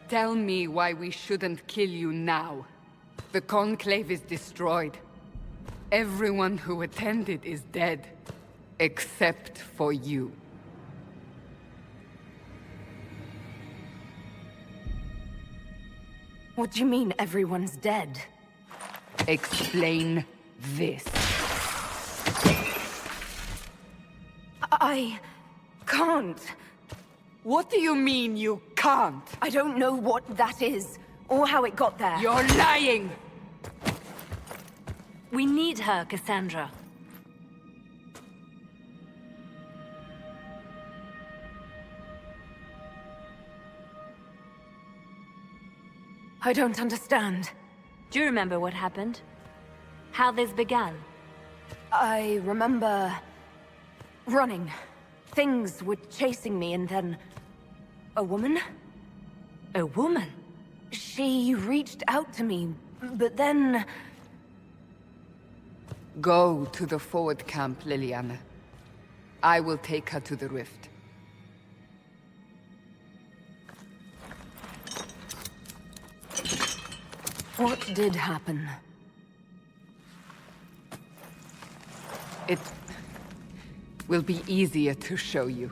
Tell me why we shouldn't kill you now. The Conclave is destroyed. Everyone who attended is dead. Except for you. What do you mean everyone's dead? Explain this. I can't. What do you mean you can't? I don't know what that is, or how it got there. You're lying! We need her, Cassandra. I don't understand. Do you remember what happened? How this began? I remember... running. Things were chasing me, and then... a woman? A woman? She reached out to me, but then... Go to the forward camp, Liliana. I will take her to the rift. What did happen? It will be easier to show you.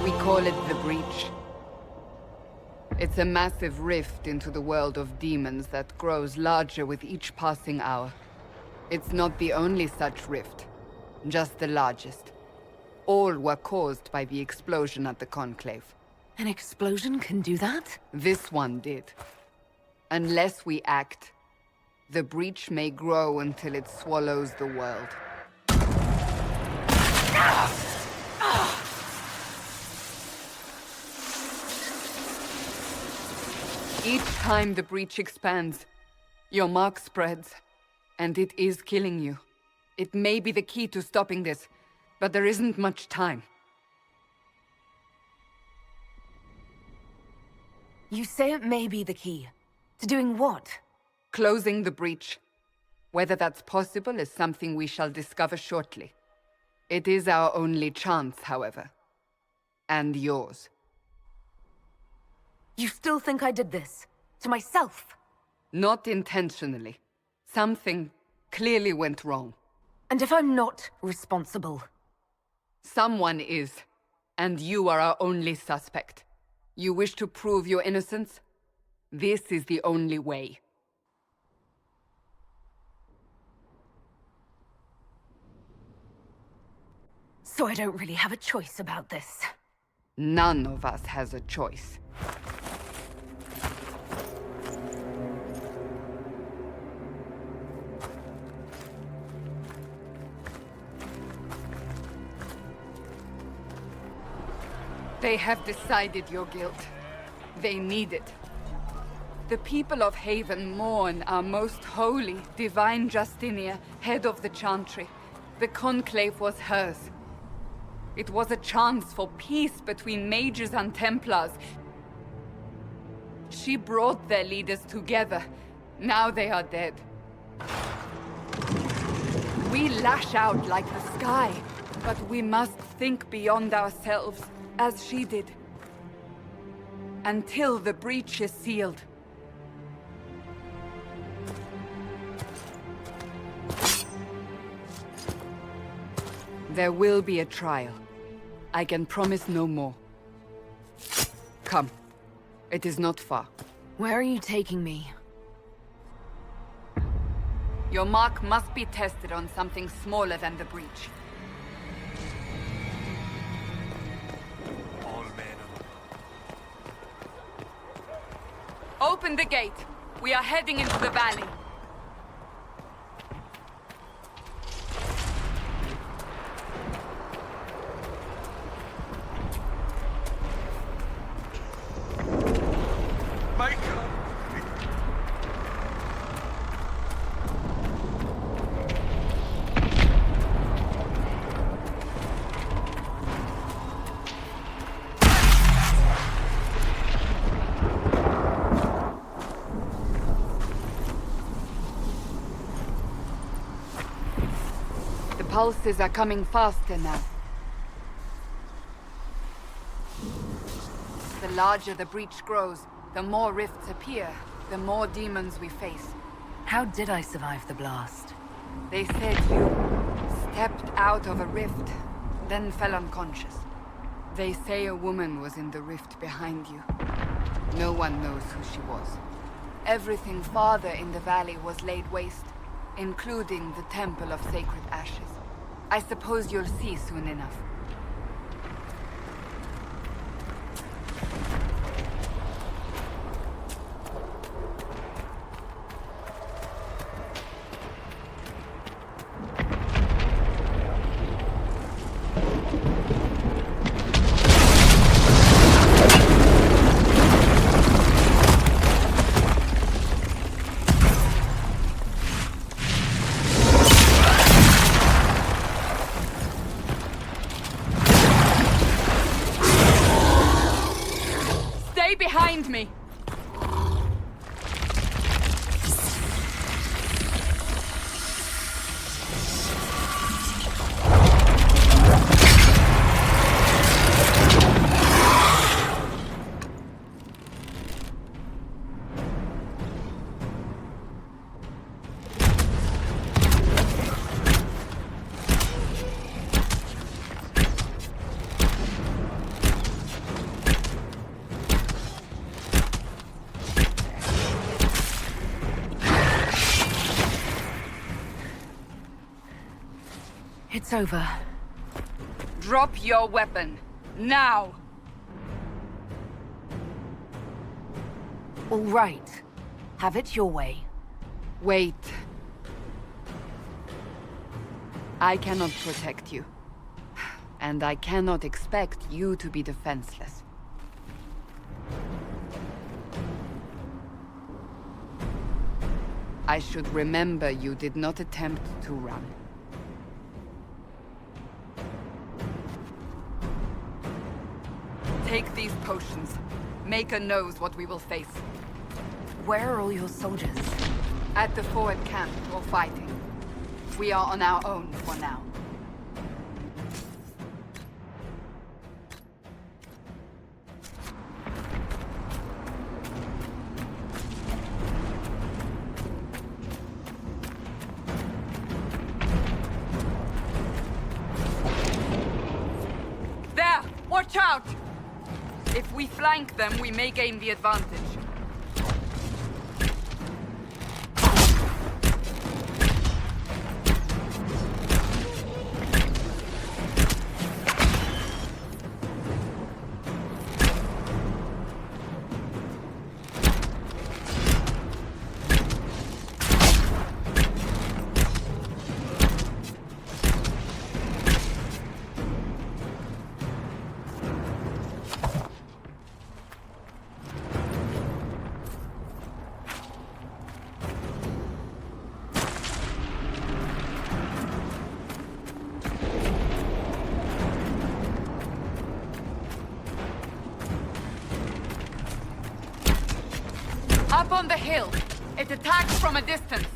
We call it the Breach. It's a massive rift into the world of demons that grows larger with each passing hour. It's not the only such rift, just the largest. All were caused by the explosion at the Conclave. An explosion can do that? This one did. Unless we act, the Breach may grow until it swallows the world. Each time the Breach expands, your mark spreads, and it is killing you. It may be the key to stopping this, but there isn't much time. You say it may be the key. To doing what? Closing the Breach. Whether that's possible is something we shall discover shortly. It is our only chance, however. And yours. You still think I did this? To myself? Not intentionally. Something clearly went wrong. And if I'm not responsible? Someone is, and you are our only suspect. You wish to prove your innocence? This is the only way. So I don't really have a choice about this. None of us has a choice. They have decided your guilt. They need it. The people of Haven mourn our most holy, divine Justinia, head of the Chantry. The Conclave was hers. It was a chance for peace between mages and Templars. She brought their leaders together. Now they are dead. We lash out like the sky, but we must think beyond ourselves. As she did. Until the Breach is sealed. There will be a trial. I can promise no more. Come. It is not far. Where are you taking me? Your mark must be tested on something smaller than the Breach. Open the gate. We are heading into the valley. pulses are coming faster now. The larger the breach grows, the more rifts appear, the more demons we face. How did I survive the blast? They said you stepped out of a rift, then fell unconscious. They say a woman was in the rift behind you. No one knows who she was. Everything farther in the valley was laid waste, including the Temple of Sacred Ashes. I suppose you'll see soon enough. Behind me! It's over. Drop your weapon. Now! All right. Have it your way. Wait. I cannot protect you. And I cannot expect you to be defenseless. I should remember you did not attempt to run. Take these potions. Maker knows what we will face. Where are all your soldiers? At the forward camp, or fighting. We are on our own for now. There! Watch out! If we flank them, we may gain the advantage. Up on the hill. It attacks from a distance.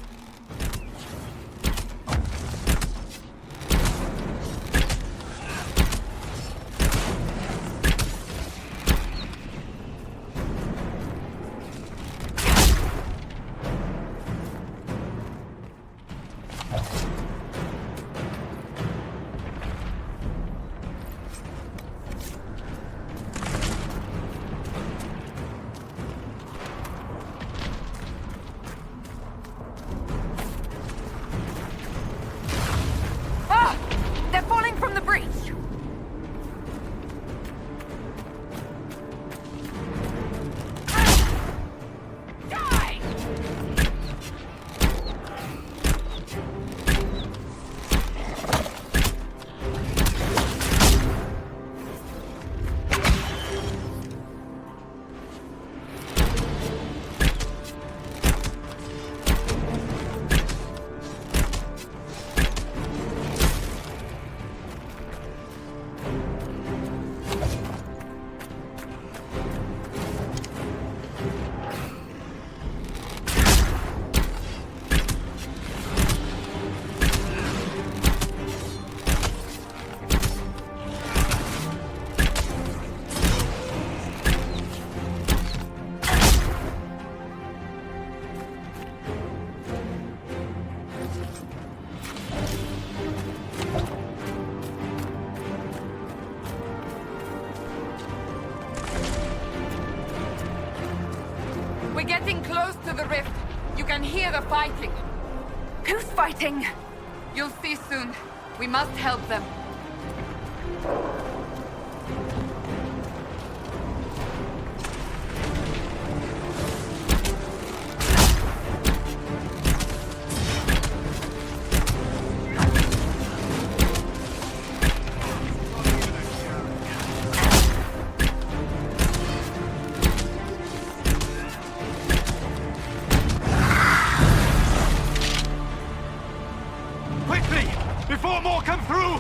to the rift. You can hear the fighting. Who's fighting? You'll see soon. We must help them. Quickly! Before more come through!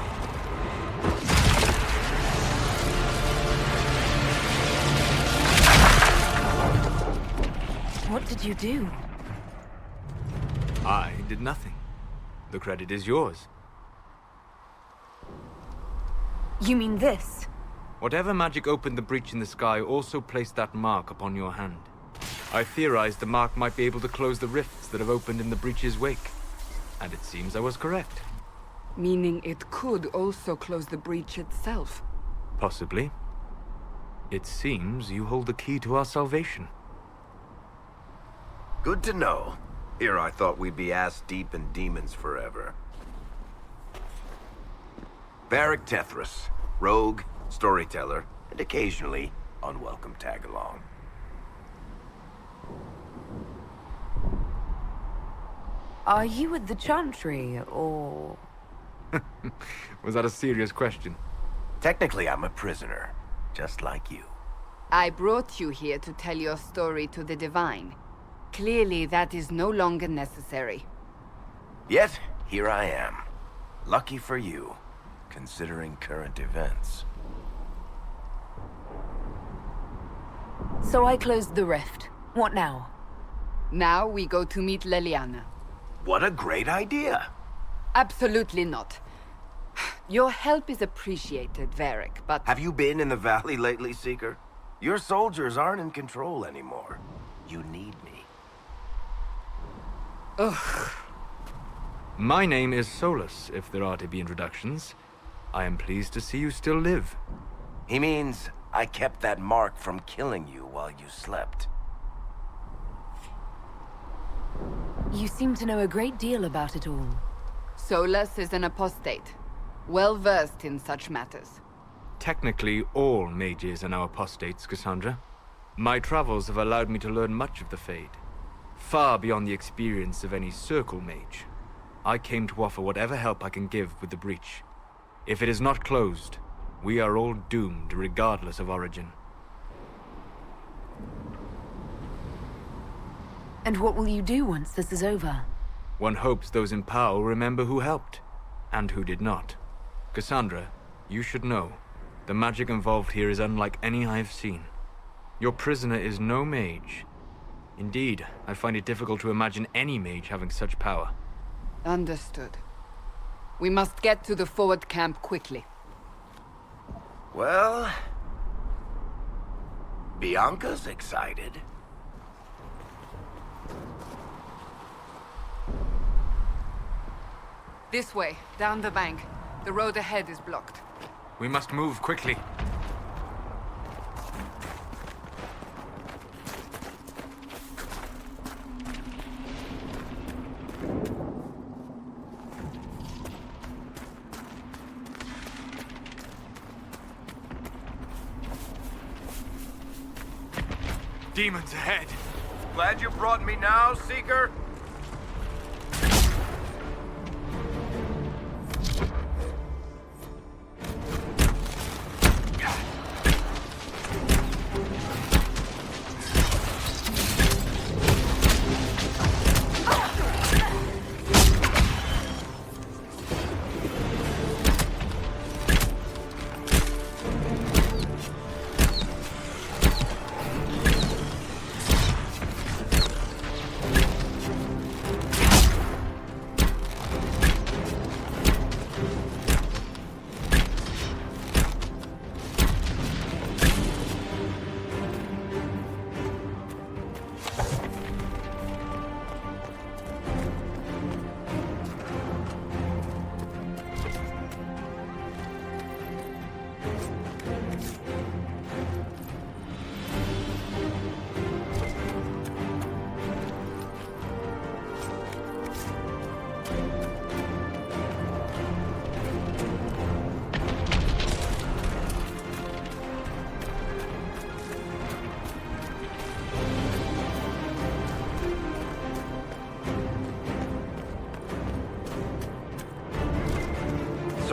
What did you do? I did nothing. The credit is yours. You mean this? Whatever magic opened the breach in the sky also placed that mark upon your hand. I theorized the mark might be able to close the rifts that have opened in the breach's wake. And it seems I was correct. Meaning it could also close the breach itself. Possibly. It seems you hold the key to our salvation. Good to know. Here I thought we'd be ass-deep in demons forever. Varric Tethras, rogue, storyteller, and occasionally unwelcome tag-along. Are you at the Chantry, or...? Was that a serious question? Technically, I'm a prisoner, just like you. I brought you here to tell your story to the Divine. Clearly, that is no longer necessary. Yet, here I am. Lucky for you, considering current events. So I closed the rift. What now? Now we go to meet Leliana. What a great idea! Absolutely not. Your help is appreciated, Varric, but... Have you been in the valley lately, Seeker? Your soldiers aren't in control anymore. You need me. Ugh. My name is Solus, if there are to be introductions. I am pleased to see you still live. He means I kept that mark from killing you while you slept. You seem to know a great deal about it all. Solus is an apostate, well-versed in such matters. Technically, all mages are now apostates, Cassandra. My travels have allowed me to learn much of the Fade. Far beyond the experience of any Circle mage. I came to offer whatever help I can give with the breach. If it is not closed, we are all doomed regardless of origin. And what will you do once this is over? One hopes those in power will remember who helped, and who did not. Cassandra, you should know, the magic involved here is unlike any I have seen. Your prisoner is no mage. Indeed, I find it difficult to imagine any mage having such power. Understood. We must get to the forward camp quickly. Well... Bianca's excited. This way, down the bank. The road ahead is blocked. We must move quickly. Demons ahead! Glad you brought me now, Seeker?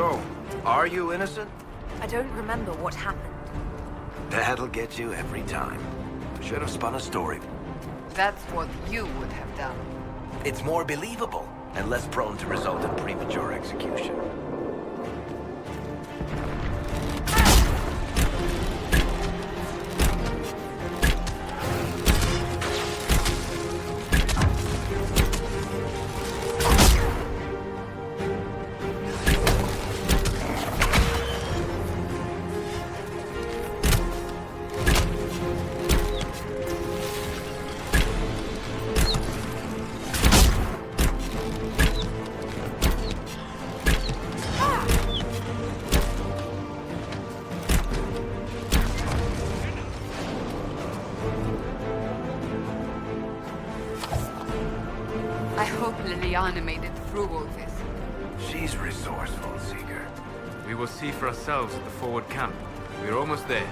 So, are you innocent? I don't remember what happened. That'll get you every time. Should have spun a story. That's what you would have done. It's more believable and less prone to result in premature execution. I hope Liliana made it through all this. She's resourceful, Seeker. We will see for ourselves at the forward camp. We're almost there.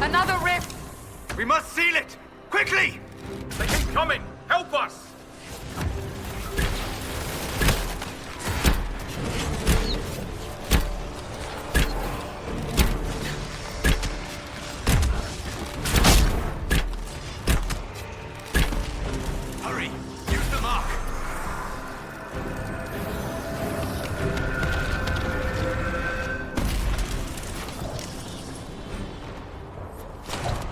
Another rift! We must seal it! Quickly! They keep coming! Help us! Hurry! Use the mark!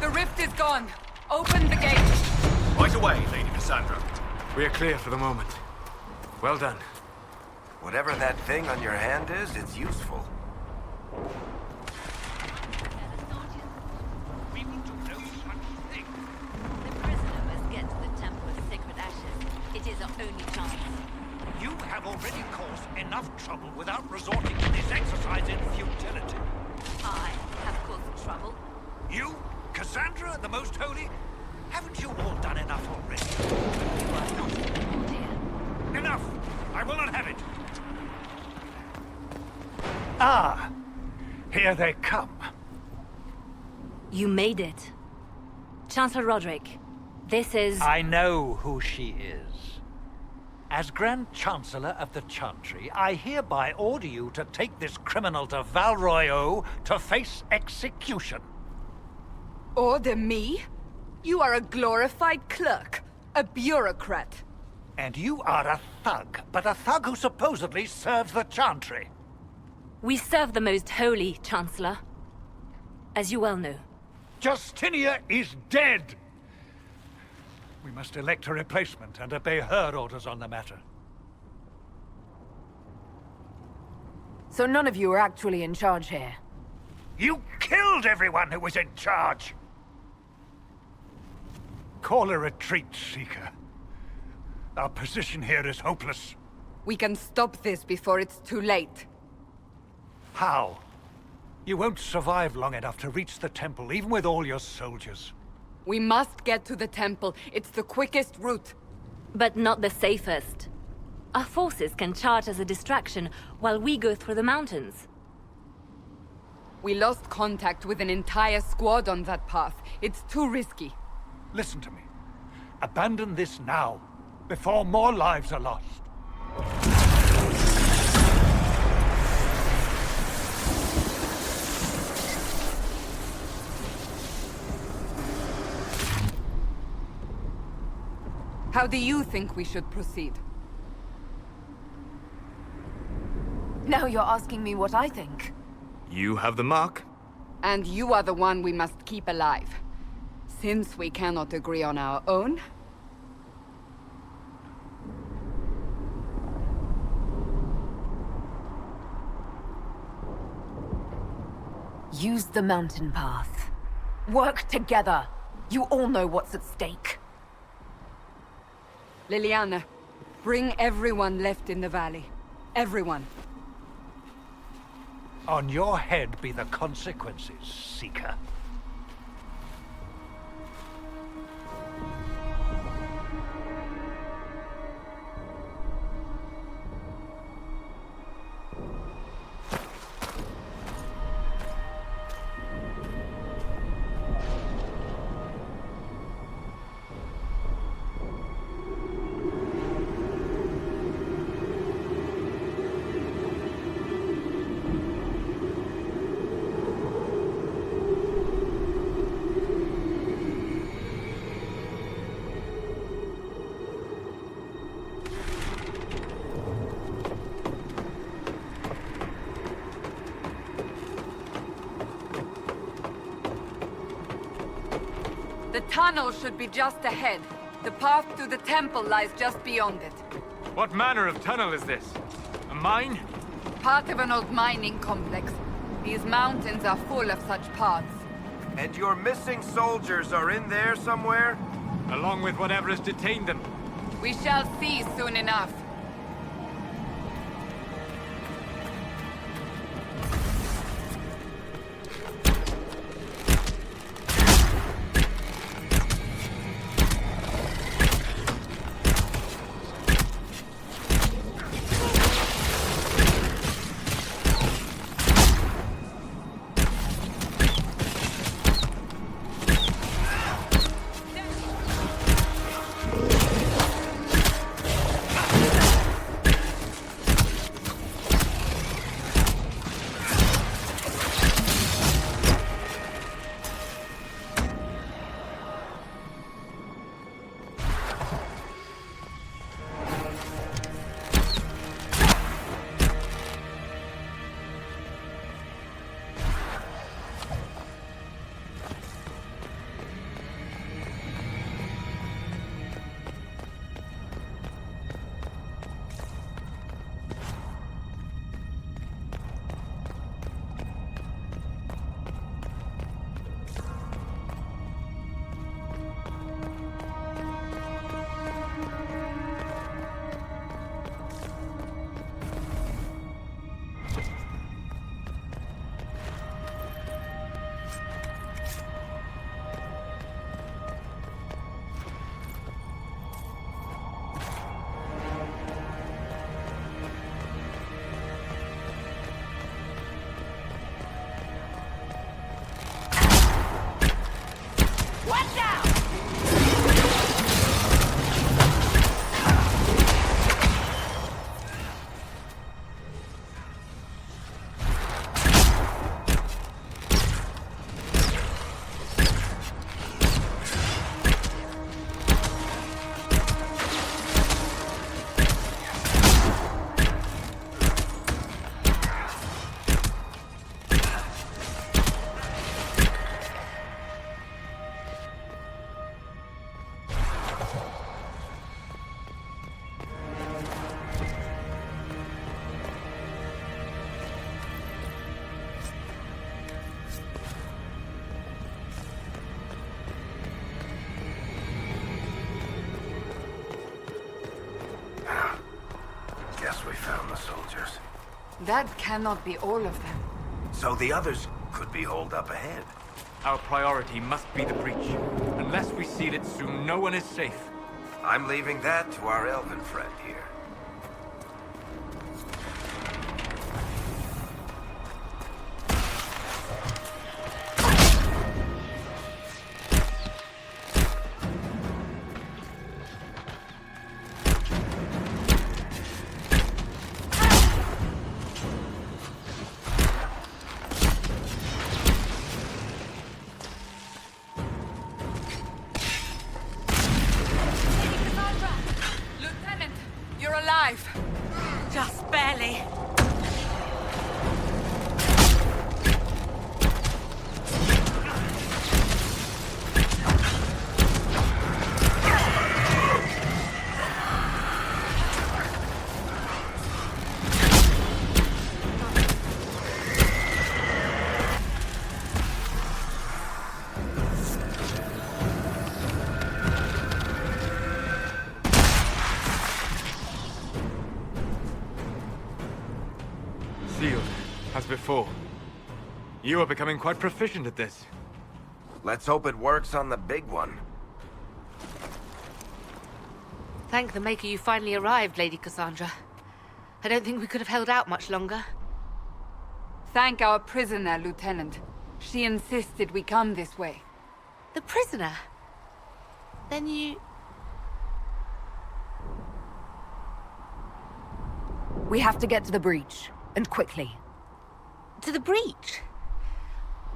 The rift is gone. Open the gate. Right away, Lady Cassandra. We are clear for the moment. Well done. Whatever that thing on your hand is, it's useful. We will do no such thing. The prisoner must get to the Temple of Sacred Ashes. It is our only chance. You have already caused enough trouble without resorting to this exercise in futility. I have caused trouble. You, Cassandra, the Most Holy, haven't you all done enough already? You are not the dear. Enough! I will not have it! Ah, here they come. You made it. Chancellor Roderick, this is... I know who she is. As Grand Chancellor of the Chantry, I hereby order you to take this criminal to Val Royeaux to face execution. Order me? You are a glorified clerk, a bureaucrat. And you are a thug, but a thug who supposedly serves the Chantry. We serve the Most Holy, Chancellor. As you well know. Justinia is dead! We must elect a replacement and obey her orders on the matter. So none of you are actually in charge here? You killed everyone who was in charge! Call a retreat, Seeker. Our position here is hopeless. We can stop this before it's too late. How? You won't survive long enough to reach the temple, even with all your soldiers. We must get to the temple. It's the quickest route. But not the safest. Our forces can charge as a distraction while we go through the mountains. We lost contact with an entire squad on that path. It's too risky. Listen to me. Abandon this now, before more lives are lost. How do you think we should proceed? Now you're asking me what I think. You have the mark. And you are the one we must keep alive. Since we cannot agree on our own... Use the mountain path. Work together. You all know what's at stake. Liliana, bring everyone left in the valley. Everyone. On your head be the consequences, Seeker. tunnel should be just ahead. The path to the temple lies just beyond it. What manner of tunnel is this? A mine? Part of an old mining complex. These mountains are full of such paths. And your missing soldiers are in there somewhere? Along with whatever has detained them. We shall see soon enough. That cannot be all of them. So the others could be holed up ahead. Our priority must be the breach. Unless we seal it soon, no one is safe. I'm leaving that to our elven friend here. Just barely. Sealed, as before. You are becoming quite proficient at this. Let's hope it works on the big one. Thank the Maker you finally arrived, Lady Cassandra. I don't think we could have held out much longer. Thank our prisoner, Lieutenant. She insisted we come this way. The prisoner? Then you... We have to get to the breach, and quickly. To the breach?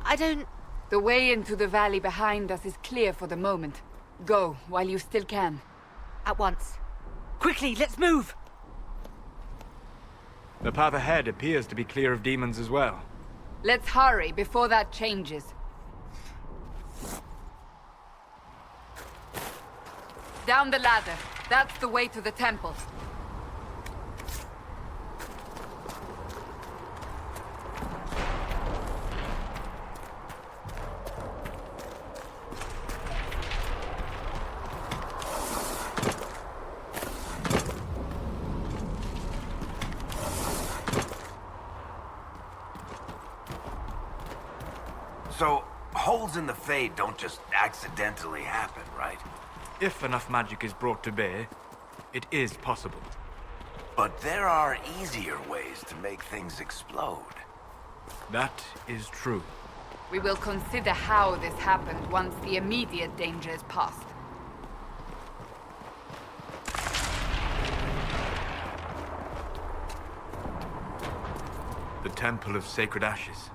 I don't... The way into the valley behind us is clear for the moment. Go, while you still can. At once. Quickly, let's move! The path ahead appears to be clear of demons as well. Let's hurry before that changes. Down the ladder. That's the way to the temple. So, holes in the Fade don't just accidentally happen, right? If enough magic is brought to bear, it is possible. But there are easier ways to make things explode. That is true. We will consider how this happened once the immediate danger is past. The Temple of Sacred Ashes.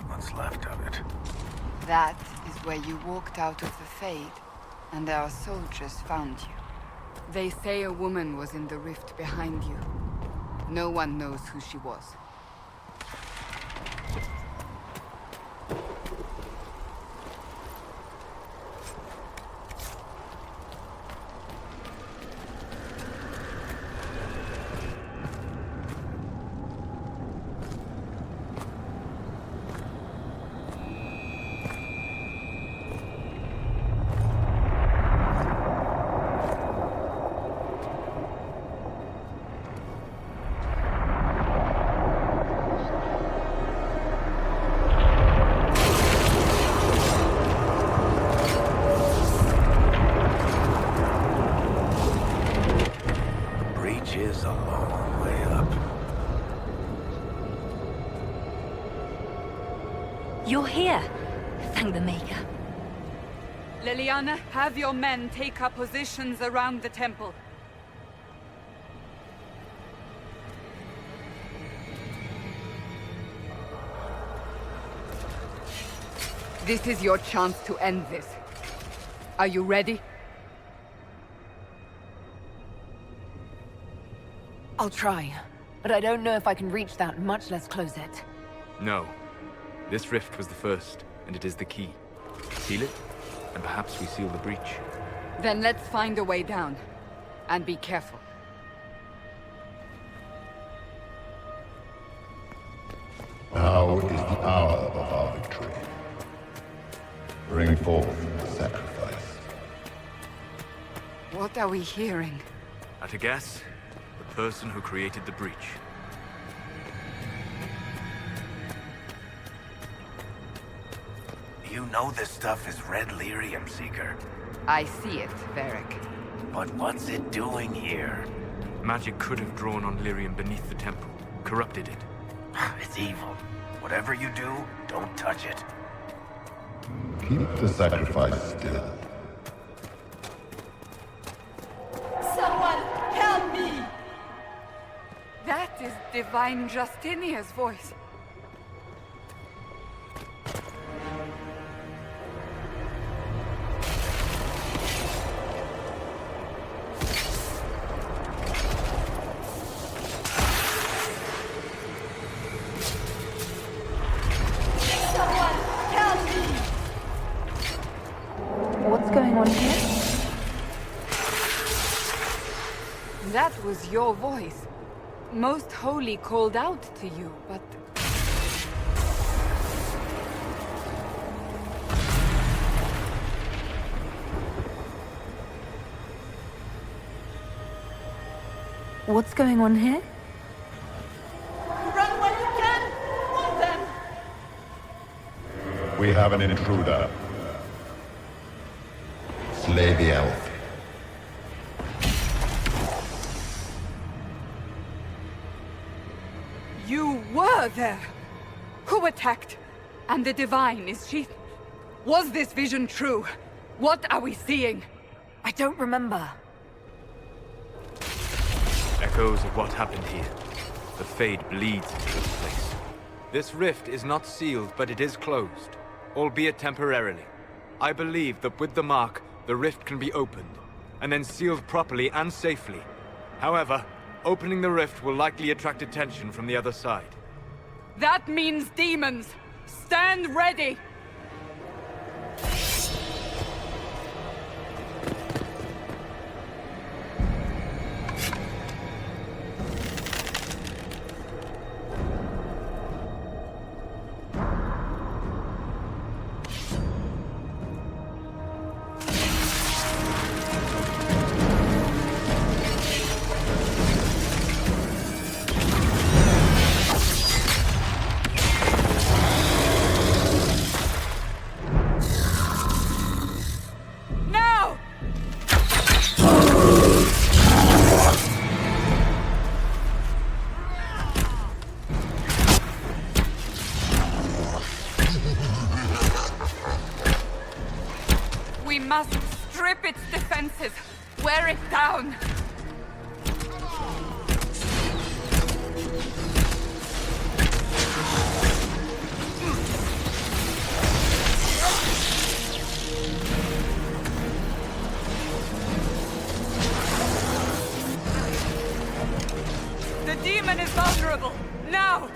What's left of it? That is where you walked out of the Fade, and our soldiers found you. They say a woman was in the rift behind you. No one knows who she was. Is a long way up. You're here. Thank the Maker. Liliana, have your men take up positions around the temple. This is your chance to end this. Are you ready? I'll try, but I don't know if I can reach that, much less close it. No. This rift was the first, and it is the key. Seal it, and perhaps we seal the breach. Then let's find a way down. And be careful. Now is the hour of our victory. Bring forth the sacrifice. What are we hearing? At a guess, the person who created the breach. You know this stuff is red lyrium, Seeker. I see it, Varric. But what's it doing here? Magic could have drawn on lyrium beneath the temple, corrupted it. It's evil. Whatever you do, don't touch it. Keep the sacrifice still. Someone help me! That is Divine Justinia's voice. What's going on here? That was your voice. Most Holy called out to you, but... What's going on here? Run while you can! Want them! We have an intruder. Slay the elf. You were there! Who attacked? And the Divine, is she... Was this vision true? What are we seeing? I don't remember. Echoes of what happened here. The Fade bleeds into this place. This rift is not sealed, but it is closed, albeit temporarily. I believe that with the mark, the rift can be opened, and then sealed properly and safely. However, opening the rift will likely attract attention from the other side. That means demons! Stand ready! must strip its defenses, wear it down. The demon is vulnerable. Now!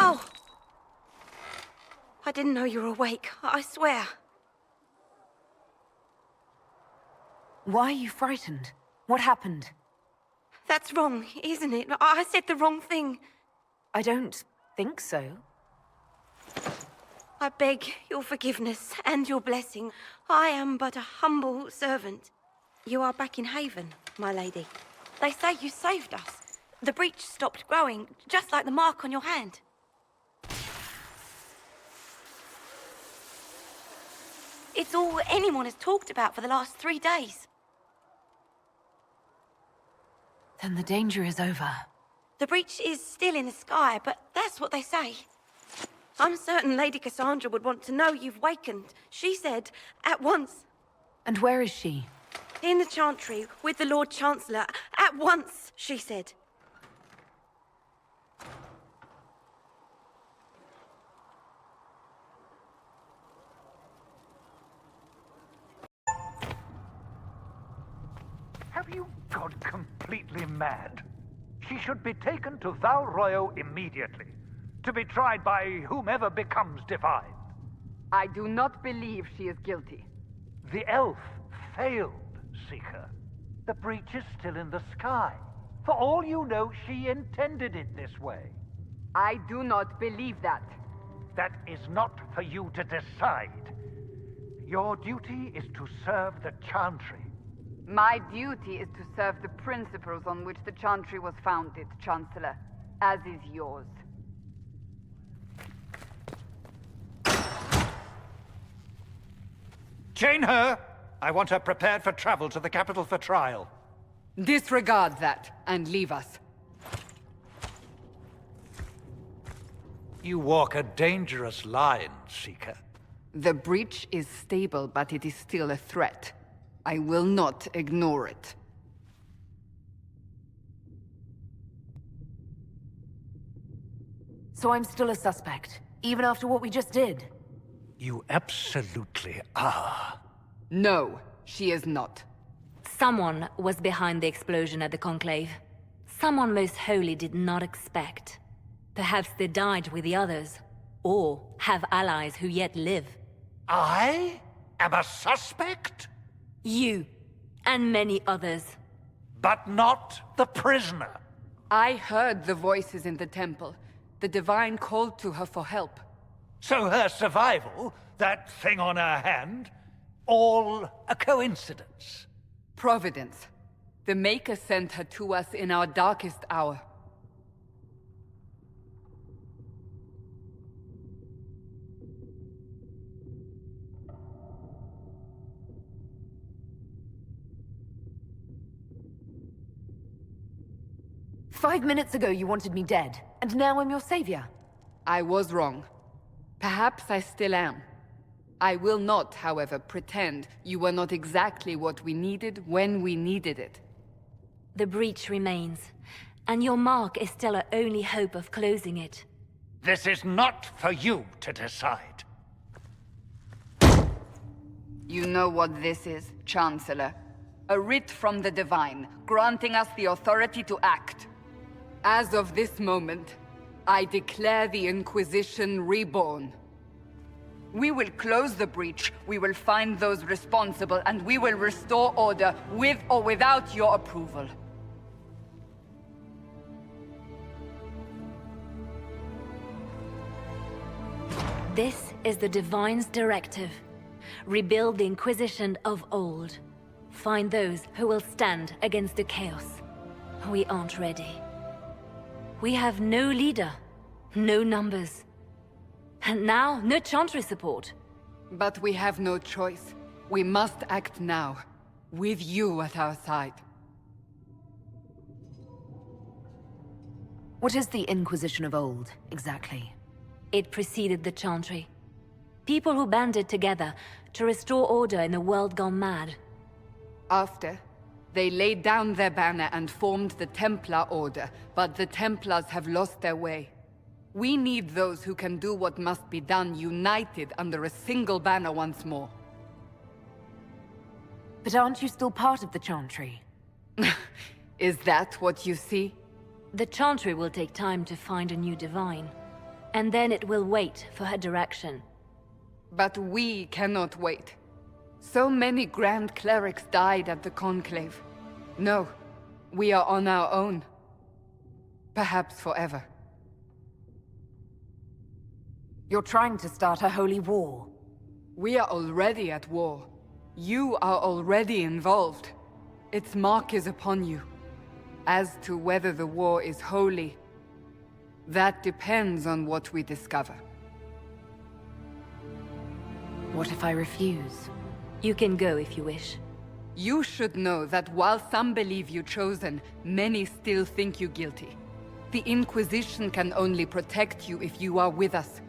Oh! I didn't know you were awake, I swear. Why are you frightened? What happened? That's wrong, isn't it? I said the wrong thing. I don't think so. I beg your forgiveness and your blessing. I am but a humble servant. You are back in Haven, my lady. They say you saved us. The breach stopped growing, just like the mark on your hand. It's all anyone has talked about for the last 3 days. Then the danger is over. The breach is still in the sky, but that's what they say. I'm certain Lady Cassandra would want to know you've wakened. She said, at once. And where is she? In the Chantry, with the Lord Chancellor. At once, she said. Have you gone completely mad? She should be taken to Val Royo immediately, to be tried by whomever becomes divine. I do not believe she is guilty. The elf failed, Seeker. The breach is still in the sky. For all you know, she intended it this way. I do not believe that. That is not for you to decide. Your duty is to serve the Chantry. My duty is to serve the principles on which the Chantry was founded, Chancellor, as is yours. Chain her! I want her prepared for travel to the capital for trial. Disregard that, and leave us. You walk a dangerous line, Seeker. The breach is stable, but it is still a threat. I will not ignore it. So I'm still a suspect, even after what we just did? You absolutely are. No, she is not. Someone was behind the explosion at the Conclave. Someone most holy did not expect. Perhaps they died with the others, or have allies who yet live. I am a suspect? You, and many others. But not the prisoner. I heard the voices in the temple. The Divine called to her for help. So her survival, that thing on her hand, all a coincidence. Providence. The Maker sent her to us in our darkest hour. "5 minutes ago you wanted me dead, and now I'm your savior." I was wrong. Perhaps I still am. I will not, however, pretend you were not exactly what we needed when we needed it. The breach remains, and your mark is still our only hope of closing it. This is not for you to decide. You know what this is, Chancellor? A writ from the Divine, granting us the authority to act. As of this moment, I declare the Inquisition reborn. We will close the breach, we will find those responsible, and we will restore order with or without your approval. This is the Divine's directive. Rebuild the Inquisition of old. Find those who will stand against the chaos. We aren't ready. We have no leader, no numbers. And now, no Chantry support. But we have no choice. We must act now, with you at our side. What is the Inquisition of old, exactly? It preceded the Chantry. People who banded together to restore order in a world gone mad. After, they laid down their banner and formed the Templar Order, but the Templars have lost their way. We need those who can do what must be done, united under a single banner once more. But aren't you still part of the Chantry? Is that what you see? The Chantry will take time to find a new Divine. And then it will wait for her direction. But we cannot wait. So many Grand Clerics died at the Conclave. No, we are on our own. Perhaps forever. You're trying to start a holy war. We are already at war. You are already involved. Its mark is upon you. As to whether the war is holy, that depends on what we discover. What if I refuse? You can go if you wish. You should know that while some believe you chosen, many still think you guilty. The Inquisition can only protect you if you are with us.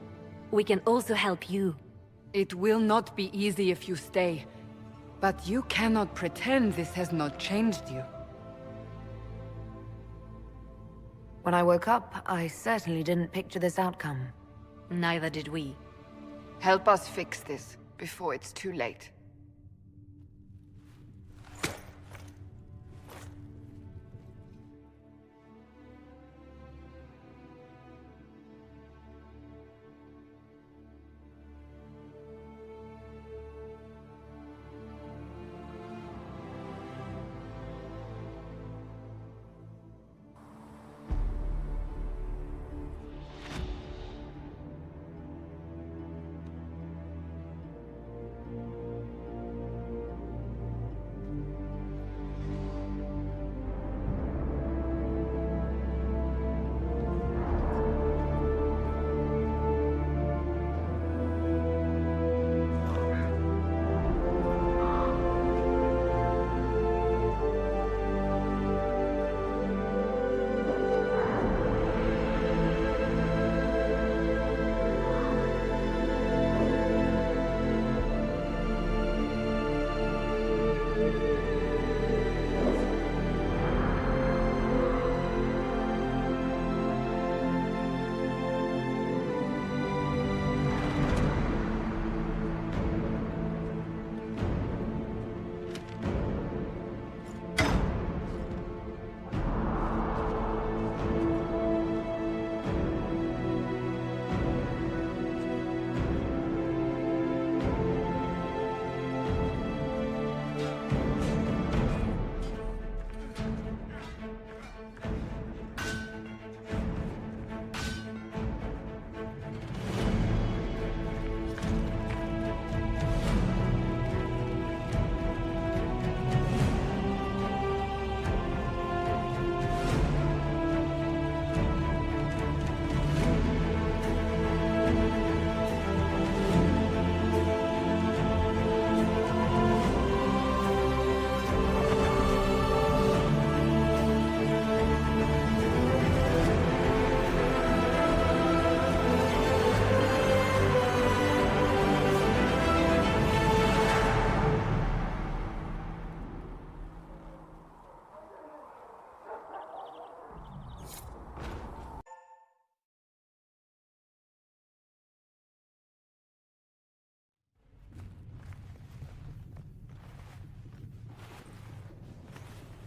We can also help you. It will not be easy if you stay, but you cannot pretend this has not changed you. When I woke up, I certainly didn't picture this outcome. Neither did we. Help us fix this before it's too late.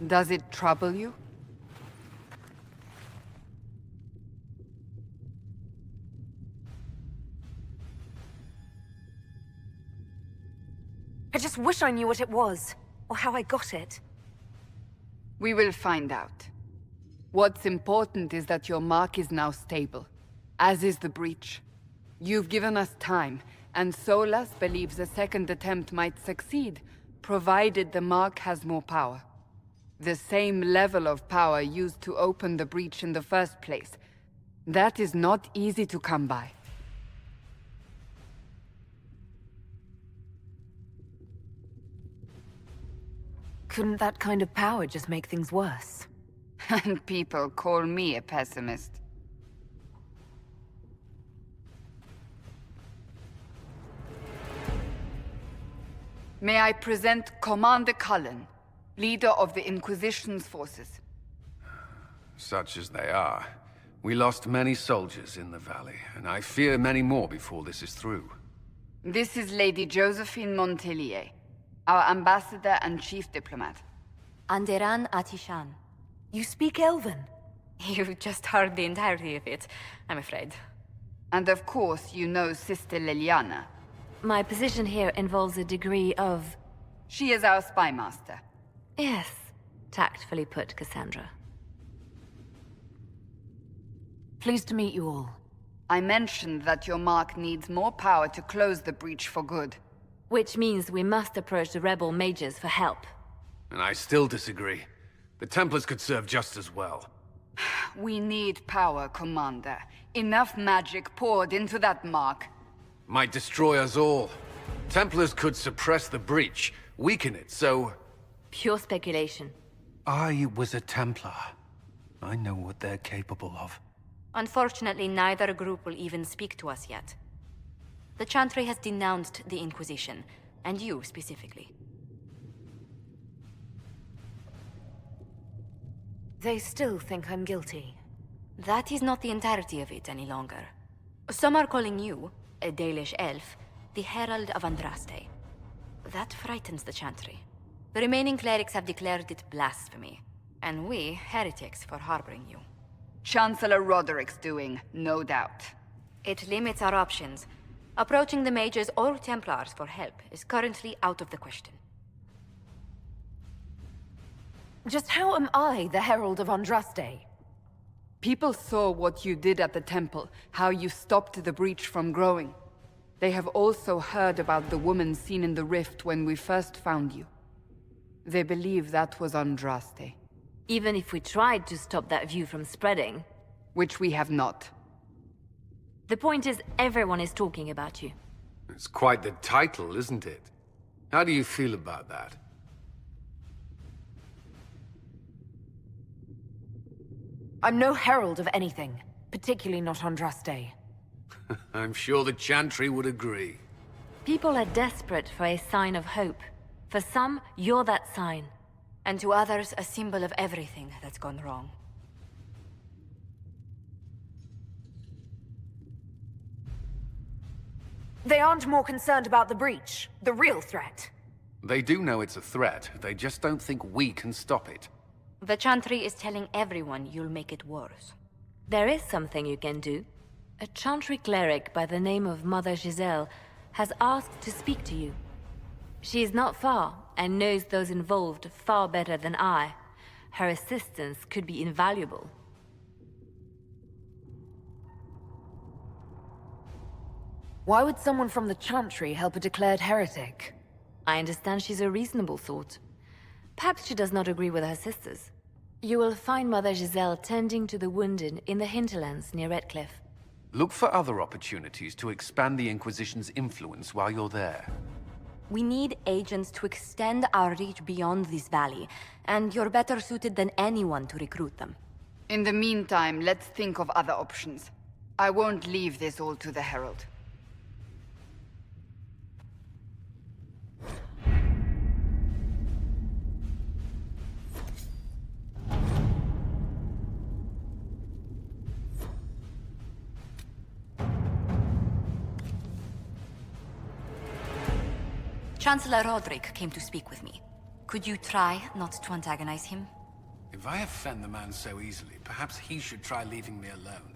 Does it trouble you? I just wish I knew what it was, or how I got it. We will find out. What's important is that your mark is now stable, as is the breach. You've given us time, and Solas believes a second attempt might succeed, provided the mark has more power. The same level of power used to open the breach in the first place. That is not easy to come by. Couldn't that kind of power just make things worse? And people call me a pessimist. May I present Commander Cullen, leader of the Inquisition's forces. Such as they are. We lost many soldiers in the valley, and I fear many more before this is through. This is Lady Josephine Montelier, our ambassador and chief diplomat. Anderan Atishan. You speak Elven? You've just heard the entirety of it, I'm afraid. And of course, you know Sister Liliana. My position here involves a degree of... She is our spy master. Yes, tactfully put, Cassandra. Pleased to meet you all. I mentioned that your mark needs more power to close the breach for good. Which means we must approach the rebel mages for help. And I still disagree. The Templars could serve just as well. We need power, Commander. Enough magic poured into that mark. Might destroy us all. Templars could suppress the breach, weaken it, so... Pure speculation. I was a Templar. I know what they're capable of. Unfortunately, neither group will even speak to us yet. The Chantry has denounced the Inquisition, and you specifically. They still think I'm guilty. That is not the entirety of it any longer. Some are calling you, a Dalish elf, the Herald of Andraste. That frightens the Chantry. The remaining clerics have declared it blasphemy, and we, heretics, for harboring you. Chancellor Roderick's doing, no doubt. It limits our options. Approaching the mages or Templars for help is currently out of the question. Just how am I the Herald of Andraste? People saw what you did at the temple, how you stopped the breach from growing. They have also heard about the woman seen in the rift when we first found you. They believe that was Andraste. Even if we tried to stop that view from spreading... Which we have not. The point is, everyone is talking about you. It's quite the title, isn't it? How do you feel about that? I'm no herald of anything, particularly not Andraste. I'm sure the Chantry would agree. People are desperate for a sign of hope. For some, you're that sign. And to others, a symbol of everything that's gone wrong. They aren't more concerned about the breach, the real threat. They do know it's a threat, they just don't think we can stop it. The Chantry is telling everyone you'll make it worse. There is something you can do. A Chantry cleric by the name of Mother Giselle has asked to speak to you. She is not far, and knows those involved far better than I. Her assistance could be invaluable. Why would someone from the Chantry help a declared heretic? I understand she's a reasonable sort. Perhaps she does not agree with her sisters. You will find Mother Giselle tending to the wounded in the hinterlands near Redcliffe. Look for other opportunities to expand the Inquisition's influence while you're there. We need agents to extend our reach beyond this valley, and you're better suited than anyone to recruit them. In the meantime, let's think of other options. I won't leave this all to the Herald. Chancellor Roderick came to speak with me. Could you try not to antagonize him? If I offend the man so easily, perhaps he should try leaving me alone.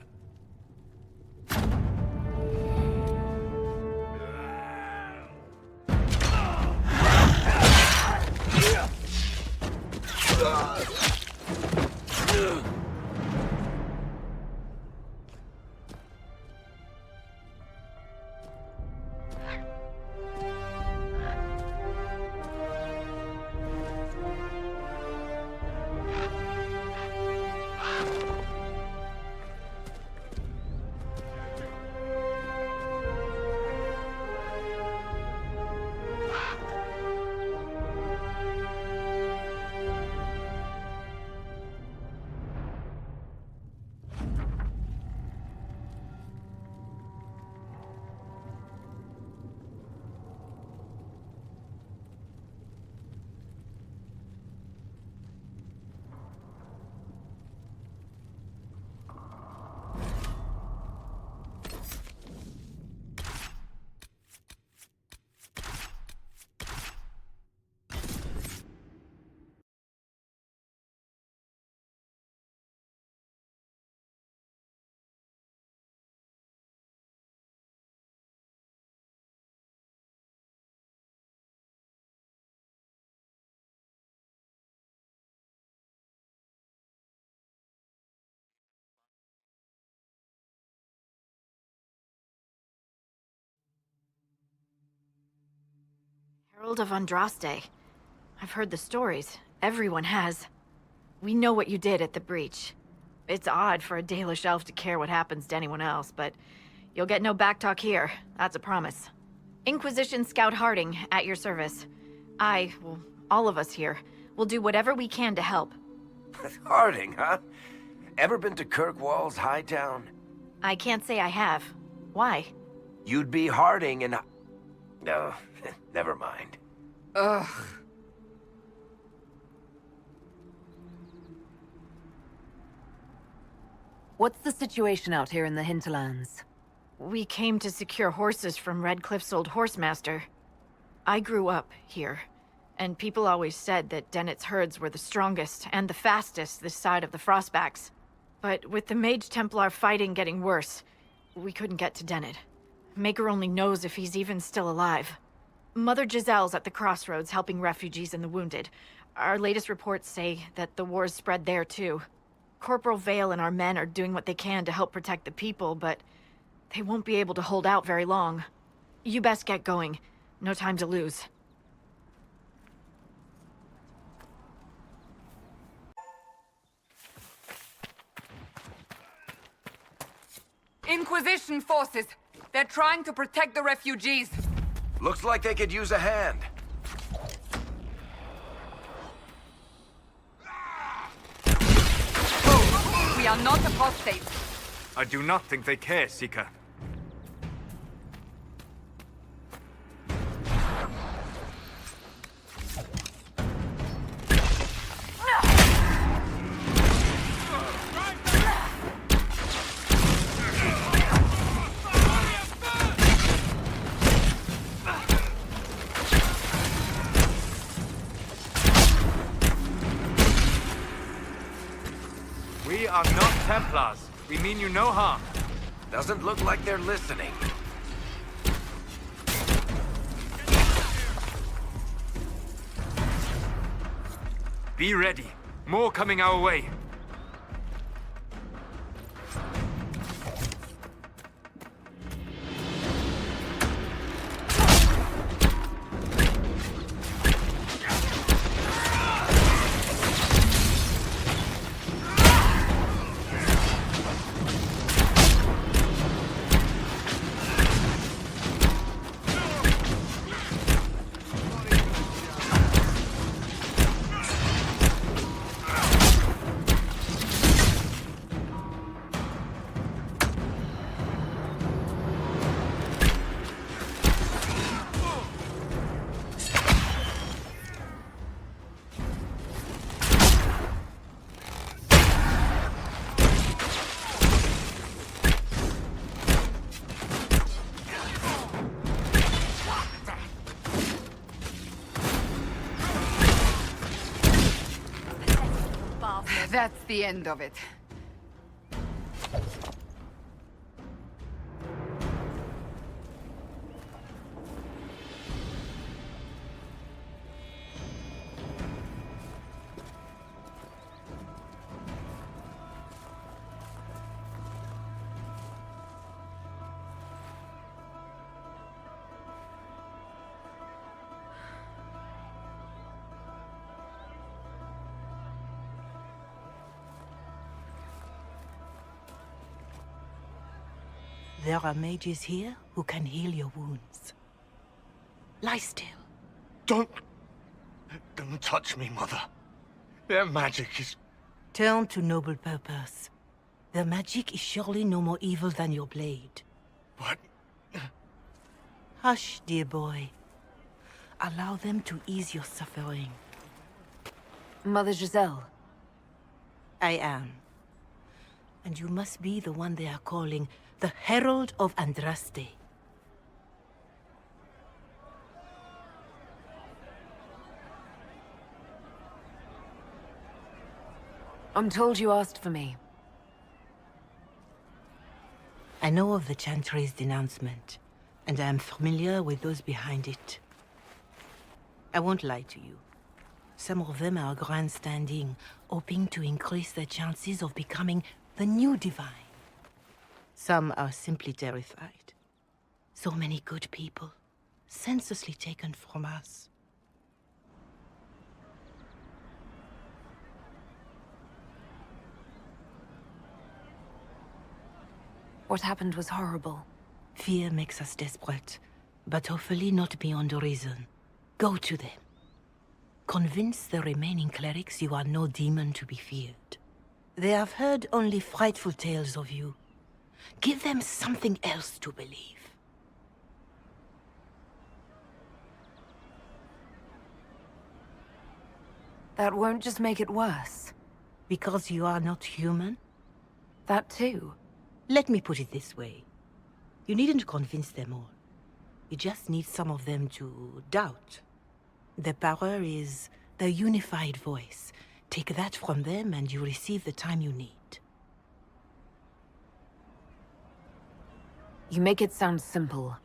Herald of Andraste. I've heard the stories. Everyone has. We know what you did at the breach. It's odd for a Dalish elf to care what happens to anyone else, but you'll get no backtalk here. That's a promise. Inquisition Scout Harding, at your service. Well, all of us here, will do whatever we can to help. Harding, huh? Ever been to Kirkwall's Hightown? I can't say I have. Why? You'd be Harding and... No, never mind. Ugh. What's the situation out here in the hinterlands? We came to secure horses from Redcliffe's old horsemaster. I grew up here, and people always said that Dennett's herds were the strongest and the fastest this side of the Frostbacks. But with the Mage Templar fighting getting worse, we couldn't get to Dennett. Maker only knows if he's even still alive. Mother Giselle's at the crossroads helping refugees and the wounded. Our latest reports say that the war's spread there too. Corporal Vale and our men are doing what they can to help protect the people, but they won't be able to hold out very long. You best get going. No time to lose. Inquisition forces! They're trying to protect the refugees! Looks like they could use a hand. Oh, we are not apostates! I do not think they care, Seeker. We are not Templars. We mean you no harm. Doesn't look like they're listening. Be ready. More coming our way. That's the end of it. There are mages here who can heal your wounds. Lie still. Don't touch me, Mother. Their magic is... Turn to noble purpose. Their magic is surely no more evil than your blade. But... Hush, dear boy. Allow them to ease your suffering. Mother Giselle. I am. And you must be the one they are calling the Herald of Andraste. I'm told you asked for me. I know of the Chantry's denouncement, and I am familiar with those behind it. I won't lie to you. Some of them are grandstanding, hoping to increase their chances of becoming the new divine. Some are simply terrified. So many good people, senselessly taken from us. What happened was horrible. Fear makes us desperate, but hopefully not beyond reason. Go to them. Convince the remaining clerics you are no demon to be feared. They have heard only frightful tales of you. Give them something else to believe. That won't just make it worse. Because you are not human? That too. Let me put it this way. You needn't convince them all. You just need some of them to doubt. The power is the unified voice. Take that from them and you receive the time you need. You make it sound simple.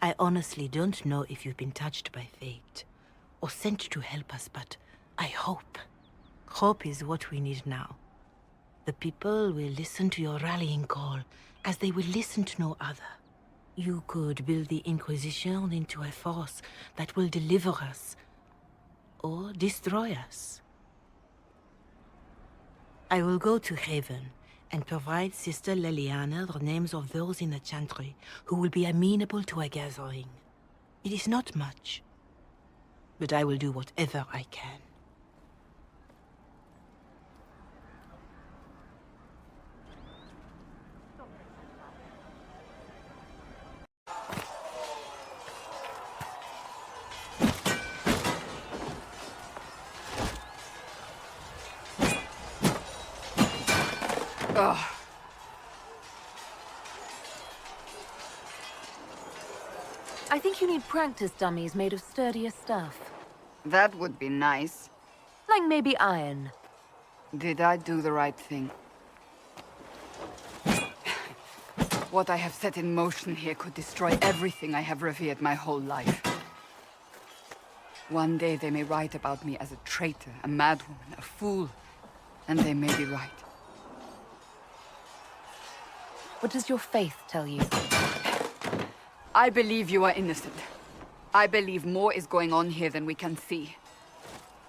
I honestly don't know if you've been touched by fate, or sent to help us, but I hope. Hope is what we need now. The people will listen to your rallying call, as they will listen to no other. You could build the Inquisition into a force that will deliver us, or destroy us. I will go to Haven, and provide Sister Leliana the names of those in the Chantry who will be amenable to a gathering. It is not much, but I will do whatever I can. Ugh. I think you need practice dummies made of sturdier stuff. That would be nice. Like maybe iron. Did I do the right thing? What I have set in motion here could destroy everything I have revered my whole life. One day they may write about me as a traitor, a madwoman, a fool, and they may be right. What does your faith tell you? I believe you are innocent. I believe more is going on here than we can see.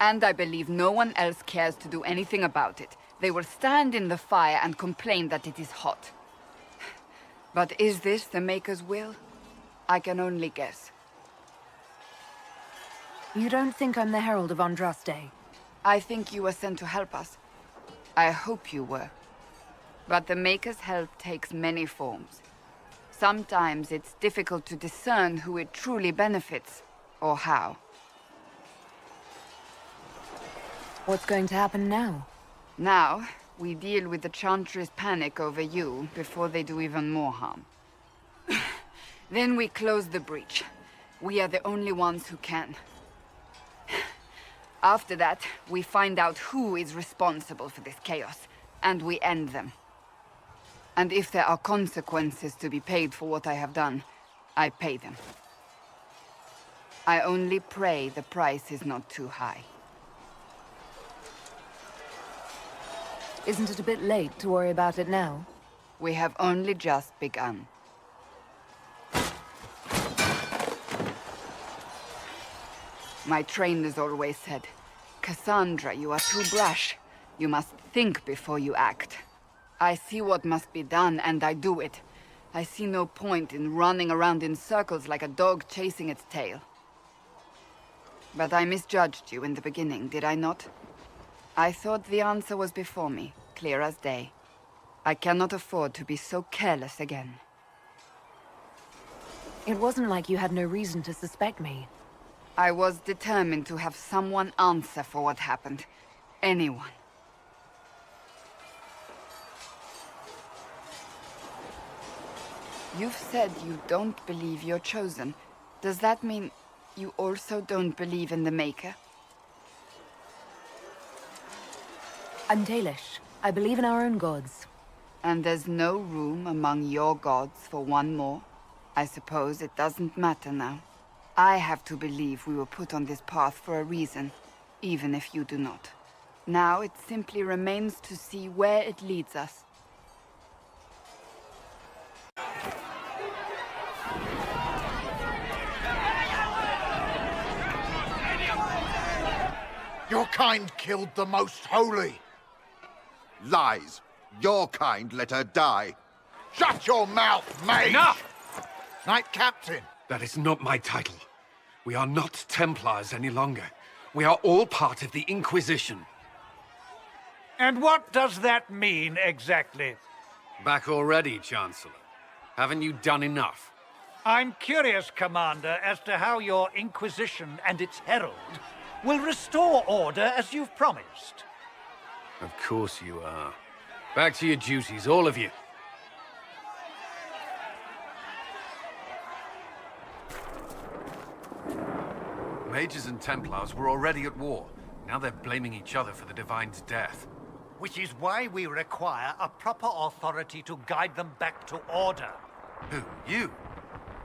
And I believe no one else cares to do anything about it. They will stand in the fire and complain that it is hot. But is this the Maker's will? I can only guess. You don't think I'm the Herald of Andraste? I think you were sent to help us. I hope you were. But the Maker's help takes many forms. Sometimes it's difficult to discern who it truly benefits, or how. What's going to happen now? Now, we deal with the Chantry's panic over you before they do even more harm. Then we close the breach. We are the only ones who can. After that, we find out who is responsible for this chaos, and we end them. And if there are consequences to be paid for what I have done, I pay them. I only pray the price is not too high. Isn't it a bit late to worry about it now? We have only just begun. My trainers always said, Cassandra, you are too brash. You must think before you act. I see what must be done, and I do it. I see no point in running around in circles like a dog chasing its tail. But I misjudged you in the beginning, did I not? I thought the answer was before me, clear as day. I cannot afford to be so careless again. It wasn't like you had no reason to suspect me. I was determined to have someone answer for what happened. Anyone. You've said you don't believe you're chosen. Does that mean you also don't believe in the Maker? I'm Dalish. I believe in our own gods. And there's no room among your gods for one more? I suppose it doesn't matter now. I have to believe we were put on this path for a reason, even if you do not. Now it simply remains to see where it leads us. Your kind killed the most holy. Lies. Your kind let her die. Shut your mouth, mage! Enough! Knight Captain, That is not my title. We are not Templars any longer. We are all part of the Inquisition. And what does that mean, exactly? Back already, Chancellor. Haven't you done enough? I'm curious, Commander, as to how your Inquisition and its herald will restore order as you've promised. Of course you are. Back to your duties, all of you. Mages and Templars were already at war. Now they're blaming each other for the Divine's death. Which is why we require a proper authority to guide them back to order. Who? You?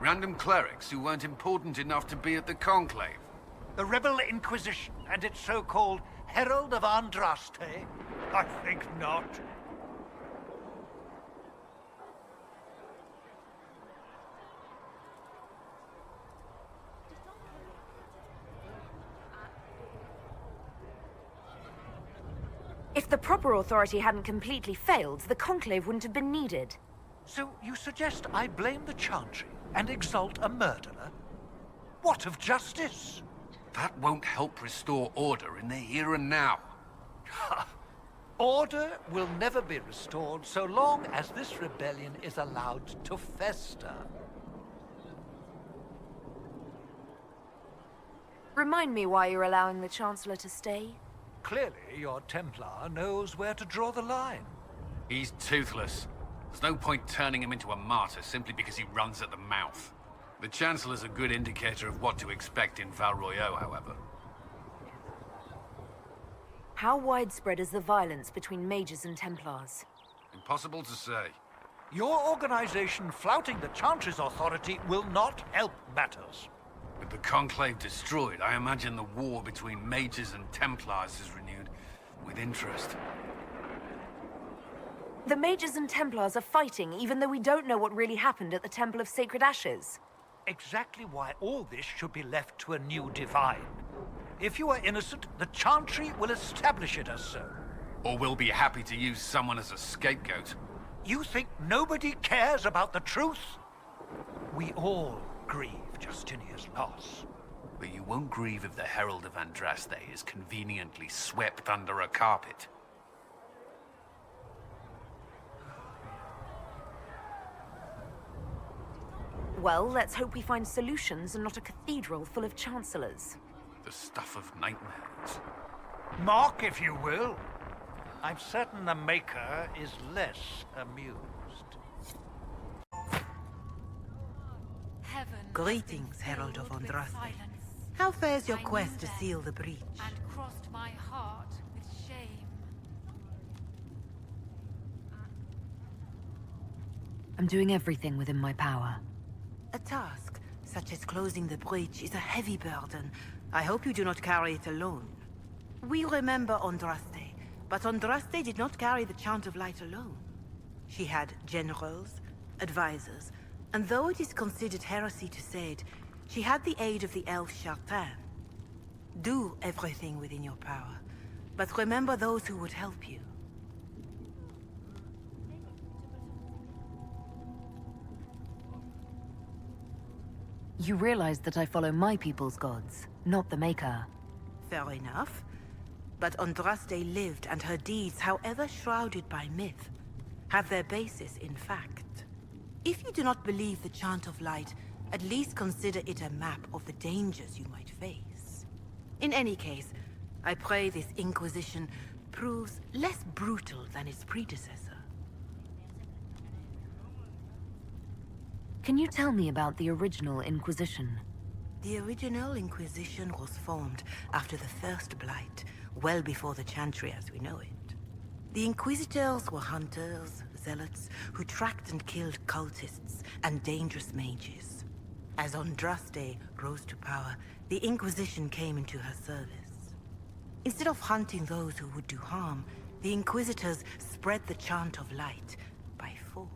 Random clerics who weren't important enough to be at the Conclave? The Rebel Inquisition and its so-called Herald of Andraste? I think not. If the proper authority hadn't completely failed, the Conclave wouldn't have been needed. So you suggest I blame the Chantry and exalt a murderer? What of justice? That won't help restore order in the here and now. Order will never be restored so long as this rebellion is allowed to fester. Remind me why you're allowing the Chancellor to stay? Clearly, your Templar knows where to draw the line. He's toothless. There's no point turning him into a martyr simply because he runs at the mouth. The Chancellor's a good indicator of what to expect in Val Royeaux, however. How widespread is the violence between mages and Templars? Impossible to say. Your organization flouting the Chantry's authority will not help matters. With the Conclave destroyed, I imagine the war between mages and Templars is renewed with interest. The mages and Templars are fighting, even though we don't know what really happened at the Temple of Sacred Ashes. Exactly why all this should be left to a new divine. If you are innocent, the Chantry will establish it as so. Or we'll be happy to use someone as a scapegoat. You think nobody cares about the truth? We all grieve Justinia's loss. But you won't grieve if the Herald of Andraste is conveniently swept under a carpet. Well, let's hope we find solutions and not a cathedral full of chancellors. The stuff of nightmares. Mock, if you will. I'm certain the Maker is less amused. Greetings, Herald of Andraste. How fares your quest to seal the breach? And crossed my heart with shame. I'm doing everything within my power. A task, such as closing the breach, is a heavy burden. I hope you do not carry it alone. We remember Andraste, but Andraste did not carry the Chant of Light alone. She had generals, advisors, and though it is considered heresy to say it, she had the aid of the elf Chartin. Do everything within your power, but remember those who would help you. You realize that I follow my people's gods, not the Maker. Fair enough. But Andraste lived, and her deeds, however shrouded by myth, have their basis in fact. If you do not believe the Chant of Light, at least consider it a map of the dangers you might face. In any case, I pray this Inquisition proves less brutal than its predecessor. Can you tell me about the original Inquisition? The original Inquisition was formed after the First Blight, well before the Chantry as we know it. The Inquisitors were hunters, zealots, who tracked and killed cultists and dangerous mages. As Andraste rose to power, the Inquisition came into her service. Instead of hunting those who would do harm, the Inquisitors spread the Chant of Light by force.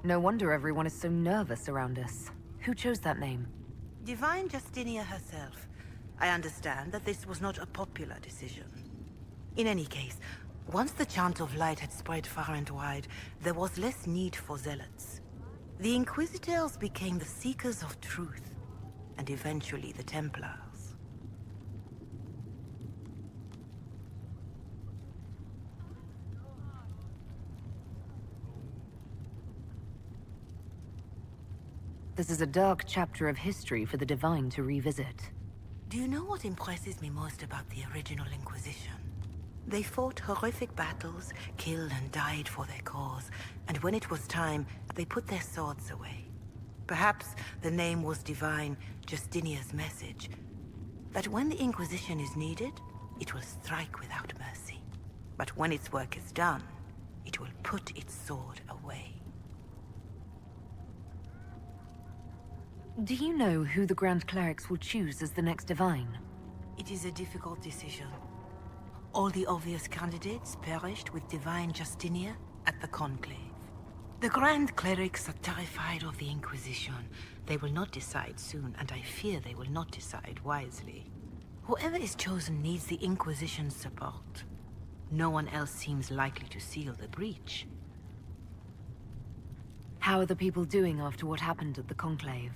No wonder everyone is so nervous around us. Who chose that name? Divine Justinia herself. I understand that this was not a popular decision. In any case, once the chant of light had spread far and wide, there was less need for zealots. The Inquisitors became the seekers of truth, and eventually the Templars. This is a dark chapter of history for the Divine to revisit. Do you know what impresses me most about the original Inquisition? They fought horrific battles, killed and died for their cause, and when it was time, they put their swords away. Perhaps the name was divine, Justinia's message, that when the Inquisition is needed, it will strike without mercy. But when its work is done, it will put its sword away. Do you know who the Grand Clerics will choose as the next Divine? It is a difficult decision. All the obvious candidates perished with Divine Justinia at the Conclave. The Grand Clerics are terrified of the Inquisition. They will not decide soon, and I fear they will not decide wisely. Whoever is chosen needs the Inquisition's support. No one else seems likely to seal the breach. How are the people doing after what happened at the Conclave?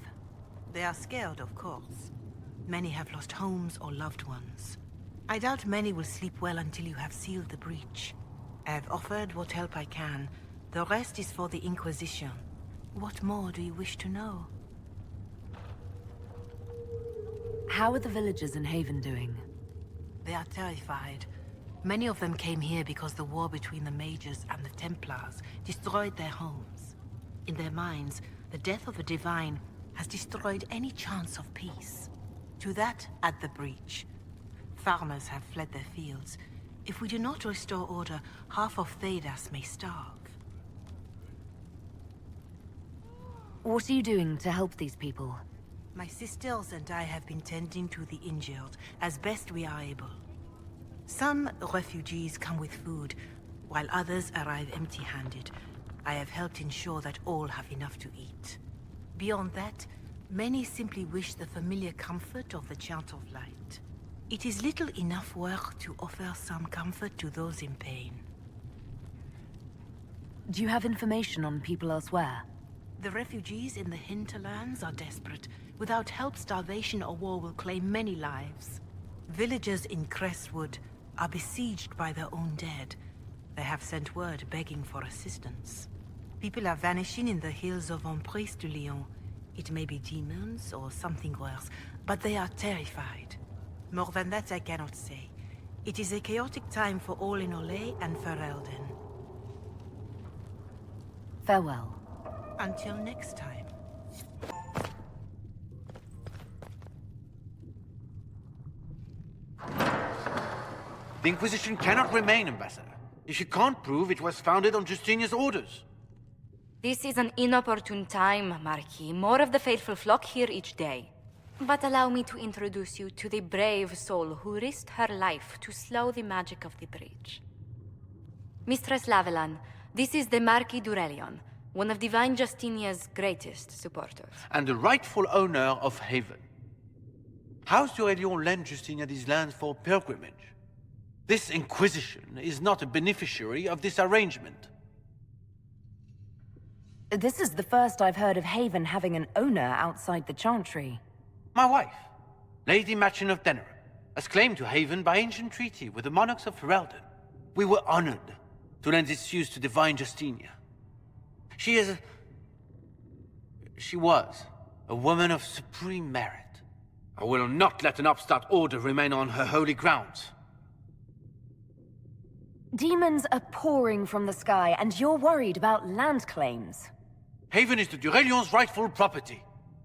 They are scared, of course. Many have lost homes or loved ones. I doubt many will sleep well until you have sealed the breach. I have offered what help I can. The rest is for the Inquisition. What more do you wish to know? How are the villagers in Haven doing? They are terrified. Many of them came here because the war between the Mages and the Templars destroyed their homes. In their minds, the death of a Divine has destroyed any chance of peace. To that, add the breach. Farmers have fled their fields. If we do not restore order, half of Thedas may starve. What are you doing to help these people? My sisters and I have been tending to the injured as best we are able. Some refugees come with food, while others arrive empty-handed. I have helped ensure that all have enough to eat. Beyond that, many simply wish the familiar comfort of the Chant of Light. It is little enough work to offer some comfort to those in pain. Do you have information on people elsewhere? The refugees in the hinterlands are desperate. Without help, starvation or war will claim many lives. Villagers in Crestwood are besieged by their own dead. They have sent word begging for assistance. People are vanishing in the hills of Emprise de Lyon. It may be demons or something worse, but they are terrified. More than that I cannot say. It is a chaotic time for all in Olay and Ferelden. Farewell. Until next time. The Inquisition cannot remain, Ambassador, if you can't prove it was founded on Justinia's orders. This is an inopportune time, Marquis. More of the faithful flock here each day. But allow me to introduce you to the brave soul who risked her life to slow the magic of the breach. Mistress Lavellan, this is the Marquis d'Aurelion, one of Divine Justinia's greatest supporters. And the rightful owner of Haven. House d'Aurelion lent Justinia these lands for pilgrimage. This Inquisition is not a beneficiary of this arrangement. This is the first I've heard of Haven having an owner outside the Chantry. My wife, Lady Machin of Denerim, has claimed to Haven by ancient treaty with the monarchs of Ferelden. We were honored to lend its use to Divine Justinia. She was a woman of supreme merit. I will not let an upstart order remain on her holy grounds. Demons are pouring from the sky, and you're worried about land claims. Haven is the d'Aurelion's rightful property.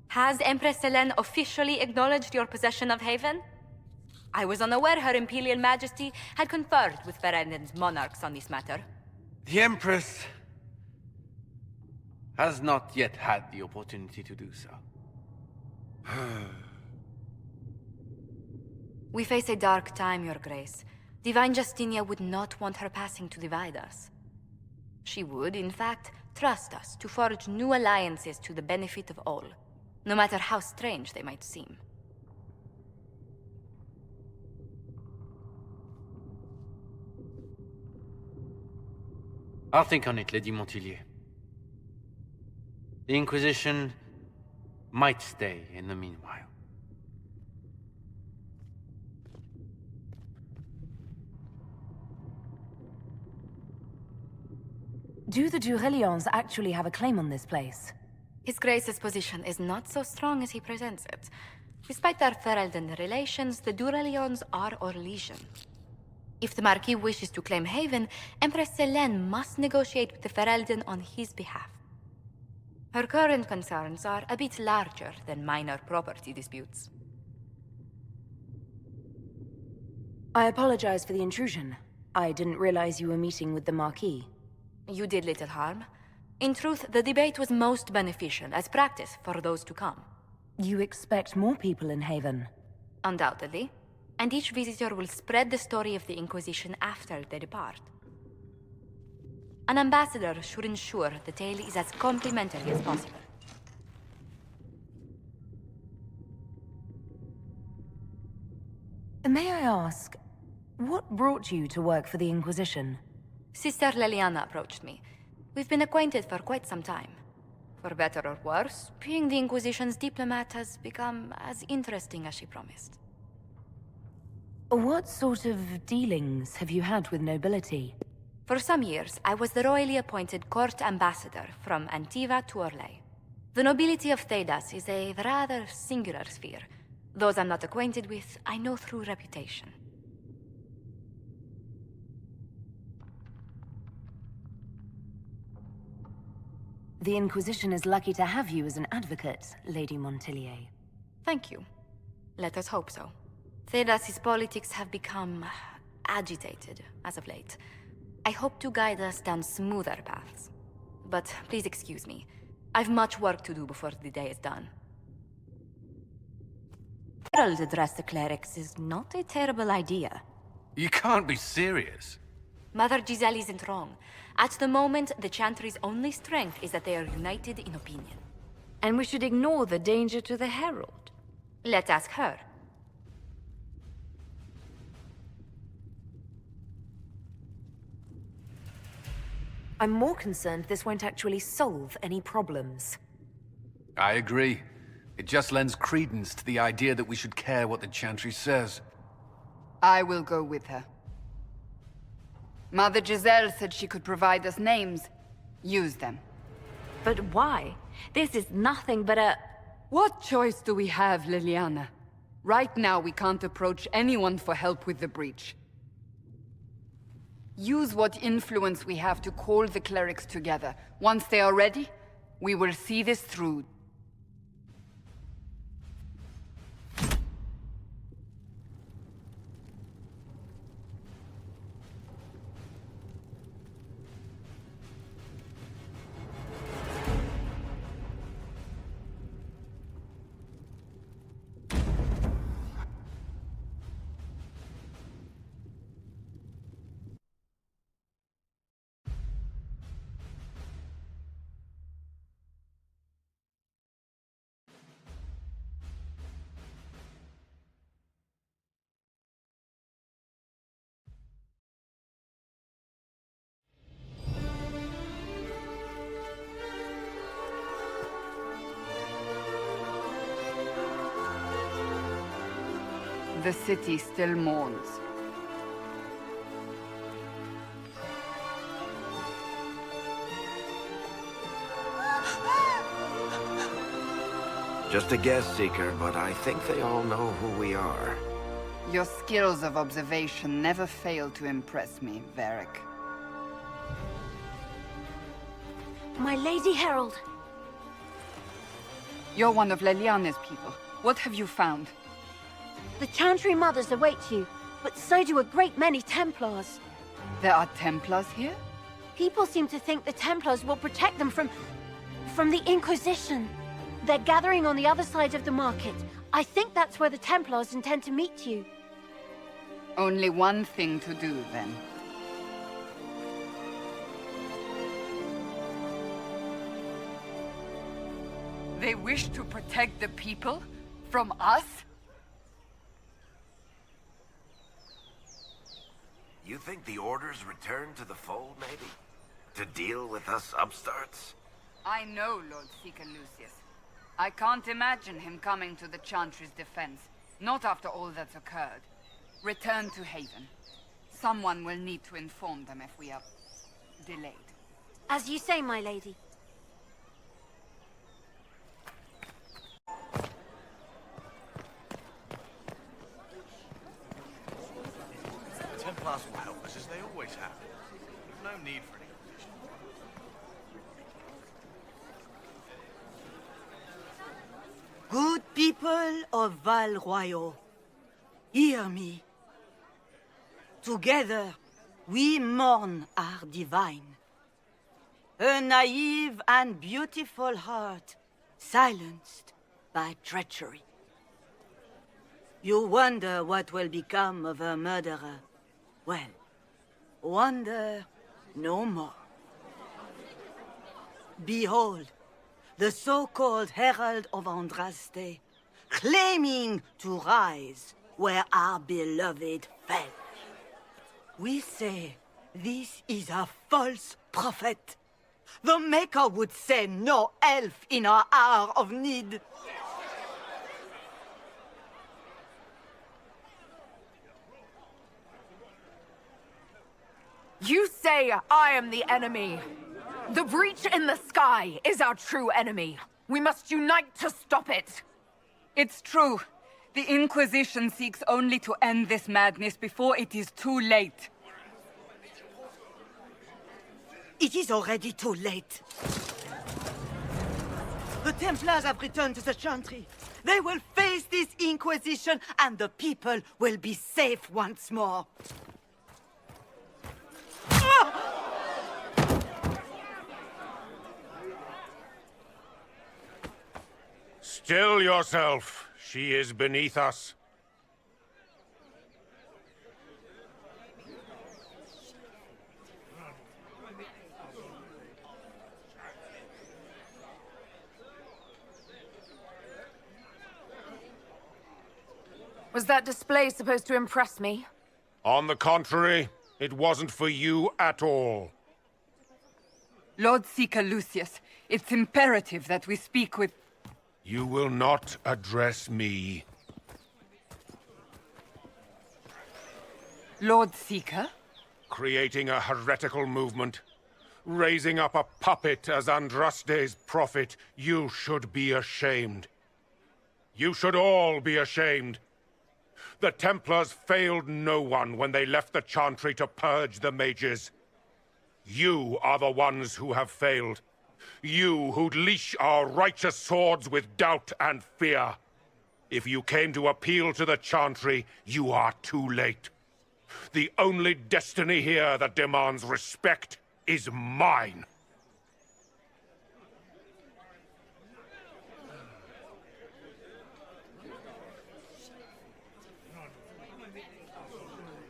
Has Empress Selene officially acknowledged your possession of Haven? I was unaware Her Imperial Majesty had conferred with Ferelden's monarchs on this matter. The Empress has not yet had the opportunity to do so. We face a dark time, Your Grace. Divine Justinia would not want her passing to divide us. She would, in fact, trust us to forge new alliances to the benefit of all, no matter how strange they might seem. I'll think on it, Lady Montilyet. The Inquisition might stay in the meanwhile. Do the Durelions actually have a claim on this place? His Grace's position is not so strong as he presents it. Despite their Ferelden relations, the Durelions are our legion. If the Marquis wishes to claim Haven, Empress Selene must negotiate with the Ferelden on his behalf. Her current concerns are a bit larger than minor property disputes. I apologize for the intrusion. I didn't realize you were meeting with the Marquis. You did little harm. In truth, the debate was most beneficial as practice for those to come. You expect more people in Haven? Undoubtedly. And each visitor will spread the story of the Inquisition after they depart. An ambassador should ensure the tale is as complimentary as possible. May I ask, what brought you to work for the Inquisition? Sister Leliana approached me. We've been acquainted for quite some time. For better or worse, being the Inquisition's diplomat has become as interesting as she promised. What sort of dealings have you had with nobility? For some years, I was the royally appointed court ambassador from Antiva to Orlais. The nobility of Thedas is a rather singular sphere. Those I'm not acquainted with, I know through reputation. The Inquisition is lucky to have you as an advocate, Lady Montilyet. Thank you. Let us hope so. Thedas' politics have become agitated as of late. I hope to guide us down smoother paths. But please excuse me. I've much work to do before the day is done. Herald address the clerics is not a terrible idea. You can't be serious. Mother Giselle isn't wrong. At the moment, the Chantry's only strength is that they are united in opinion. And we should ignore the danger to the Herald. Let's ask her. I'm more concerned this won't actually solve any problems. I agree. It just lends credence to the idea that we should care what the Chantry says. I will go with her. Mother Giselle said she could provide us names. Use them. But why? This is nothing but a... What choice do we have, Liliana? Right now, we can't approach anyone for help with the breach. Use what influence we have to call the clerics together. Once they are ready, we will see this through. The city still mourns. Just a guess, Seeker, but I think they all know who we are. Your skills of observation never fail to impress me, Varric. My Lady Herald. You're one of Leliana's people. What have you found? The Chantry Mothers await you, but so do a great many Templars. There are Templars here? People seem to think the Templars will protect them from the Inquisition. They're gathering on the other side of the market. I think that's where the Templars intend to meet you. Only one thing to do, then. They wish to protect the people? From us? You think the Order's returned to the fold, maybe? To deal with us upstarts? I know Lord Seeker Lucius. I can't imagine him coming to the Chantry's defense. Not after all that's occurred. Return to Haven. Someone will need to inform them if we are delayed. As you say, my lady. The Templars will help us as they always have. No need for an Inquisition. Good people of Val Royal, hear me. Together, we mourn our divine. A naive and beautiful heart, silenced by treachery. You wonder what will become of a murderer. Well, wonder no more. Behold, the so-called Herald of Andraste, claiming to rise where our beloved fell. We say this is a false prophet. The Maker would send no elf in our hour of need. You say I am the enemy. The breach in the sky is our true enemy. We must unite to stop it. It's true. The Inquisition seeks only to end this madness before it is too late. It is already too late. The Templars have returned to the Chantry. They will face this Inquisition, and the people will be safe once more. Still yourself. She is beneath us. Was that display supposed to impress me? On the contrary, it wasn't for you at all. Lord Seeker Lucius, it's imperative that we speak with... You will not address me. Lord Seeker? Creating a heretical movement. Raising up a puppet as Andraste's prophet. You should be ashamed. You should all be ashamed. The Templars failed no one when they left the Chantry to purge the mages. You are the ones who have failed. You who'd leash our righteous swords with doubt and fear. If you came to appeal to the Chantry, you are too late. The only destiny here that demands respect is mine.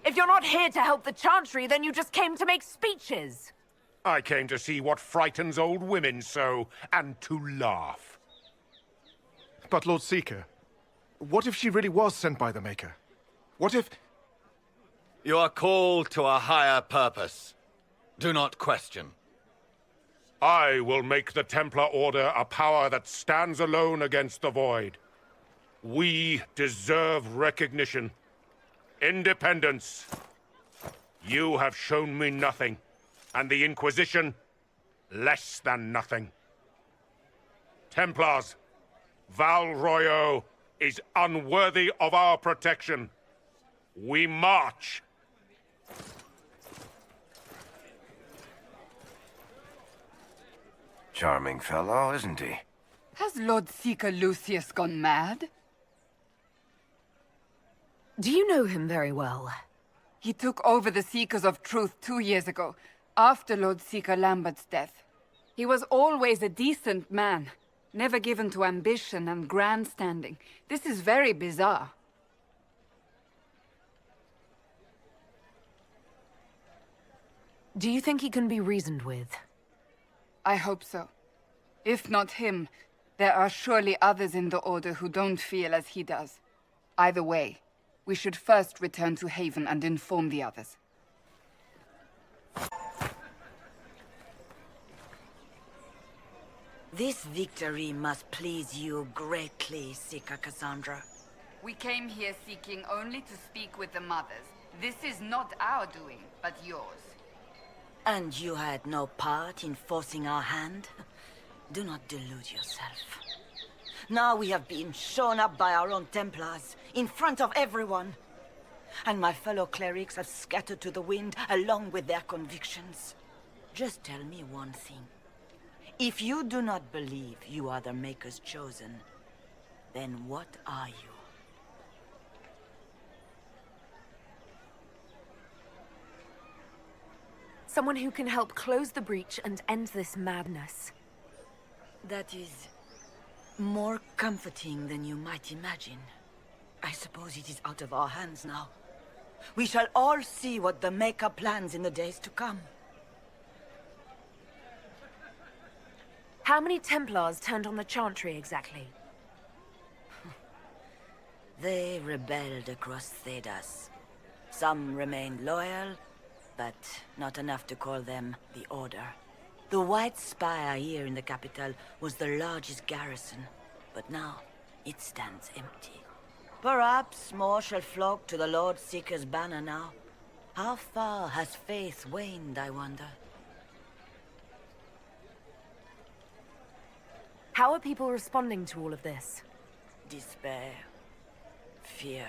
If you're not here to help the Chantry, then you just came to make speeches. I came to see what frightens old women so, and to laugh. But Lord Seeker, what if she really was sent by the Maker? What if... You are called to a higher purpose. Do not question. I will make the Templar Order a power that stands alone against the Void. We deserve recognition. Independence. You have shown me nothing, and the Inquisition, less than nothing. Templars, Val Royal is unworthy of our protection. We march. Charming fellow, isn't he? Has Lord Seeker Lucius gone mad? Do you know him very well? He took over the Seekers of Truth 2 years ago, after Lord Seeker Lambert's death. He was always a decent man, never given to ambition and grandstanding. This is very bizarre. Do you think he can be reasoned with? I hope so. If not him, there are surely others in the Order who don't feel as he does. Either way, we should first return to Haven and inform the others. This victory must please you greatly, Seeker Cassandra. We came here seeking only to speak with the mothers. This is not our doing, but yours. And you had no part in forcing our hand? Do not delude yourself. Now we have been shown up by our own Templars, in front of everyone. And my fellow clerics have scattered to the wind along with their convictions. Just tell me one thing. If you do not believe you are the Maker's chosen, then what are you? Someone who can help close the breach and end this madness. That is more comforting than you might imagine. I suppose it is out of our hands now. We shall all see what the Maker plans in the days to come. How many Templars turned on the Chantry exactly? They rebelled across Thedas. Some remained loyal, but not enough to call them the Order. The White Spire here in the capital was the largest garrison, but now it stands empty. Perhaps more shall flock to the Lord Seeker's banner now. How far has faith waned, I wonder? How are people responding to all of this? Despair. Fear.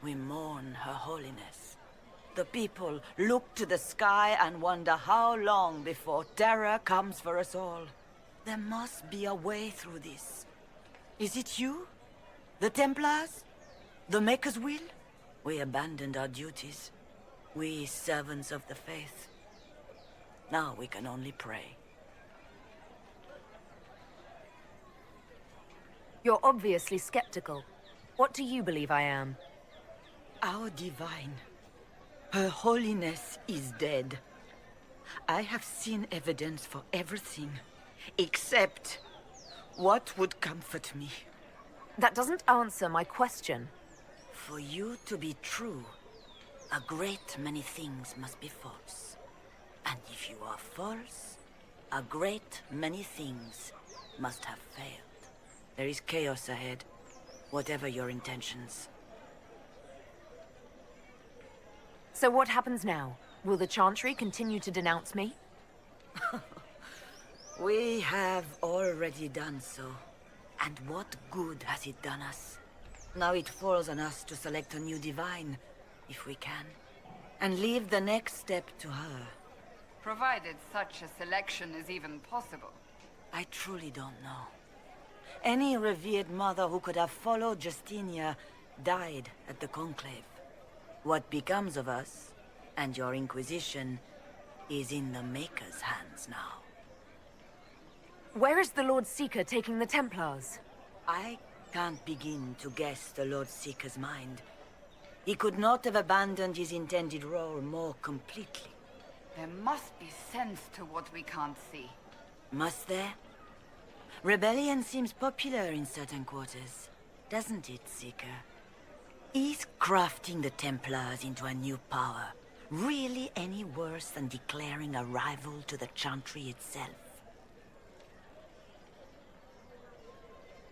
We mourn Her Holiness. The people look to the sky and wonder how long before terror comes for us all. There must be a way through this. Is it you? The Templars? The Maker's will? We abandoned our duties. We servants of the faith. Now we can only pray. You're obviously skeptical. What do you believe I am? Our divine. Her Holiness is dead. I have seen evidence for everything, except what would comfort me. That doesn't answer my question. For you to be true, a great many things must be false. And if you are false, a great many things must have failed. There is chaos ahead, whatever your intentions. So what happens now? Will the Chantry continue to denounce me? We have already done so. And what good has it done us? Now it falls on us to select a new divine, if we can. And leave the next step to her. Provided such a selection is even possible. I truly don't know. Any revered mother who could have followed Justinia died at the Conclave. What becomes of us, and your Inquisition, is in the Maker's hands now. Where is the Lord Seeker taking the Templars? I can't begin to guess the Lord Seeker's mind. He could not have abandoned his intended role more completely. There must be sense to what we can't see. Must there? Rebellion seems popular in certain quarters, doesn't it, Seeker? Is crafting the Templars into a new power really any worse than declaring a rival to the Chantry itself?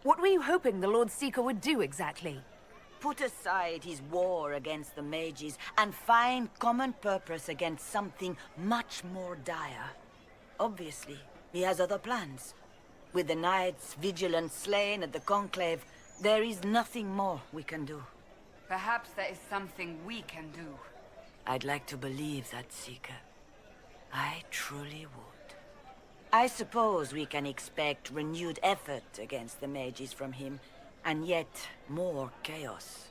What were you hoping the Lord Seeker would do exactly? Put aside his war against the mages and find common purpose against something much more dire. Obviously, he has other plans. With the knights vigilant slain at the Conclave, there is nothing more we can do. Perhaps there is something we can do. I'd like to believe that, Seeker. I truly would. I suppose we can expect renewed effort against the mages from him, and yet more chaos.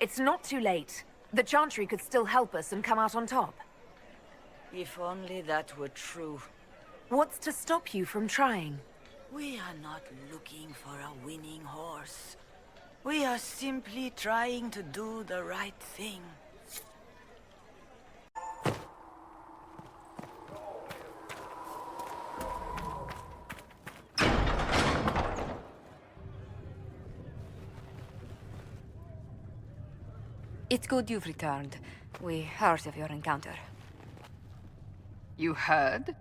It's not too late. The Chantry could still help us and come out on top. If only that were true. What's to stop you from trying? We are not looking for a winning horse. We are simply trying to do the right thing. It's good you've returned. We heard of your encounter. You heard?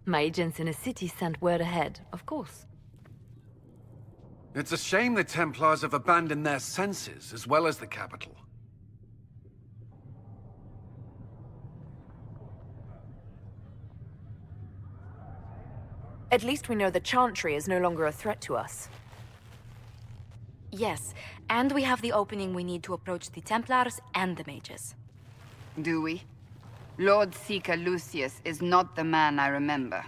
My agents in a city sent word ahead, of course. It's a shame the Templars have abandoned their senses, as well as the capital. At least we know the Chantry is no longer a threat to us. Yes, and we have the opening we need to approach the Templars and the mages. Do we? Lord Seeker Lucius is not the man I remember.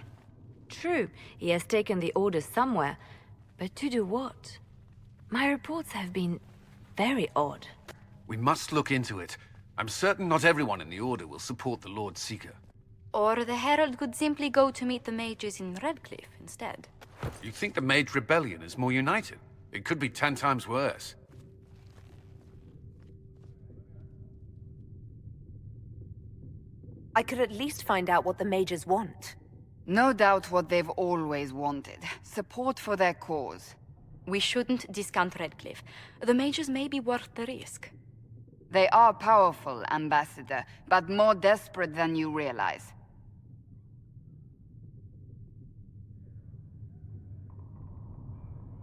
True, he has taken the orders somewhere, but to do what? My reports have been very odd. We must look into it. I'm certain not everyone in the Order will support the Lord Seeker. Or the Herald could simply go to meet the mages in Redcliffe instead. You think the Mage Rebellion is more united? It could be 10 times worse. I could at least find out what the mages want. No doubt what they've always wanted. Support for their cause. We shouldn't discount Redcliffe. The mages may be worth the risk. They are powerful, Ambassador, but more desperate than you realize.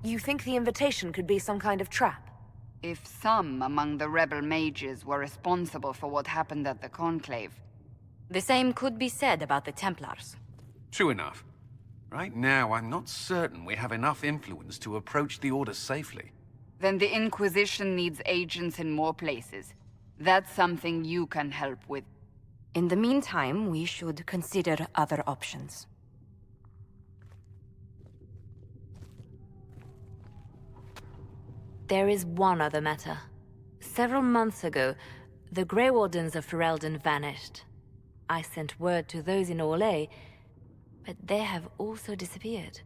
You think the invitation could be some kind of trap? If some among the rebel mages were responsible for what happened at the Conclave. The same could be said about the Templars. True enough. Right now, I'm not certain we have enough influence to approach the Order safely. Then the Inquisition needs agents in more places. That's something you can help with. In the meantime, we should consider other options. There is one other matter. Several months ago, the Grey Wardens of Ferelden vanished. I sent word to those in Orlais, but they have also disappeared.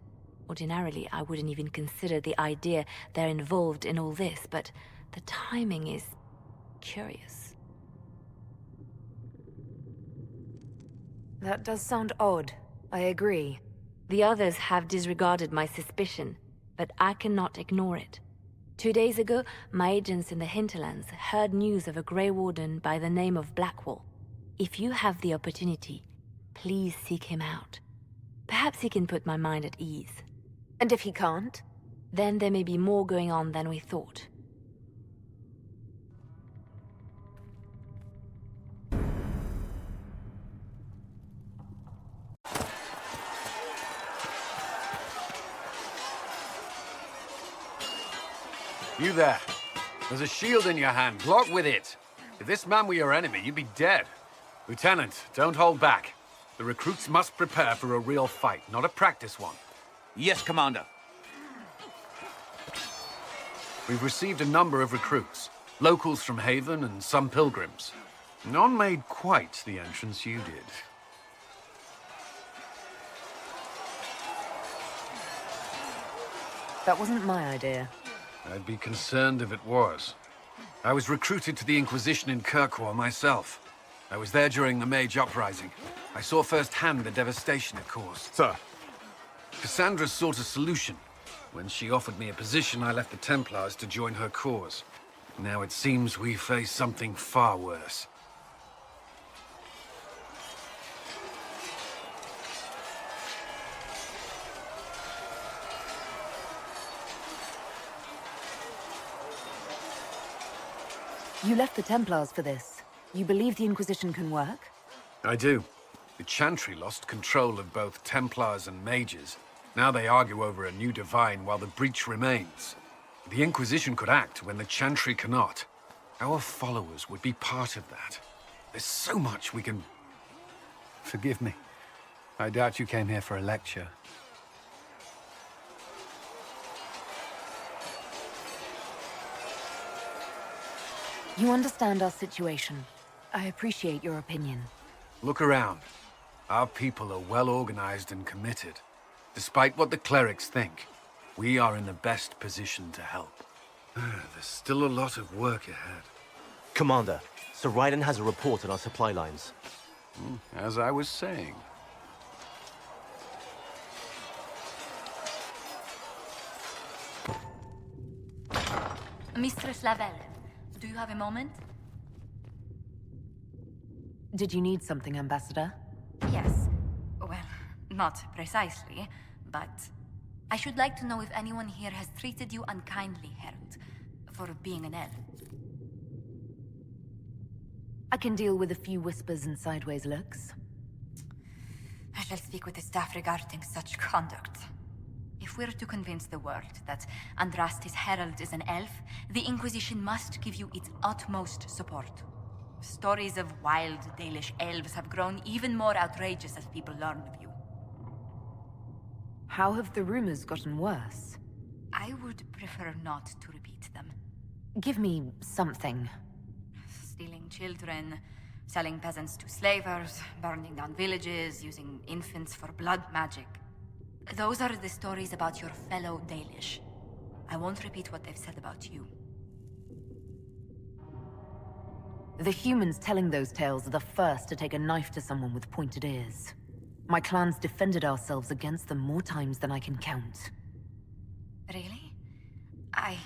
Ordinarily, I wouldn't even consider the idea they're involved in all this, but the timing is curious. That does sound odd. I agree. The others have disregarded my suspicion, but I cannot ignore it. 2 days ago, my agents in the hinterlands heard news of a Grey Warden by the name of Blackwall. If you have the opportunity, please seek him out. Perhaps he can put my mind at ease. And if he can't? Then there may be more going on than we thought. You there. There's a shield in your hand. Block with it. If this man were your enemy, you'd be dead. Lieutenant, don't hold back. The recruits must prepare for a real fight, not a practice one. Yes, Commander. We've received a number of recruits. Locals from Haven and some pilgrims. None made quite the entrance you did. That wasn't my idea. I'd be concerned if it was. I was recruited to the Inquisition in Kirkwall myself. I was there during the Mage Uprising. I saw firsthand the devastation it caused. Sir. Cassandra sought a solution. When she offered me a position, I left the Templars to join her cause. Now it seems we face something far worse. You left the Templars for this. You believe the Inquisition can work? I do. The Chantry lost control of both Templars and Mages. Now they argue over a new divine while the breach remains. The Inquisition could act when the Chantry cannot. Our followers would be part of that. There's so much we can... Forgive me. I doubt you came here for a lecture. You understand our situation. I appreciate your opinion. Look around. Our people are well organized and committed. Despite what the clerics think, we are in the best position to help. There's still a lot of work ahead. Commander, Sir Raiden has a report on our supply lines. As I was saying. Mistress Lavelle, do you have a moment? Did you need something, Ambassador? Yes. Well, not precisely, but I should like to know if anyone here has treated you unkindly, Herald, for being an elf. I can deal with a few whispers and sideways looks. I shall speak with the staff regarding such conduct. If we're to convince the world that Andraste's herald is an elf, the Inquisition must give you its utmost support. Stories of wild Dalish elves have grown even more outrageous as people learn of you. How have the rumors gotten worse? I would prefer not to repeat them. Give me something. Stealing children, selling peasants to slavers, burning down villages, using infants for blood magic. Those are the stories about your fellow Dalish. I won't repeat what they've said about you. The humans telling those tales are the first to take a knife to someone with pointed ears. My clans defended ourselves against them more times than I can count. Really? I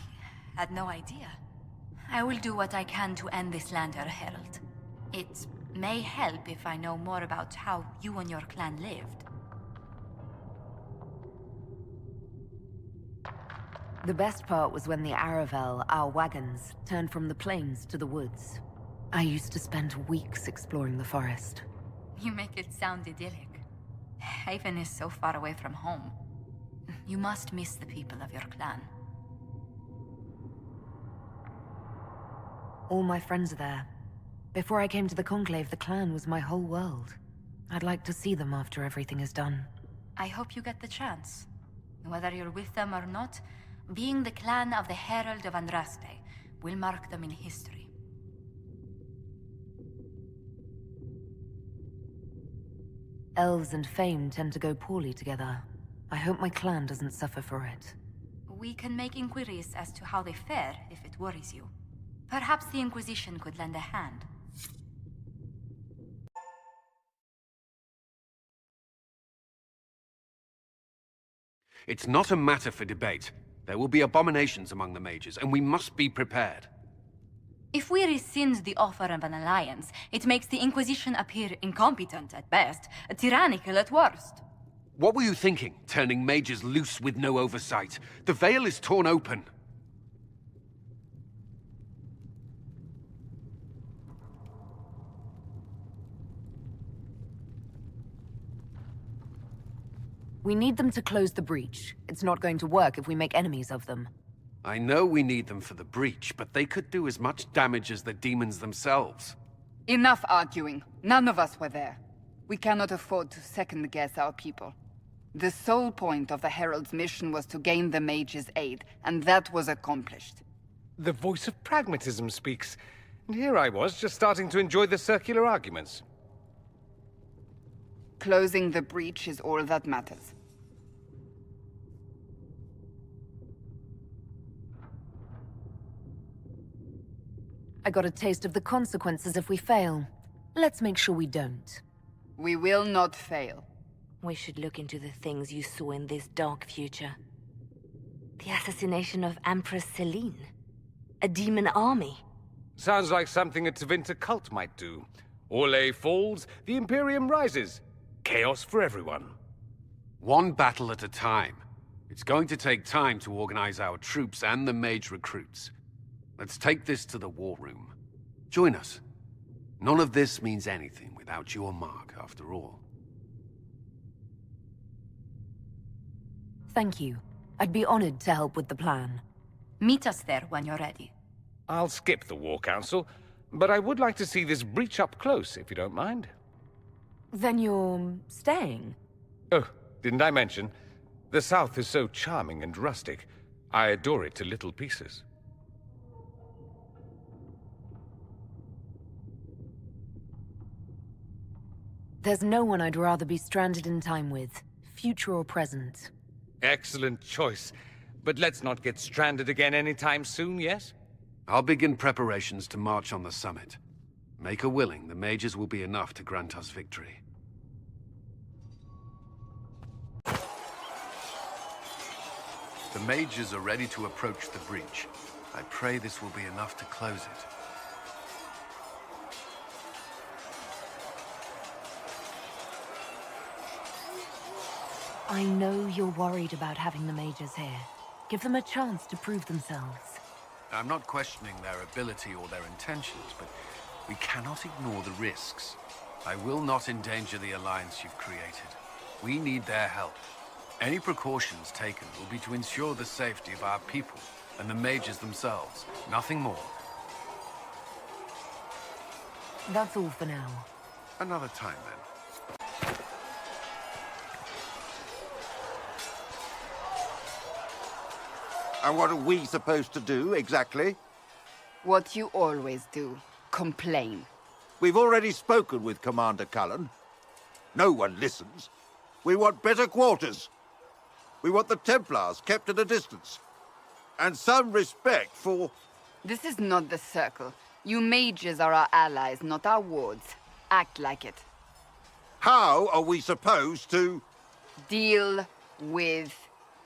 had no idea. I will do what I can to end this slander, Herald. It may help if I know more about how you and your clan lived. The best part was when the Aravel, our wagons, turned from the plains to the woods. I used to spend weeks exploring the forest. You make it sound idyllic. Haven is so far away from home. You must miss the people of your clan. All my friends are there. Before I came to the Conclave, the clan was my whole world. I'd like to see them after everything is done. I hope you get the chance. Whether you're with them or not, being the clan of the Herald of Andraste will mark them in history. Elves and fame tend to go poorly together. I hope my clan doesn't suffer for it. We can make inquiries as to how they fare if it worries you. Perhaps the Inquisition could lend a hand. It's not a matter for debate. There will be abominations among the mages, and we must be prepared. If we rescind the offer of an alliance, it makes the Inquisition appear incompetent at best, tyrannical at worst. What were you thinking, turning mages loose with no oversight? The veil is torn open. We need them to close the breach. It's not going to work if we make enemies of them. I know we need them for the breach, but they could do as much damage as the demons themselves. Enough arguing. None of us were there. We cannot afford to second-guess our people. The sole point of the Herald's mission was to gain the mage's aid, and that was accomplished. The voice of pragmatism speaks. And here I was, just starting to enjoy the circular arguments. Closing the breach is all that matters. I got a taste of the consequences if we fail. Let's make sure we don't. We will not fail. We should look into the things you saw in this dark future. The assassination of Empress Celine. A demon army. Sounds like something a Tevinter cult might do. Orlais falls, the Imperium rises. Chaos for everyone. One battle at a time. It's going to take time to organize our troops and the mage recruits. Let's take this to the war room. Join us. None of this means anything without your mark, after all. Thank you. I'd be honored to help with the plan. Meet us there when you're ready. I'll skip the War Council, but I would like to see this breach up close, if you don't mind. Then you're staying? Oh, didn't I mention? The South is so charming and rustic. I adore it to little pieces. There's no one I'd rather be stranded in time with, future or present. Excellent choice. But let's not get stranded again anytime soon, yes? I'll begin preparations to march on the summit. Make her willing, the mages will be enough to grant us victory. The mages are ready to approach the breach. I pray this will be enough to close it. I know you're worried about having the mages here. Give them a chance to prove themselves. I'm not questioning their ability or their intentions, but we cannot ignore the risks. I will not endanger the alliance you've created. We need their help. Any precautions taken will be to ensure the safety of our people and the mages themselves. Nothing more. That's all for now. Another time, then. And what are we supposed to do, exactly? What you always do. Complain. We've already spoken with Commander Cullen. No one listens. We want better quarters. We want the Templars kept at a distance. And some respect for... This is not the Circle. You mages are our allies, not our wards. Act like it. How are we supposed to... Deal with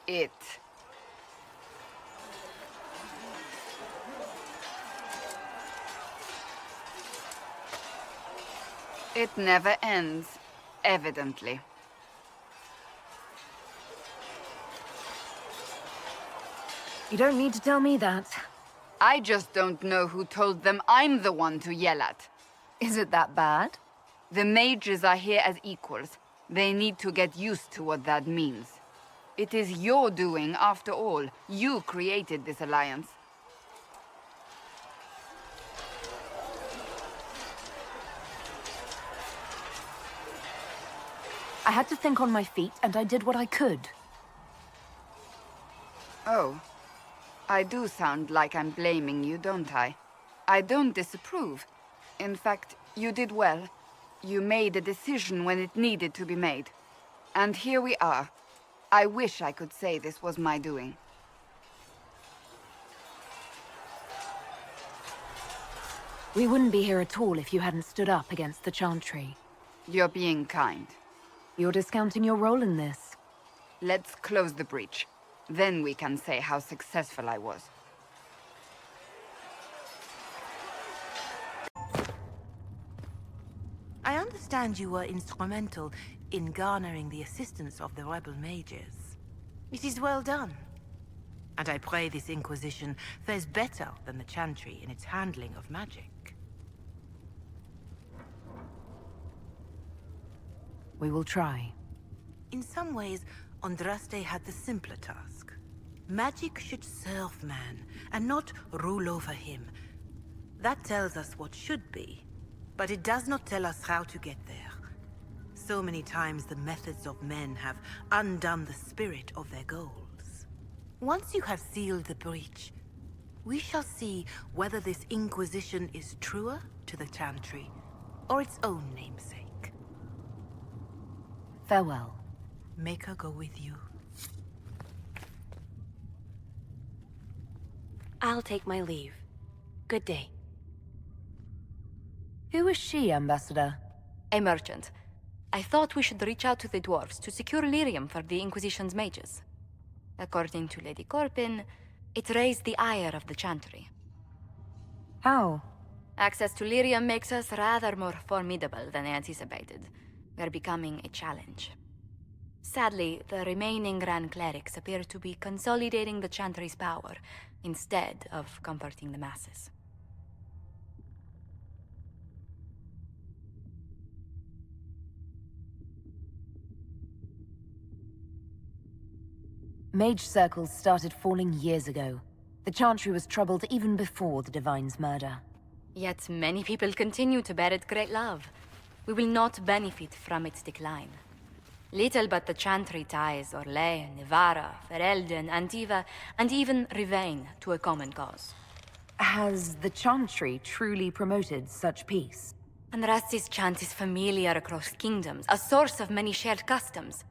it. It never ends, evidently. You don't need to tell me that. I just don't know who told them I'm the one to yell at. Is it that bad? The mages are here as equals. They need to get used to what that means. It is your doing, after all. You created this alliance. I had to think on my feet, and I did what I could. Oh. I do sound like I'm blaming you, don't I? I don't disapprove. In fact, you did well. You made a decision when it needed to be made. And here we are. I wish I could say this was my doing. We wouldn't be here at all if you hadn't stood up against the Chantry. You're being kind. You're discounting your role in this. Let's close the breach. Then we can say how successful I was. I understand you were instrumental in garnering the assistance of the rebel mages. It is well done. And I pray this Inquisition fares better than the Chantry in its handling of magic. We will try. In some ways, Andraste had the simpler task. Magic should serve man, and not rule over him. That tells us what should be, but it does not tell us how to get there. So many times the methods of men have undone the spirit of their goals. Once you have sealed the breach, we shall see whether this Inquisition is truer to the Chantry, or its own namesake. Farewell. Make her go with you. I'll take my leave. Good day. Who is she, Ambassador? A merchant. I thought we should reach out to the dwarves to secure lyrium for the Inquisition's mages. According to Lady Corpin, it raised the ire of the Chantry. How? Access to lyrium makes us rather more formidable than anticipated. We're becoming a challenge. Sadly, the remaining Grand Clerics appear to be consolidating the Chantry's power, instead of comforting the masses. Mage circles started falling years ago. The Chantry was troubled even before the Divine's murder. Yet many people continue to bear it great love. We will not benefit from its decline. Little but the Chantry ties Orlais, Nevarra, Ferelden, Antiva, and even Rivain to a common cause. Has the Chantry truly promoted such peace? Andraste's chant is familiar across kingdoms, a source of many shared customs.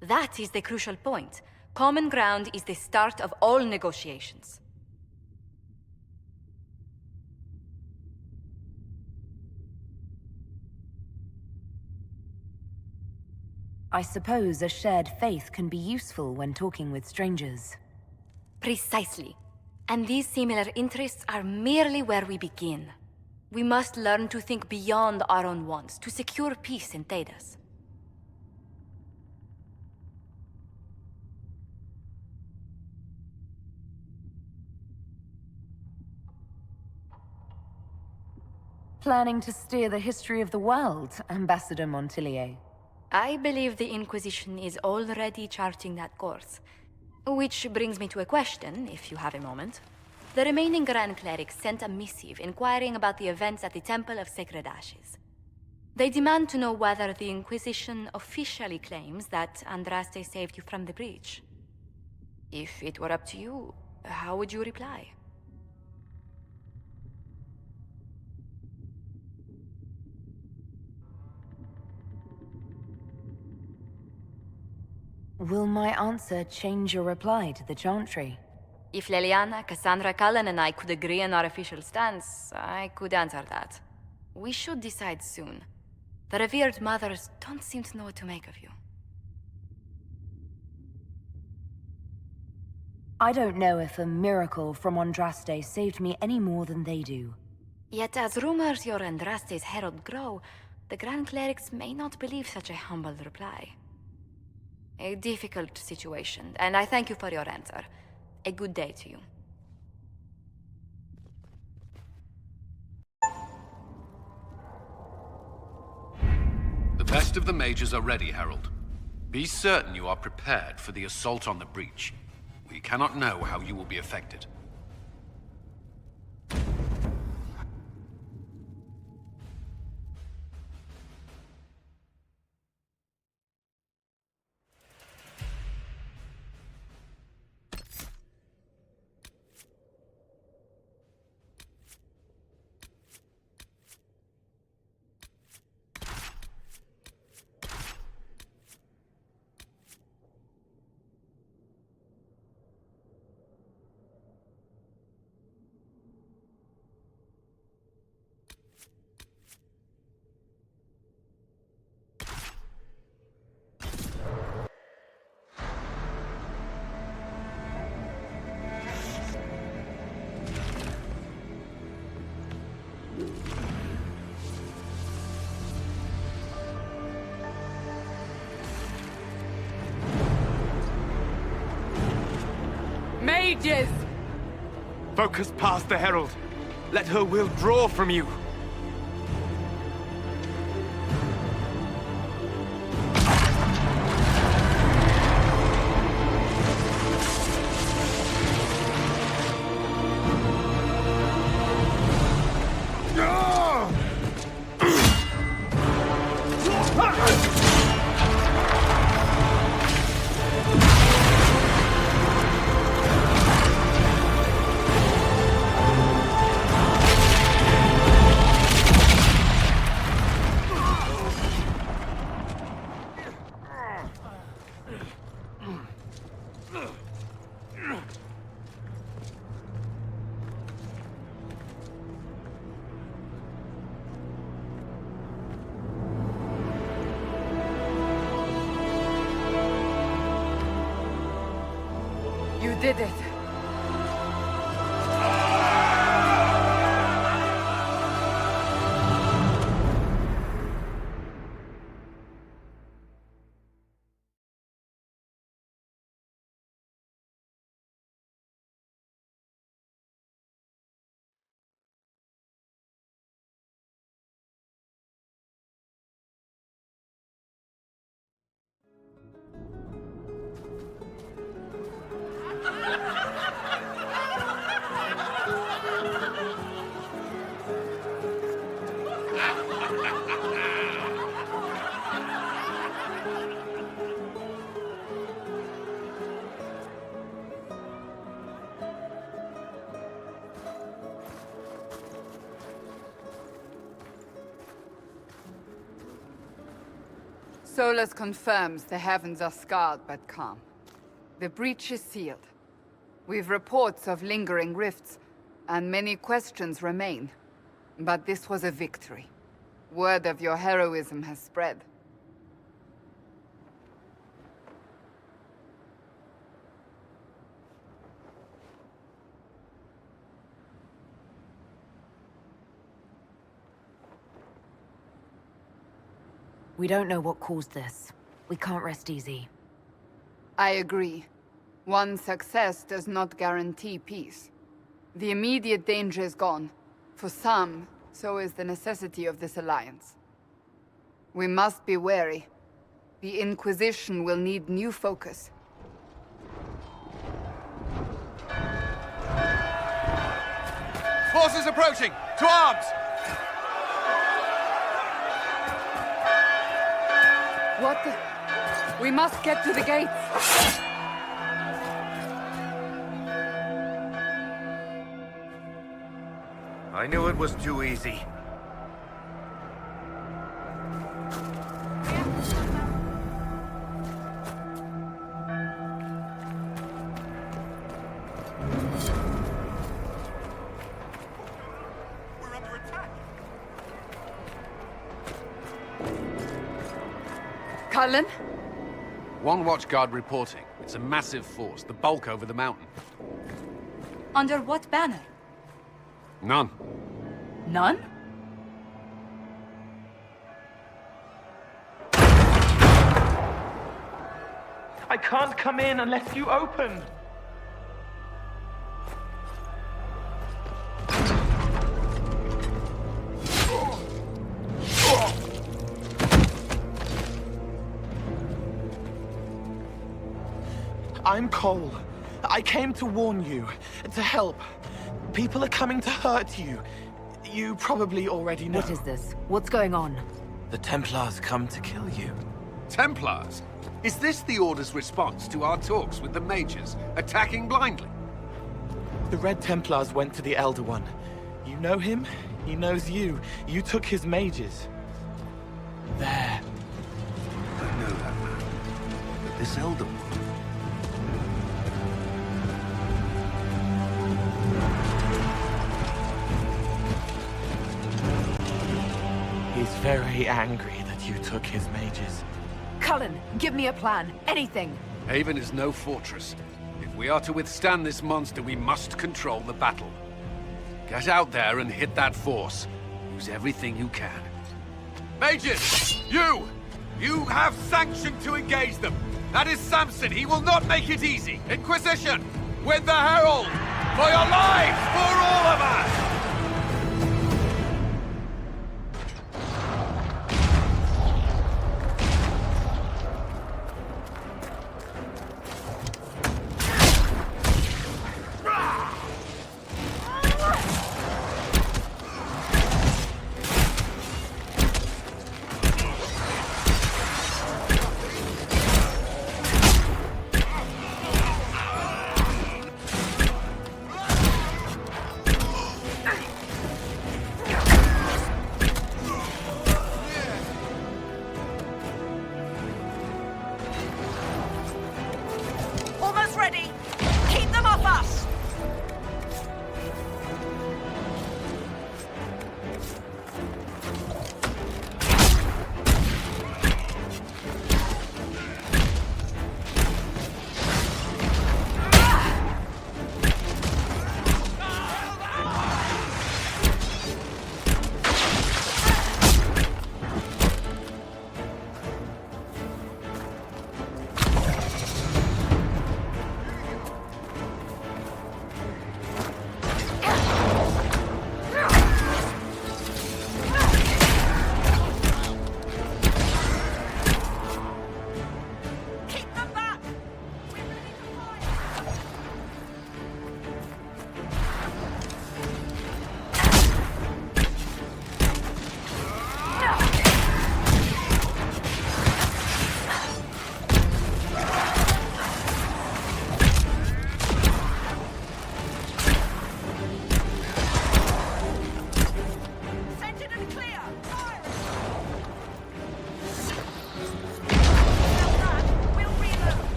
That is the crucial point. Common ground is the start of all negotiations. I suppose a shared faith can be useful when talking with strangers. Precisely. And these similar interests are merely where we begin. We must learn to think beyond our own wants to secure peace in Thedas. planning to steer the history of the world, Ambassador Montillier? I believe the Inquisition is already charting that course. Which brings me to a question, if you have a moment. The remaining Grand Clerics sent a missive inquiring about the events at the Temple of Sacred Ashes. They demand to know whether the Inquisition officially claims that Andraste saved you from the breach. If it were up to you, how would you reply? Will my answer change your reply to the Chantry? If Leliana, Cassandra Cullen, and I could agree on our official stance, I could answer that. We should decide soon. The revered mothers don't seem to know what to make of you. I don't know if a miracle from Andraste saved me any more than they do. Yet as rumors your Andraste's herald grow, the Grand Clerics may not believe such a humble reply. A difficult situation, and I thank you for your answer. A good day to you. The best of the mages are ready, Herald. Be certain you are prepared for the assault on the breach. We cannot know how you will be affected. Mages! Focus past the Herald. Let her will draw from you. You did it. Solus confirms the heavens are scarred but calm. The breach is sealed. We've reports of lingering rifts, and many questions remain. But this was a victory. Word of your heroism has spread. We don't know what caused this. We can't rest easy. I agree. One success does not guarantee peace. The immediate danger is gone. For some, So is the necessity of this alliance. We must be wary. The Inquisition will need new focus. Forces approaching! To arms! What the... We must get to the gates! I knew it was too easy. Cullen? One watchguard reporting. It's a massive force, the bulk over the mountain. Under what banner? None. None? I can't come in unless you open. I'm Cole. I came to warn you, to help. People are coming to hurt you. You probably already know. What is this? What's going on? The Templars come to kill you. Templars? Is this the Order's response to our talks with the mages, attacking blindly? The Red Templars went to the Elder One. You know him, he knows you. You took his mages. There. I know that man. But this Elder One... He's very angry that you took his mages. Cullen, give me a plan. Anything. Haven is no fortress. If we are to withstand this monster, we must control the battle. Get out there and hit that force. Use everything you can. Mages! You have sanction to engage them! That is Samson, he will not make it easy! Inquisition! With the Herald! For your lives! For all of us!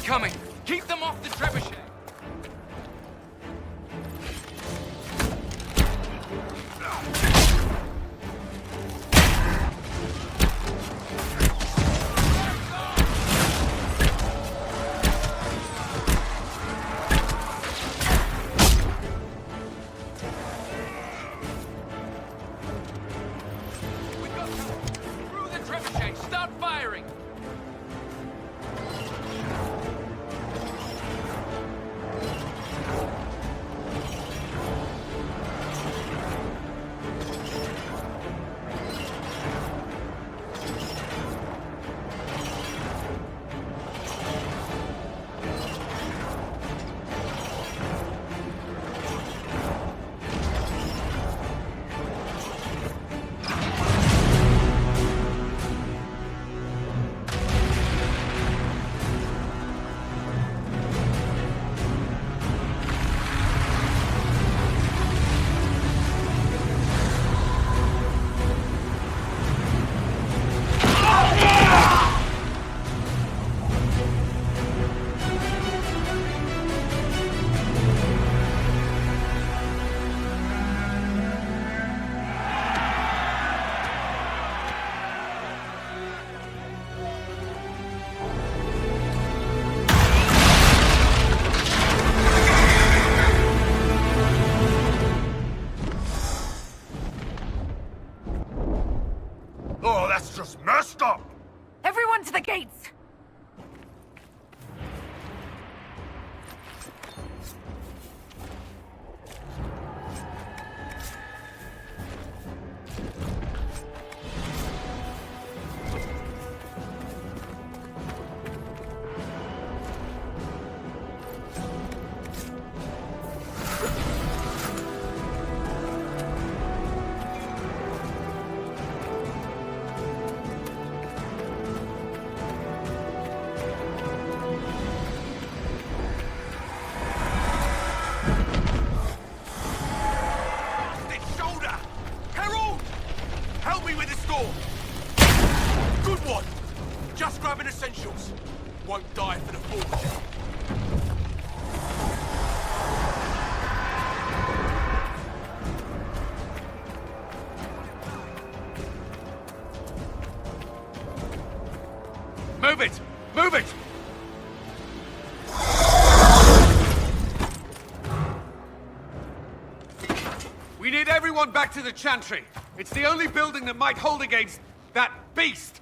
coming! Keep them off the trebuchet! Oh, that's just messed up! Everyone to the gates! Just grabbing essentials. Won't die for the force. Move it! Move it! We need everyone back to the Chantry. It's the only building that might hold against that beast.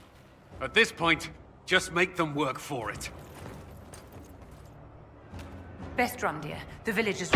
At this point, just make them work for it. Best run, dear. The village is...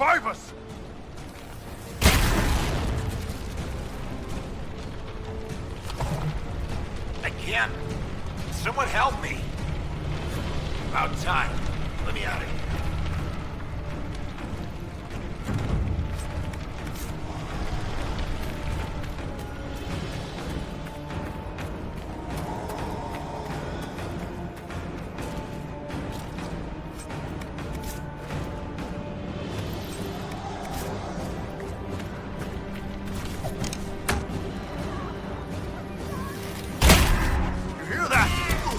Survivors! I can't. Someone help me. About time. Let me out of here.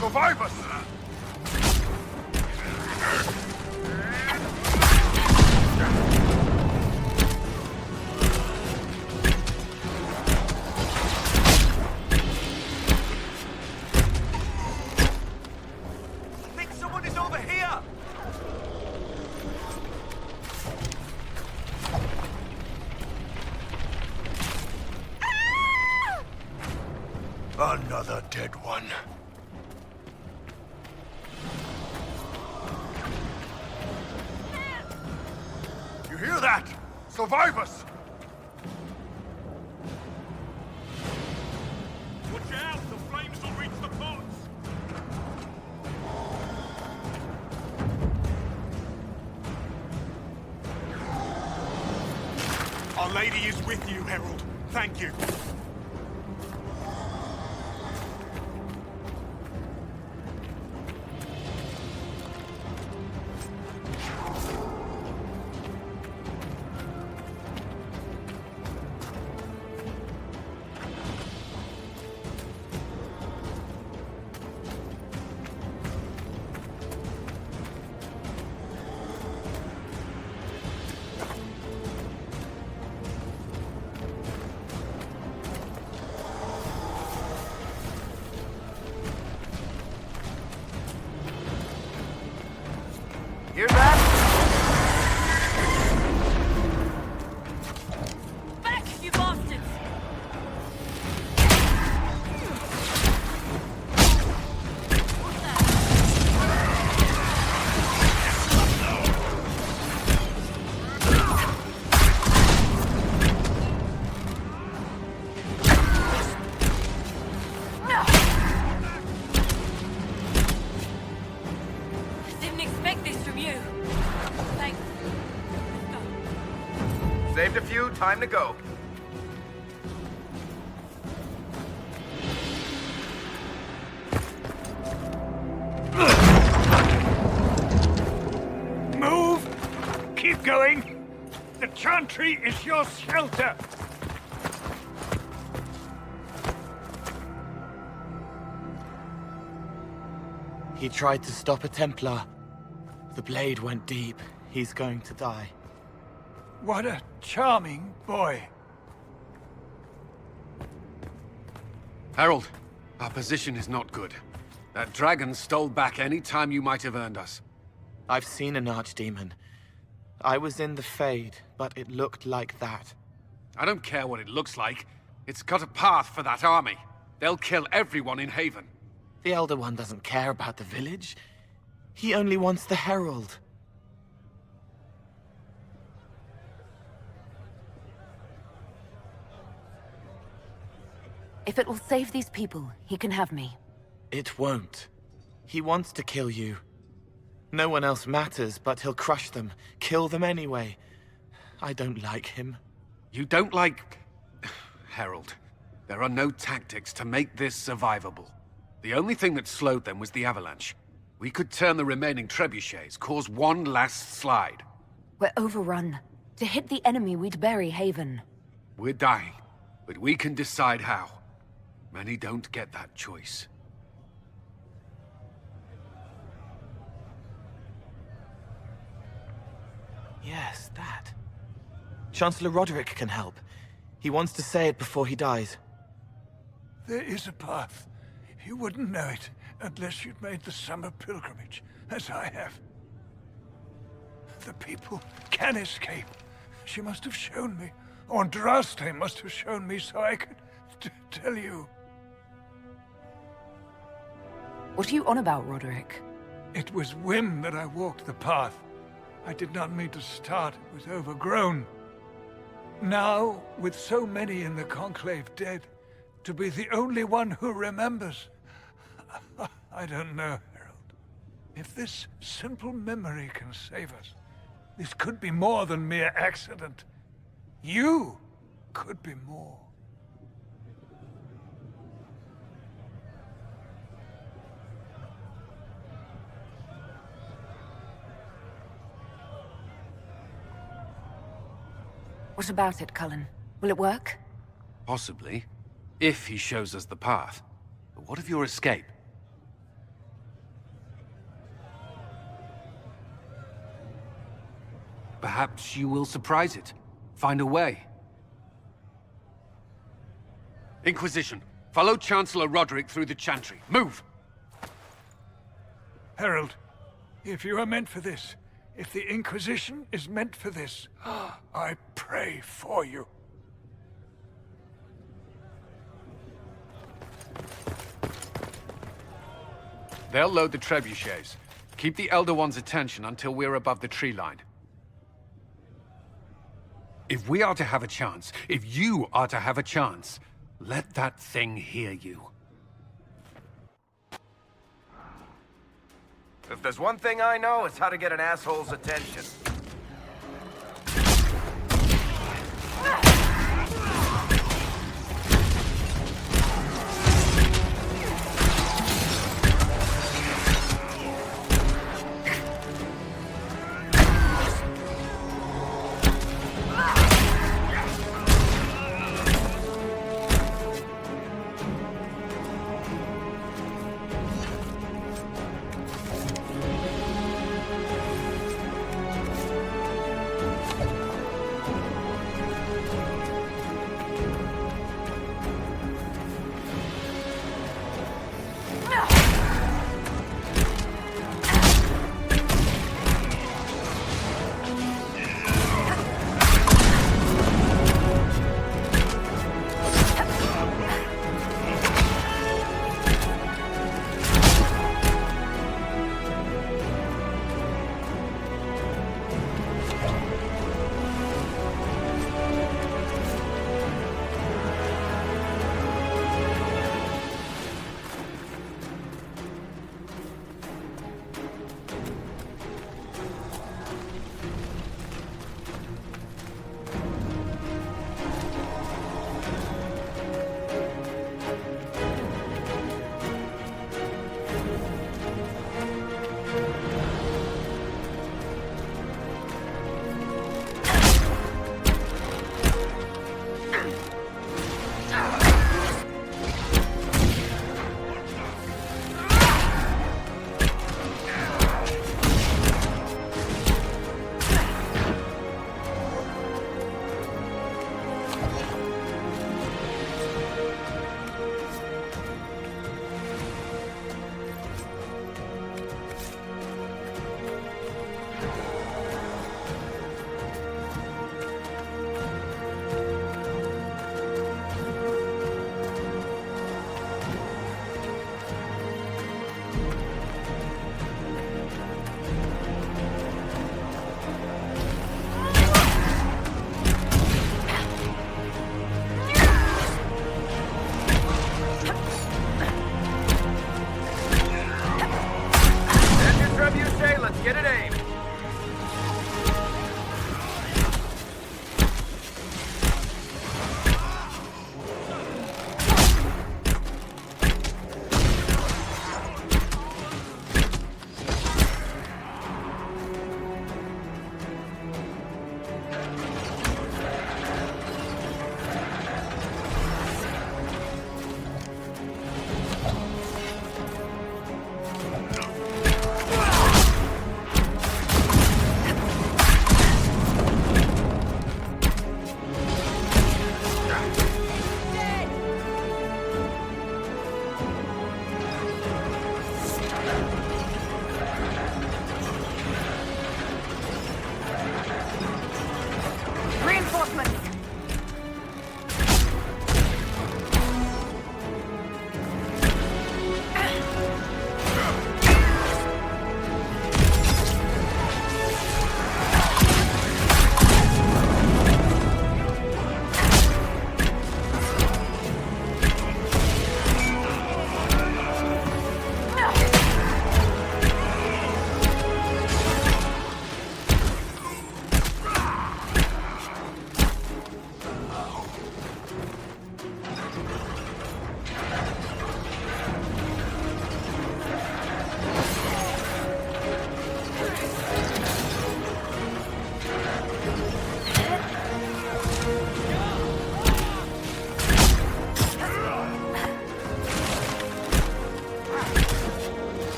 Survivors! I think someone is over here! Another dead one. You hear that? Survivors! Watch out! The flames will reach the pots! Our Lady is with you, Herald. Thank you. Hear that? Back, you bastards! Didn't expect this from you. Thanks. Saved a few, time to go. Move! Keep going! The Chantry is your shelter! He tried to stop a Templar. The blade went deep. He's going to die. What a charming boy. Harold, our position is not good. That dragon stole back any time you might have earned us. I've seen an archdemon. I was in the Fade, but it looked like that. I don't care what it looks like. It's got a path for that army. They'll kill everyone in Haven. The Elder One doesn't care about the village. He only wants the Herald. If it will save these people, he can have me. It won't. He wants to kill you. No one else matters, but he'll crush them, kill them anyway. I don't like him. You don't like... Harold, there are no tactics to make this survivable. The only thing that slowed them was the avalanche. We could turn the remaining trebuchets, cause one last slide. We're overrun. To hit the enemy, we'd bury Haven. We're dying, but we can decide how. Many don't get that choice. Yes, that. Chancellor Roderick can help. He wants to say it before he dies. There is a path. You wouldn't know it unless you'd made the summer pilgrimage, as I have. The people can escape. She must have shown me. Andraste must have shown me so I could tell you. What are you on about, Roderick? It was whim that I walked the path. I did not mean to start. It was overgrown. Now, with so many in the Conclave dead, to be the only one who remembers... I don't know, Herald. If this simple memory can save us, this could be more than mere accident. You could be more. What about it, Cullen? Will it work? Possibly. If he shows us the path. But what of your escape? Perhaps you will surprise it. Find a way. Inquisition, follow Chancellor Roderick through the Chantry. Move! Herald, if you are meant for this, if the Inquisition is meant for this, I pray for you. They'll load the trebuchets. Keep the Elder One's attention until we're above the tree line. If we are to have a chance, if you are to have a chance, let that thing hear you. If there's one thing I know, it's how to get an asshole's attention.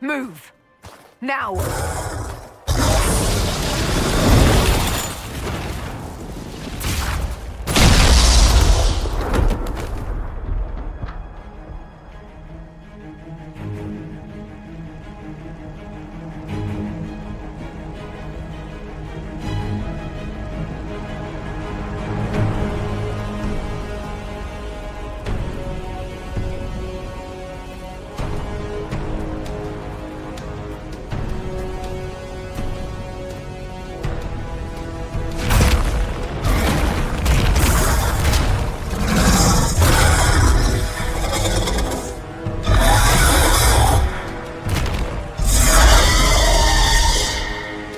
Move! Now!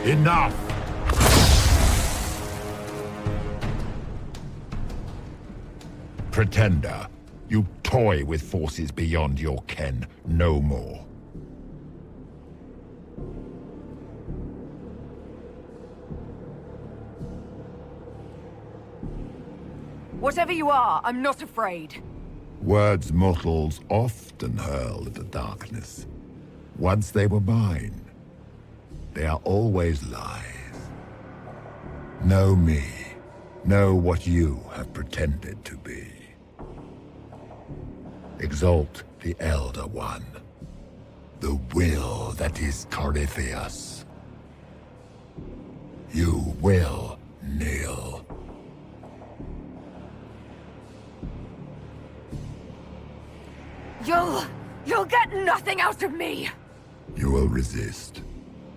Enough! Pretender, you toy with forces beyond your ken no more. Whatever you are, I'm not afraid. Words mortals often hurl at the darkness. Once they were mine, they are always lies. Know me. Know what you have pretended to be. Exalt the Elder One. The will that is Corypheus. You will kneel. You'll get nothing out of me! You will resist.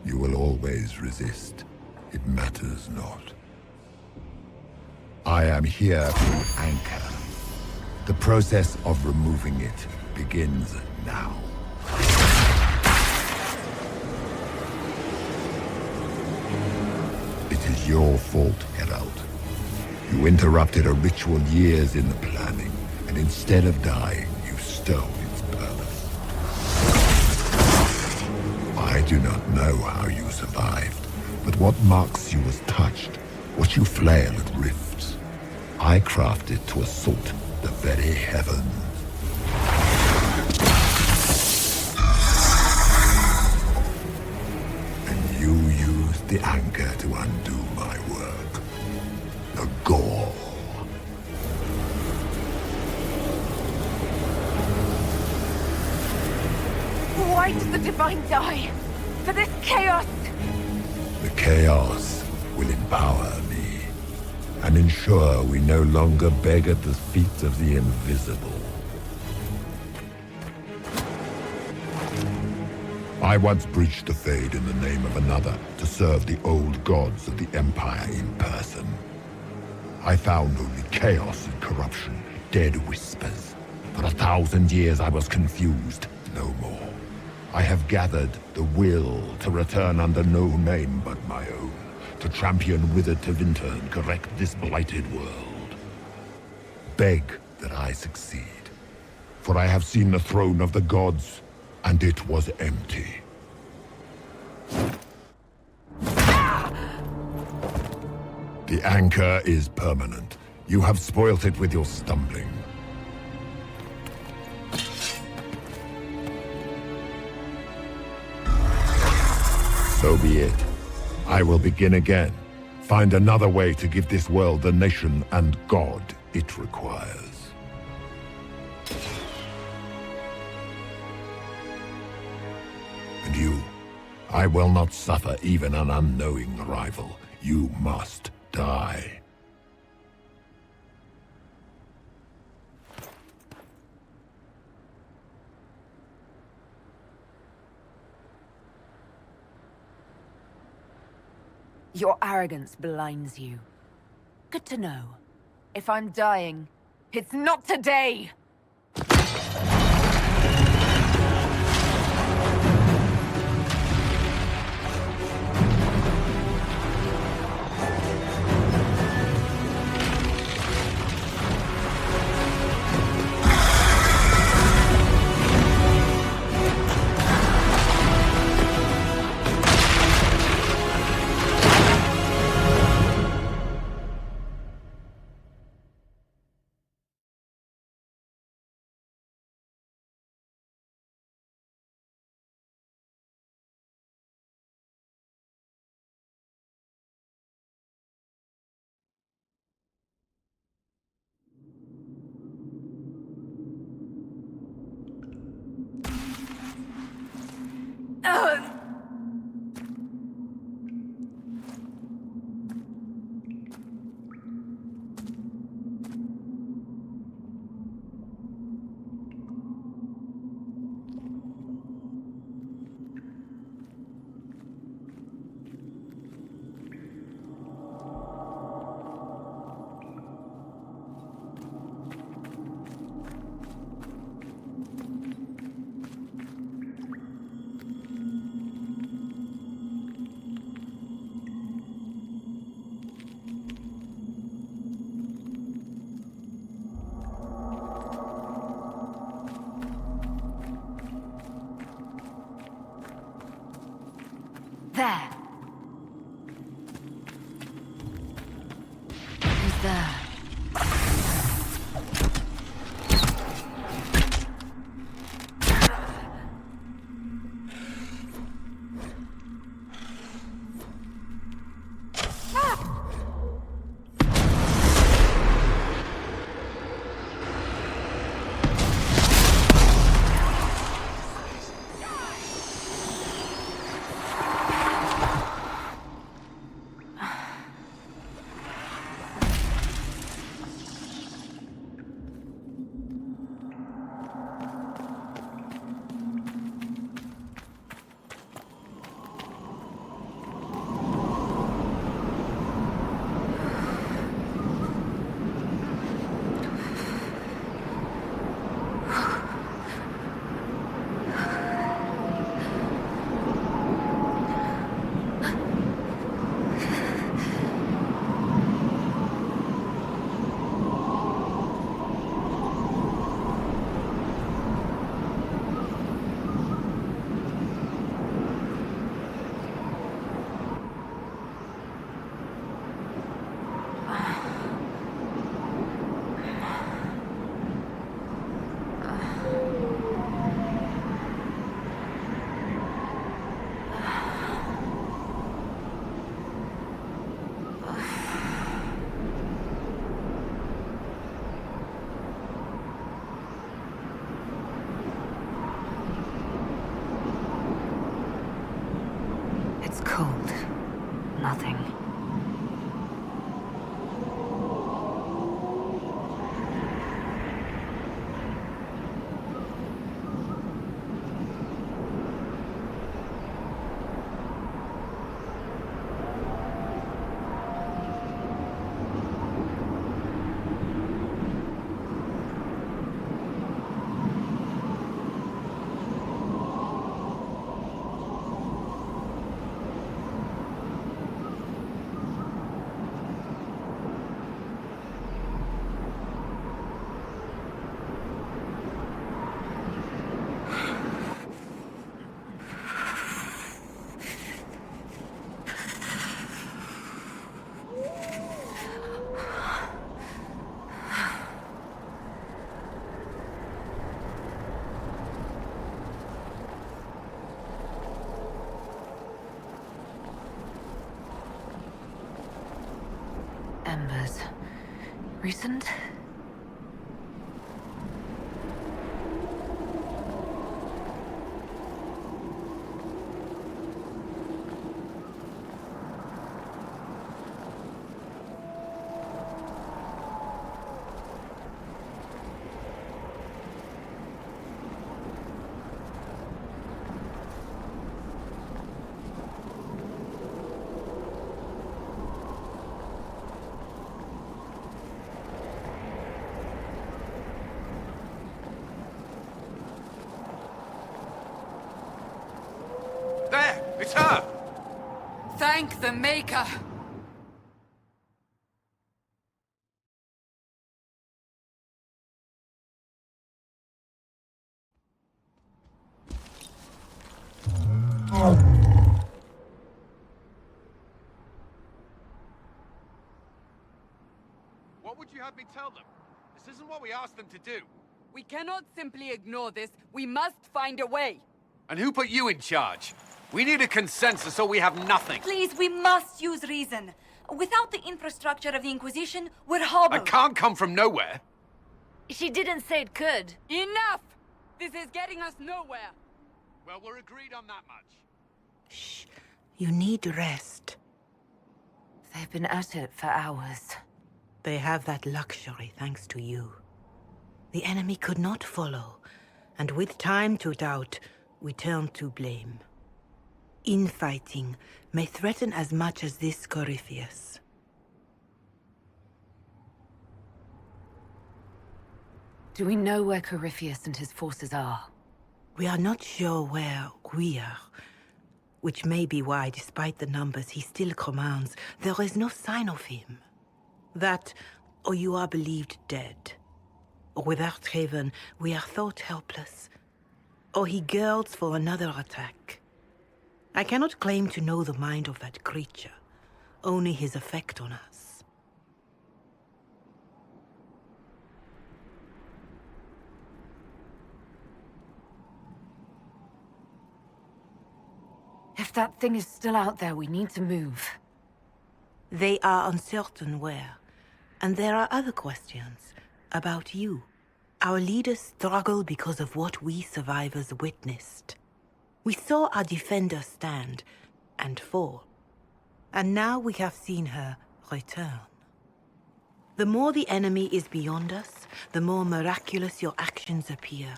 You will always resist. It matters not. I am here to anchor. The process of removing it begins now. It is your fault, Herald. You interrupted a ritual years in the planning, and instead of dying, you stole its purpose. I do not know how you survived, but what marks you as touched, what you flail at rifts, I crafted to assault the very heavens. And you used the anchor to undo my work. The gore. Why did the Divine die? For this chaos! The chaos will empower me, and ensure we no longer beg at the feet of the invisible. I once breached the Fade in the name of another to serve the old gods of the Empire in person. I found only chaos and corruption, dead whispers. For 1,000 years I was confused, no more. I have gathered the will to return under no name but my own, to champion withered Tevinter and correct this blighted world. Beg that I succeed, for I have seen the throne of the gods, and it was empty. The anchor is permanent. You have spoilt it with your stumbling. So be it. I will begin again. Find another way to give this world the nation and God it requires. And you, I will not suffer even an unknowing rival. You must die. Your arrogance blinds you. Good to know. If I'm dying, it's not today! There. Who's there? It's cold. Nothing. Embers. Recent? There! It's her! Thank the Maker! What would you have me tell them? This isn't what we asked them to do. We cannot simply ignore this. We must find a way. And who put you in charge? We need a consensus or we have nothing. Please, we must use reason. Without the infrastructure of the Inquisition, we're hobbled. I can't come from nowhere. She didn't say it could. Enough! This is getting us nowhere. Well, we're agreed on that much. Shh. You need rest. They've been at it for hours. They have that luxury thanks to you. The enemy could not follow, and with time to doubt, we turn to blame. Infighting may threaten as much as this Corypheus. Do we know where Corypheus and his forces are? We are not sure where we are, which may be why, despite the numbers he still commands, there is no sign of him. That, or you are believed dead. Or without Haven, we are thought helpless. Or he girds for another attack. I cannot claim to know the mind of that creature, only his effect on us. If that thing is still out there, we need to move. They are uncertain where. And there are other questions about you. Our leaders struggle because of what we survivors witnessed. We saw our defender stand and fall. And now we have seen her return. The more the enemy is beyond us, the more miraculous your actions appear,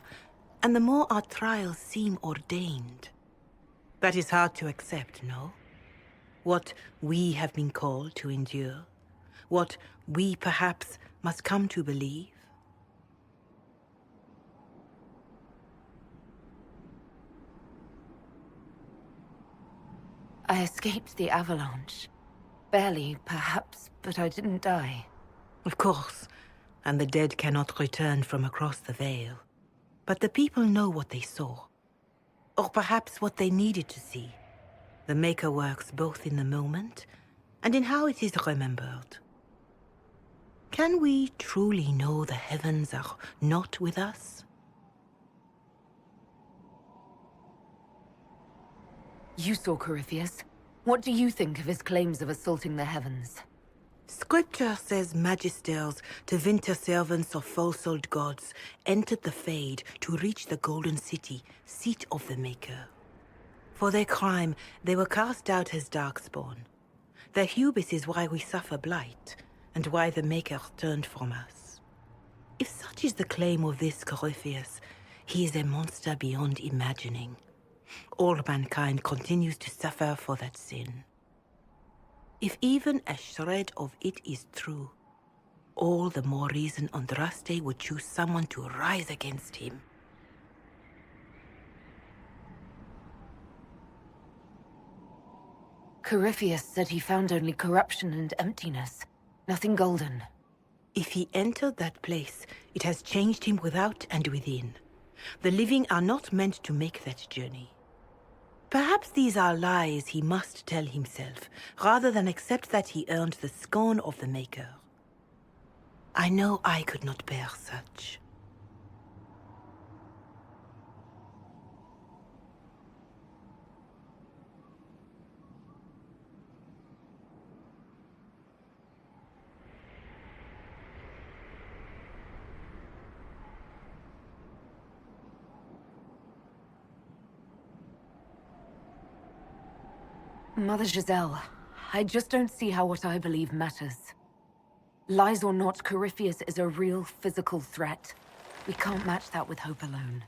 and the more our trials seem ordained. That is hard to accept, no? What we have been called to endure, what we perhaps must come to believe. I escaped the avalanche. Barely, perhaps, but I didn't die. Of course, and the dead cannot return from across the veil. But the people know what they saw. Or perhaps what they needed to see. The Maker works both in the moment and in how it is remembered. Can we truly know the heavens are not with us? You saw Corypheus. What do you think of his claims of assaulting the heavens? Scripture says magisters, divinter servants of false-old gods, entered the Fade to reach the Golden City, seat of the Maker. For their crime, they were cast out as darkspawn. Their hubris is why we suffer blight, and why the Maker turned from us. If such is the claim of this Corypheus, he is a monster beyond imagining. All mankind continues to suffer for that sin. If even a shred of it is true, all the more reason Andraste would choose someone to rise against him. Corypheus said he found only corruption and emptiness. Nothing golden. If he entered that place, it has changed him without and within. The living are not meant to make that journey. Perhaps these are lies he must tell himself, rather than accept that he earned the scorn of the Maker. I know I could not bear such. Mother Giselle, I just don't see how what I believe matters. Lies or not, Corypheus is a real physical threat. We can't match that with hope alone.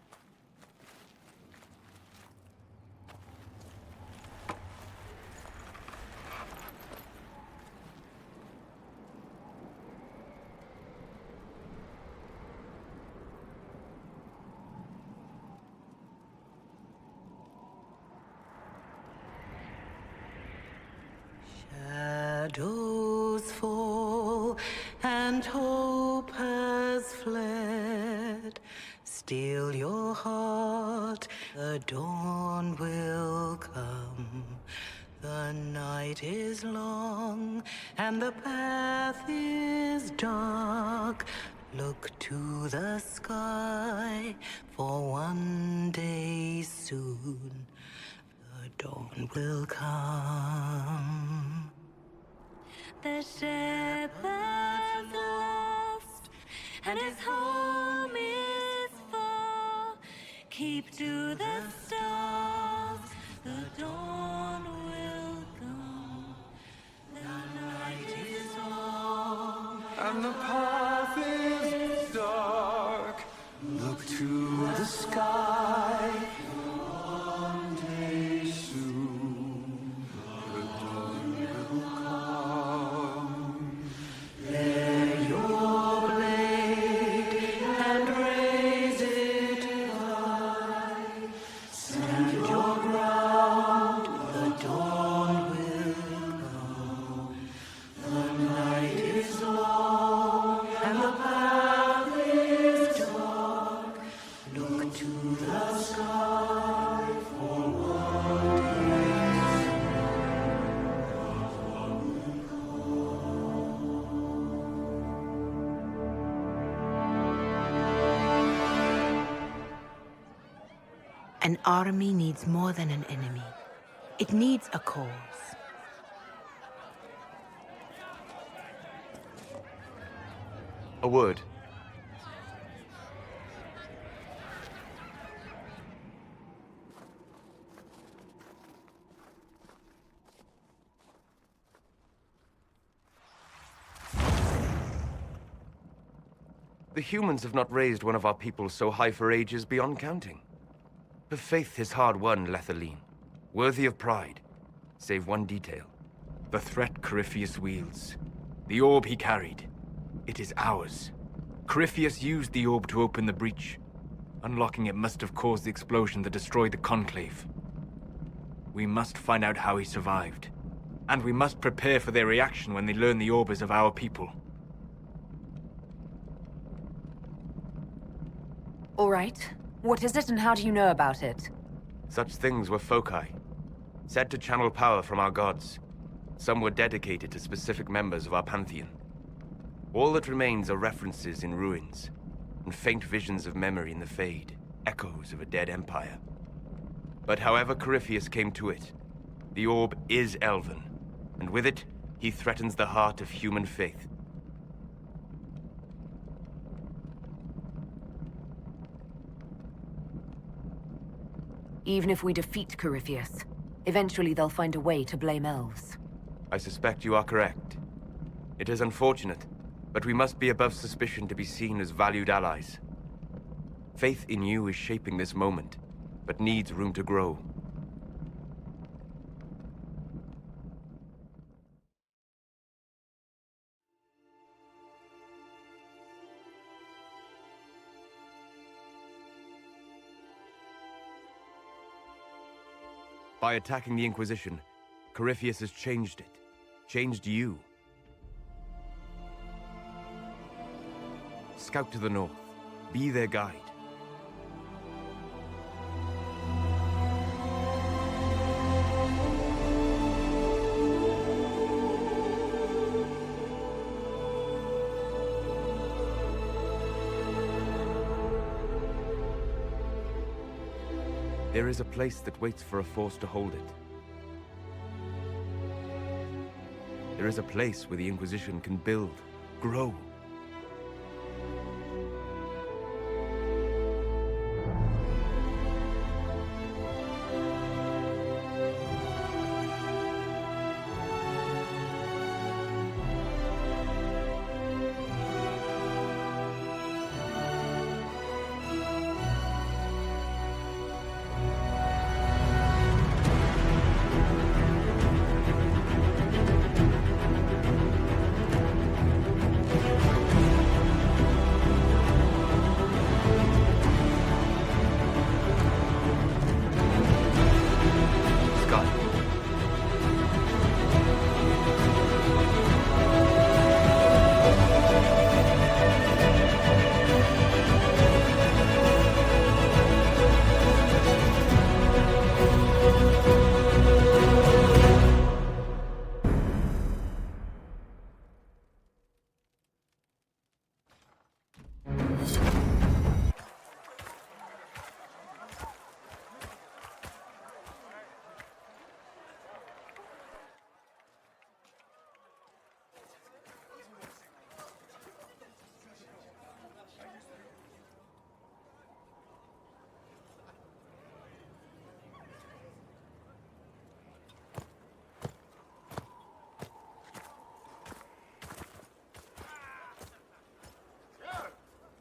Shadows fall and hope has fled. Still your heart, the dawn will come. The night is long and the path is dark. Look to the sky, for one day soon the dawn will come. The shepherd's lost, and his home is far. keep to the stars. The dawn will come. The night is long. And the path is dark. Look to the sky. One day soon, the dawn will come. Lay your blade and raise it high. Stand your ground, the dawn will come. The night is long and the path is dark. Look to the sky for one day. An army needs more than an enemy. It needs a cause. A word. The humans have not raised one of our people so high for ages beyond counting. Her faith is hard-won, Lavellan, worthy of pride, save one detail. The threat Corypheus wields. The orb he carried. It is ours. Corypheus used the orb to open the breach. Unlocking it must have caused the explosion that destroyed the Conclave. We must find out how he survived. And we must prepare for their reaction when they learn the orb is of our people. All right. What is it and how do you know about it? Such things were foci, said to channel power from our gods. Some were dedicated to specific members of our pantheon. All that remains are references in ruins, and faint visions of memory in the Fade, echoes of a dead empire. But however Corypheus came to it, the orb is Elven, and with it, he threatens the heart of human faith. Even if we defeat Corypheus, eventually they'll find a way to blame elves. I suspect you are correct. It is unfortunate, but we must be above suspicion to be seen as valued allies. Faith in you is shaping this moment, but needs room to grow. By attacking the Inquisition, Corypheus has changed it. Changed you. Scout to the north. Be their guide. There is a place that waits for a force to hold it. There is a place where the Inquisition can build, grow.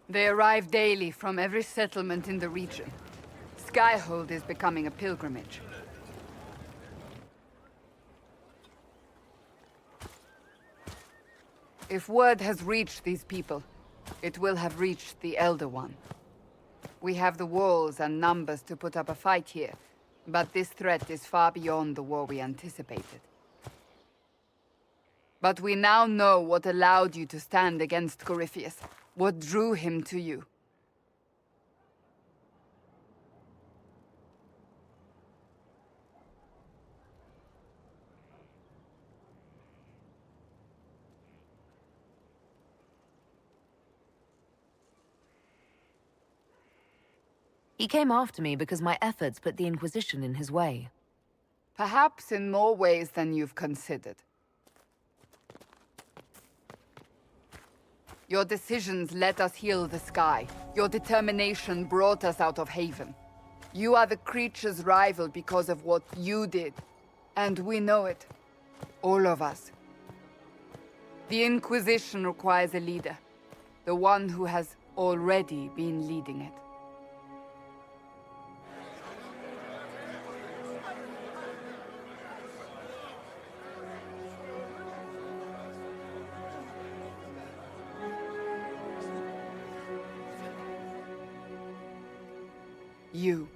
They arrive daily from every settlement in the region. Skyhold is becoming a pilgrimage. If word has reached these people, it will have reached the Elder One. We have the walls and numbers to put up a fight here, but this threat is far beyond the war we anticipated. But we now know what allowed you to stand against Corypheus, what drew him to you. He came after me because my efforts put the Inquisition in his way. Perhaps in more ways than you've considered. Your decisions let us heal the sky. Your determination brought us out of Haven. You are the creature's rival because of what you did. And we know it. All of us. The Inquisition requires a leader. The one who has already been leading it. You.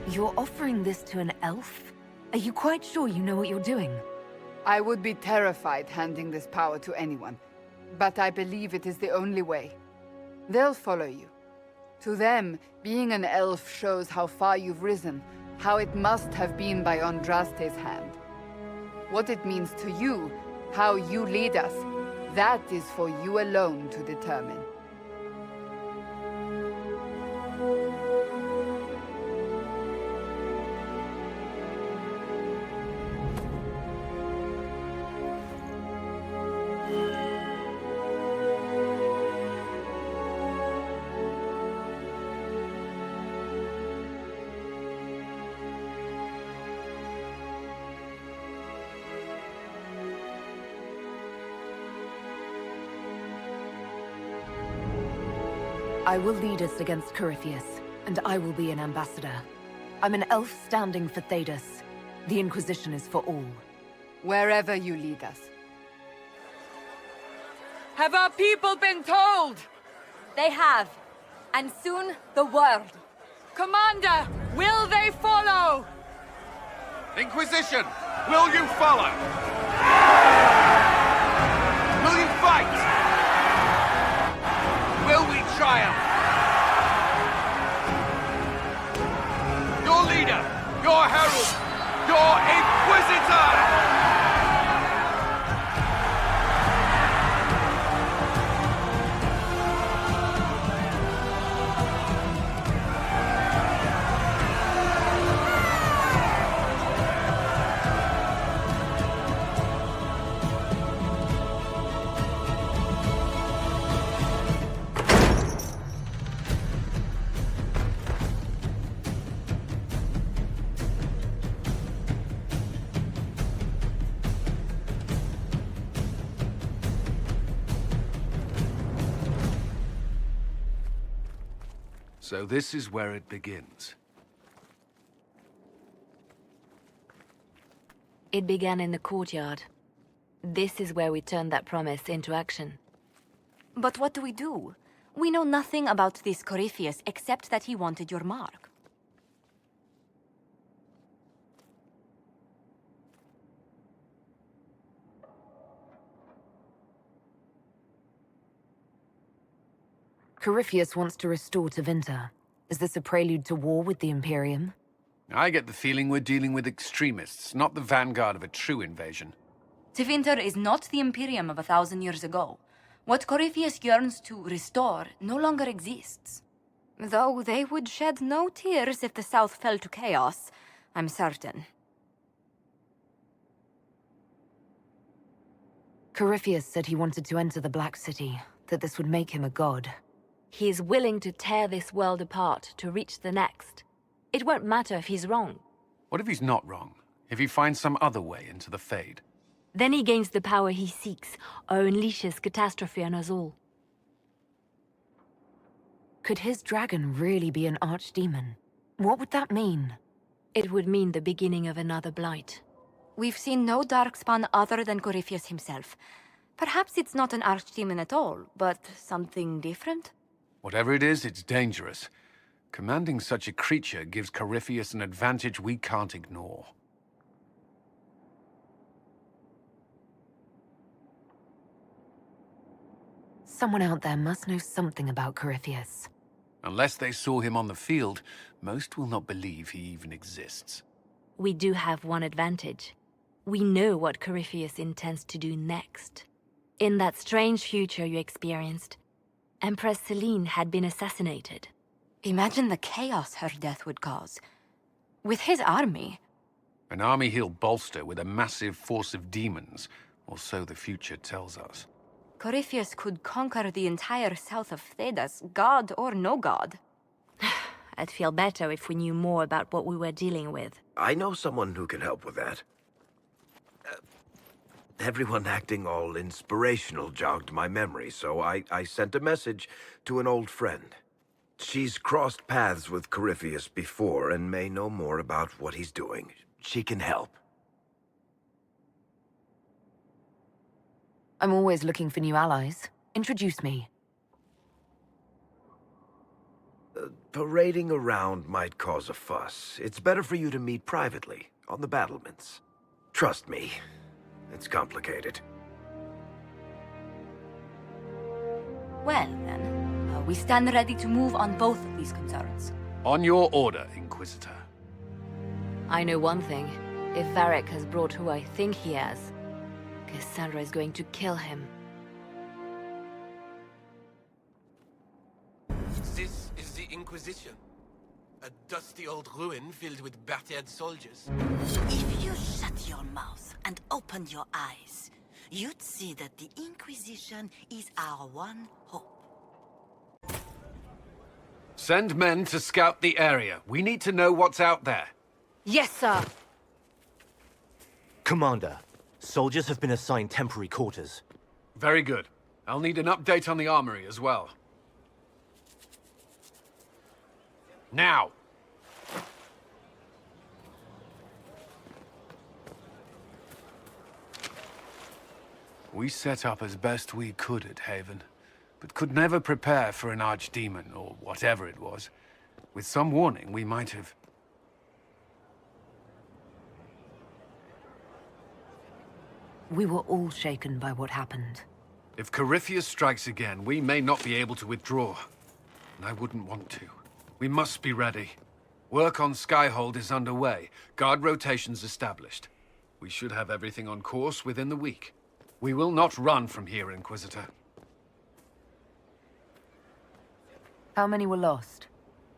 You're offering this to an elf? Are you quite sure you know what you're doing? I would be terrified handing this power to anyone, but I believe it is the only way. They'll follow you. To them, being an elf shows how far you've risen, how it must have been by Andraste's hand. What it means to you, how you lead us, that is for you alone to determine. I will lead us against Corypheus, and I will be an ambassador. I'm an elf standing for Thedas. The Inquisition is for all. Wherever you lead us. Have our people been told? They have. And soon, the world. Commander, will they follow? Inquisition, will you follow? Will you fight? Will we triumph? Your leader, your herald, your Inquisitor! So this is where it begins. It began in the courtyard. This is where we turned that promise into action. But what do we do? We know nothing about this Corypheus except that he wanted your mark. Corypheus wants to restore Tevinter. Is this a prelude to war with the Imperium? I get the feeling we're dealing with extremists, not the vanguard of a true invasion. Tevinter is not the Imperium of 1,000 years ago. What Corypheus yearns to restore no longer exists. Though they would shed no tears if the South fell to chaos, I'm certain. Corypheus said he wanted to enter the Black City, that this would make him a god. He is willing to tear this world apart to reach the next. It won't matter if he's wrong. What if he's not wrong? If he finds some other way into the Fade? Then he gains the power he seeks, or unleashes catastrophe on us all. Could his dragon really be an archdemon? What would that mean? It would mean the beginning of another blight. We've seen no darkspawn other than Corypheus himself. Perhaps it's not an archdemon at all, but something different? Whatever it is, it's dangerous. Commanding such a creature gives Corypheus an advantage we can't ignore. Someone out there must know something about Corypheus. Unless they saw him on the field, most will not believe he even exists. We do have one advantage. We know what Corypheus intends to do next. In that strange future you experienced, Empress Selene had been assassinated. Imagine the chaos her death would cause. With his army. An army he'll bolster with a massive force of demons, or so the future tells us. Corypheus could conquer the entire south of Thedas, god or no god. I'd feel better if we knew more about what we were dealing with. I know someone who can help with that. Everyone acting all inspirational jogged my memory, so I sent a message to an old friend. She's crossed paths with Corypheus before and may know more about what he's doing. She can help. I'm always looking for new allies. Introduce me. Parading around might cause a fuss. It's better for you to meet privately, on the battlements. Trust me, it's complicated. Well, then, we stand ready to move on both of these concerns. On your order, Inquisitor. I know one thing. If Varric has brought who I think he has, Cassandra is going to kill him. This is the Inquisition. A dusty old ruin filled with battered soldiers. If you shut your mouth and open your eyes, you'd see that the Inquisition is our one hope. Send men to scout the area. We need to know what's out there. Yes, sir. Commander, soldiers have been assigned temporary quarters. Very good. I'll need an update on the armory as well. Now! We set up as best we could at Haven, but could never prepare for an archdemon, or whatever it was. With some warning, we might have... We were all shaken by what happened. If Corypheus strikes again, we may not be able to withdraw. And I wouldn't want to. We must be ready. Work on Skyhold is underway. Guard rotations established. We should have everything on course within the week. We will not run from here, Inquisitor. How many were lost?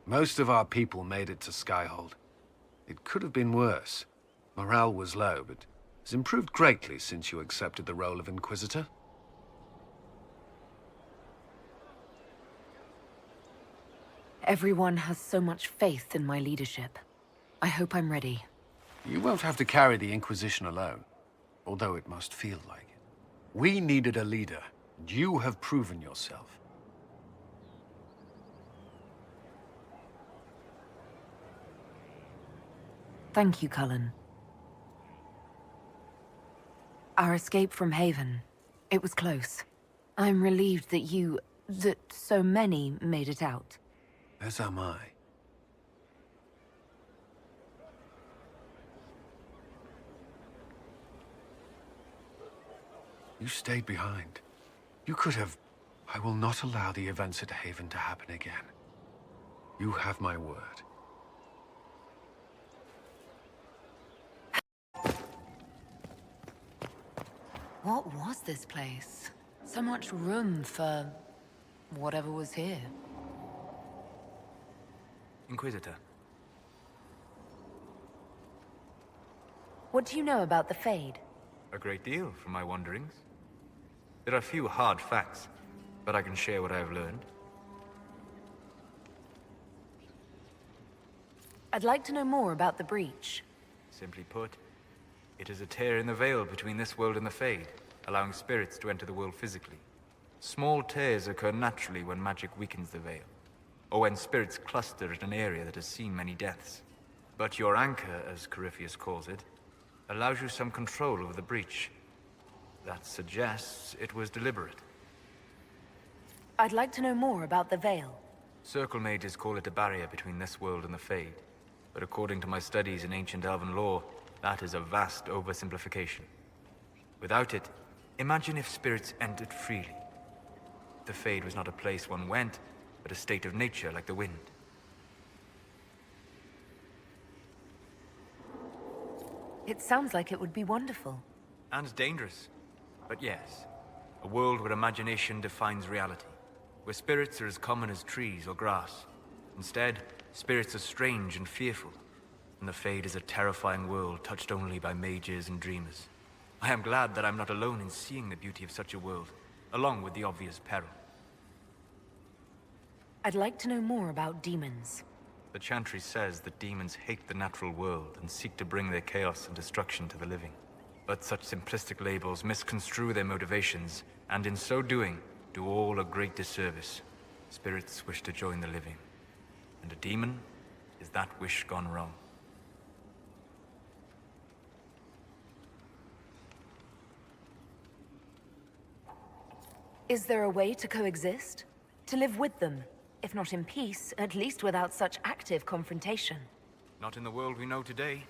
Most of our people made it to Skyhold. It could have been worse. Morale was low, but has improved greatly since you accepted the role of Inquisitor. Everyone has so much faith in my leadership. I hope I'm ready. You won't have to carry the Inquisition alone, although it must feel like it. We needed a leader, and you have proven yourself. Thank you, Cullen. Our escape from Haven, it was close. I'm relieved that so many made it out. As am I. You stayed behind. You could have... I will not allow the events at Haven to happen again. You have my word. What was this place? So much room for... whatever was here. Inquisitor. What do you know about the Fade? A great deal from my wanderings. There are few hard facts, but I can share what I have learned. I'd like to know more about the breach. Simply put, it is a tear in the veil between this world and the Fade, allowing spirits to enter the world physically. Small tears occur naturally when magic weakens the veil, or when spirits cluster at an area that has seen many deaths. But your anchor, as Corypheus calls it, allows you some control over the breach. That suggests it was deliberate. I'd like to know more about the veil. Circle mages call it a barrier between this world and the Fade. But according to my studies in ancient elven lore, that is a vast oversimplification. Without it, imagine if spirits entered freely. The Fade was not a place one went, but a state of nature like the wind. It sounds like it would be wonderful. And dangerous. But yes, a world where imagination defines reality. Where spirits are as common as trees or grass. Instead, spirits are strange and fearful. And the Fade is a terrifying world touched only by mages and dreamers. I am glad that I'm not alone in seeing the beauty of such a world, along with the obvious peril. I'd like to know more about demons. The Chantry says that demons hate the natural world and seek to bring their chaos and destruction to the living. But such simplistic labels misconstrue their motivations, and in so doing, do all a great disservice. Spirits wish to join the living, and a demon is that wish gone wrong. Is there a way to coexist? To live with them? If not in peace, at least without such active confrontation. Not in the world we know today.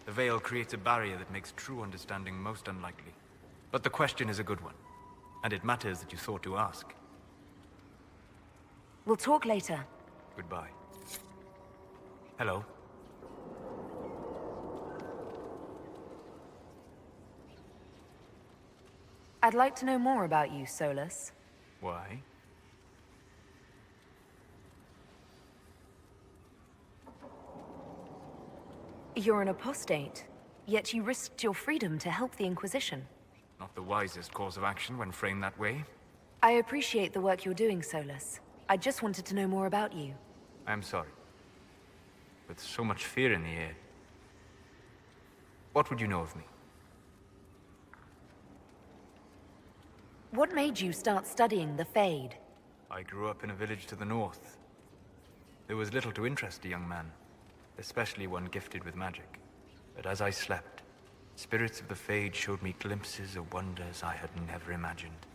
The Veil creates a barrier that makes true understanding most unlikely. But the question is a good one, and it matters that you thought to ask. We'll talk later. Goodbye. Hello. I'd like to know more about you, Solus. Why? You're an apostate, yet you risked your freedom to help the Inquisition. Not the wisest course of action when framed that way. I appreciate the work you're doing, Solus. I just wanted to know more about you. I'm sorry. With so much fear in the air. What would you know of me? What made you start studying the Fade? I grew up in a village to the north. There was little to interest a young man, especially one gifted with magic. But as I slept, spirits of the Fade showed me glimpses of wonders I had never imagined.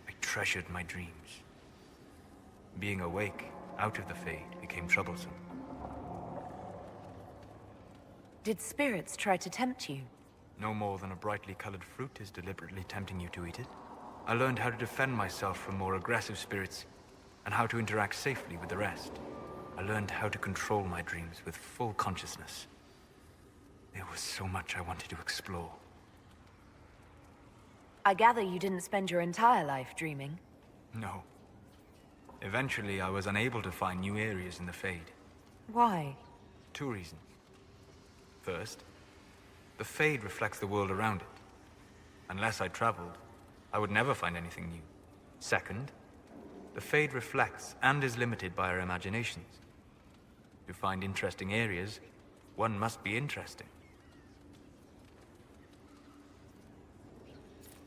I treasured my dreams. Being awake, out of the Fade, became troublesome. Did spirits try to tempt you? No more than a brightly colored fruit is deliberately tempting you to eat it. I learned how to defend myself from more aggressive spirits, and how to interact safely with the rest. I learned how to control my dreams with full consciousness. There was so much I wanted to explore. I gather you didn't spend your entire life dreaming. No. Eventually, I was unable to find new areas in the Fade. Why? 2 reasons. First, the Fade reflects the world around it. Unless I traveled, I would never find anything new. Second, the Fade reflects and is limited by our imaginations. To find interesting areas, one must be interesting.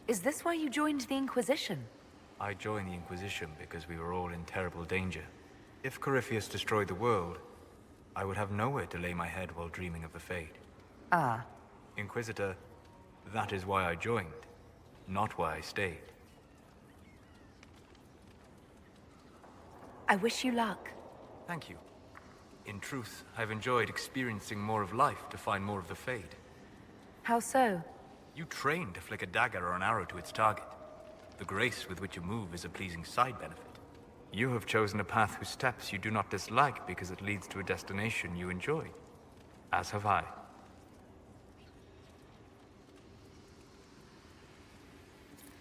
Is this why you joined the Inquisition? I joined the Inquisition because we were all in terrible danger. If Corypheus destroyed the world, I would have nowhere to lay my head while dreaming of the Fade. Ah. Inquisitor, that is why I joined, not why I stayed. I wish you luck. Thank you. In truth, I've enjoyed experiencing more of life to find more of the Fade. How so? You train to flick a dagger or an arrow to its target. The grace with which you move is a pleasing side benefit. You have chosen a path whose steps you do not dislike because it leads to a destination you enjoy. As have I.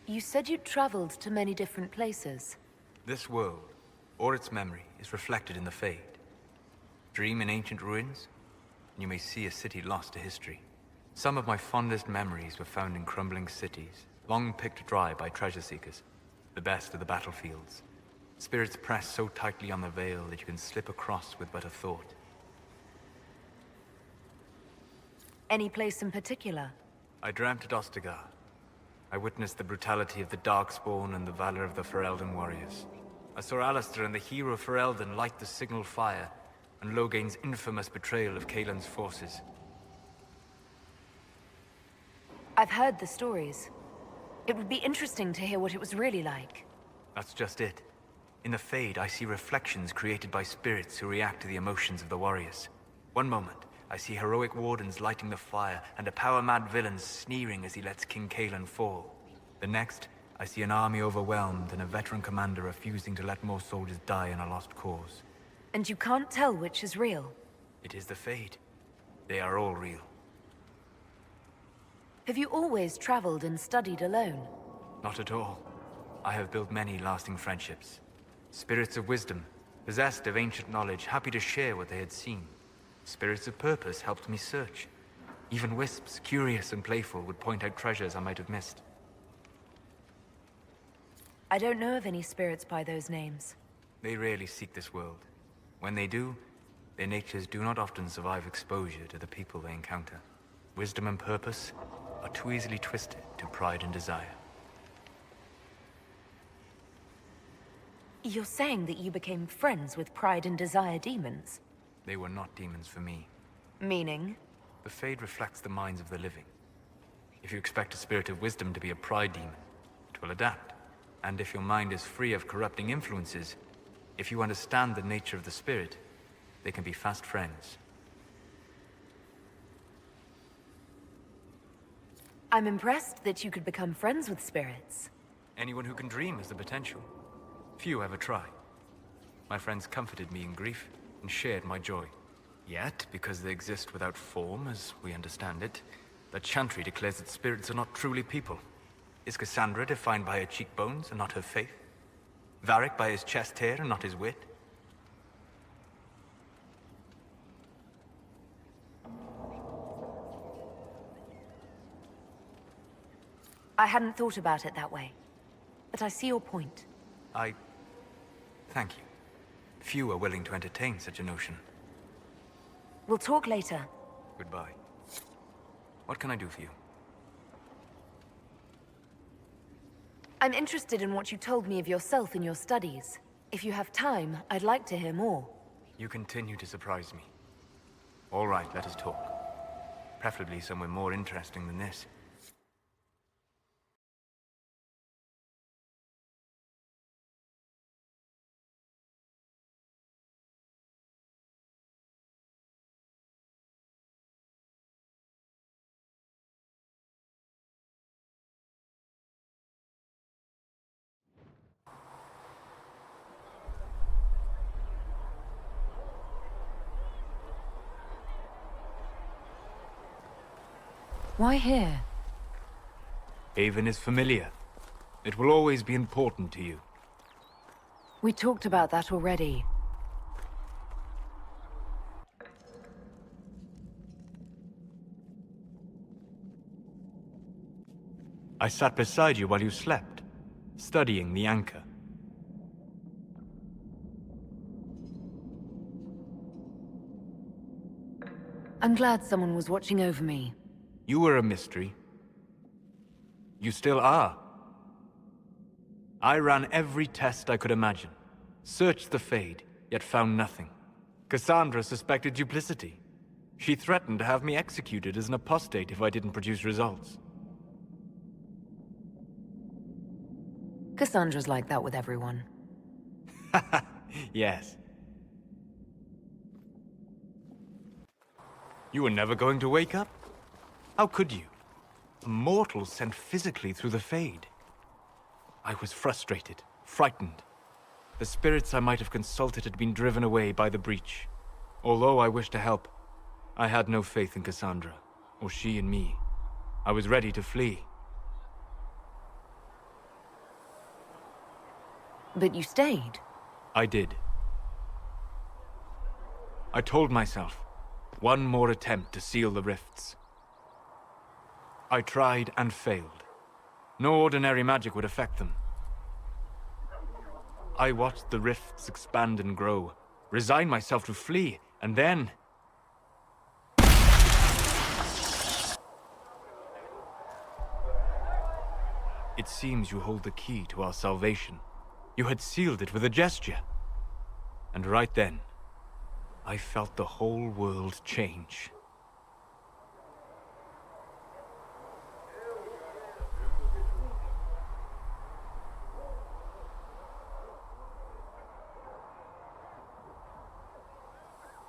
You said you'd traveled to many different places. This world, or its memory, is reflected in the Fade. Dream in ancient ruins, and you may see a city lost to history. Some of my fondest memories were found in crumbling cities, long picked dry by treasure seekers, the best of the battlefields. Spirits press so tightly on the veil that you can slip across with but a thought. Any place in particular? I dreamt at Ostagar. I witnessed the brutality of the Darkspawn and the valor of the Ferelden warriors. I saw Alistair and the hero Ferelden light the signal fire, and Logain's infamous betrayal of Kaelin's forces. I've heard the stories. It would be interesting to hear what it was really like. That's just it. In the Fade, I see reflections created by spirits who react to the emotions of the warriors. One moment, I see heroic wardens lighting the fire, and a power-mad villain sneering as he lets King Kaelin fall. The next, I see an army overwhelmed and a veteran commander refusing to let more soldiers die in a lost cause. And you can't tell which is real? It is the Fade. They are all real. Have you always traveled and studied alone? Not at all. I have built many lasting friendships. Spirits of wisdom, possessed of ancient knowledge, happy to share what they had seen. Spirits of purpose helped me search. Even wisps, curious and playful, would point out treasures I might have missed. I don't know of any spirits by those names. They rarely seek this world. When they do, their natures do not often survive exposure to the people they encounter. Wisdom and purpose are too easily twisted to pride and desire. You're saying that you became friends with Pride and Desire demons? They were not demons for me. Meaning? The Fade reflects the minds of the living. If you expect a spirit of wisdom to be a pride demon, it will adapt. And if your mind is free of corrupting influences, if you understand the nature of the spirit, they can be fast friends. I'm impressed that you could become friends with spirits. Anyone who can dream has the potential. Few ever try. My friends comforted me in grief and shared my joy. Yet, because they exist without form, as we understand it, the Chantry declares that spirits are not truly people. Is Cassandra defined by her cheekbones and not her faith? Varric by his chest hair and not his wit? I hadn't thought about it that way, but I see your point. Thank you. Few are willing to entertain such a notion. We'll talk later. Goodbye. What can I do for you? I'm interested in what you told me of yourself in your studies. If you have time, I'd like to hear more. You continue to surprise me. All right, let us talk. Preferably somewhere more interesting than this. Why here? Haven is familiar. It will always be important to you. We talked about that already. I sat beside you while you slept, studying the anchor. I'm glad someone was watching over me. You were a mystery. You still are. I ran every test I could imagine. Searched the Fade, yet found nothing. Cassandra suspected duplicity. She threatened to have me executed as an apostate if I didn't produce results. Cassandra's like that with everyone. Yes. You were never going to wake up? How could you? A mortal sent physically through the Fade. I was frustrated, frightened. The spirits I might have consulted had been driven away by the breach. Although I wished to help, I had no faith in Cassandra, or she in me. I was ready to flee. But you stayed. I did. I told myself, one more attempt to seal the rifts. I tried and failed. No ordinary magic would affect them. I watched the rifts expand and grow, resigned myself to flee, and then... It seems you hold the key to our salvation. You had sealed it with a gesture. And right then, I felt the whole world change.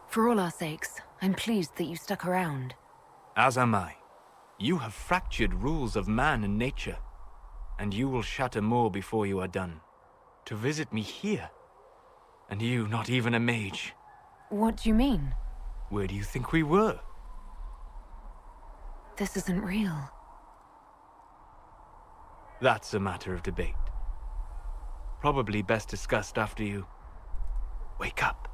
For all our sakes, I'm pleased that you stuck around. As am I. You have fractured rules of man and nature, and you will shatter more before you are done. To visit me here, and you not even a mage. What do you mean? Where do you think we were? This isn't real. That's a matter of debate. Probably best discussed after you wake up.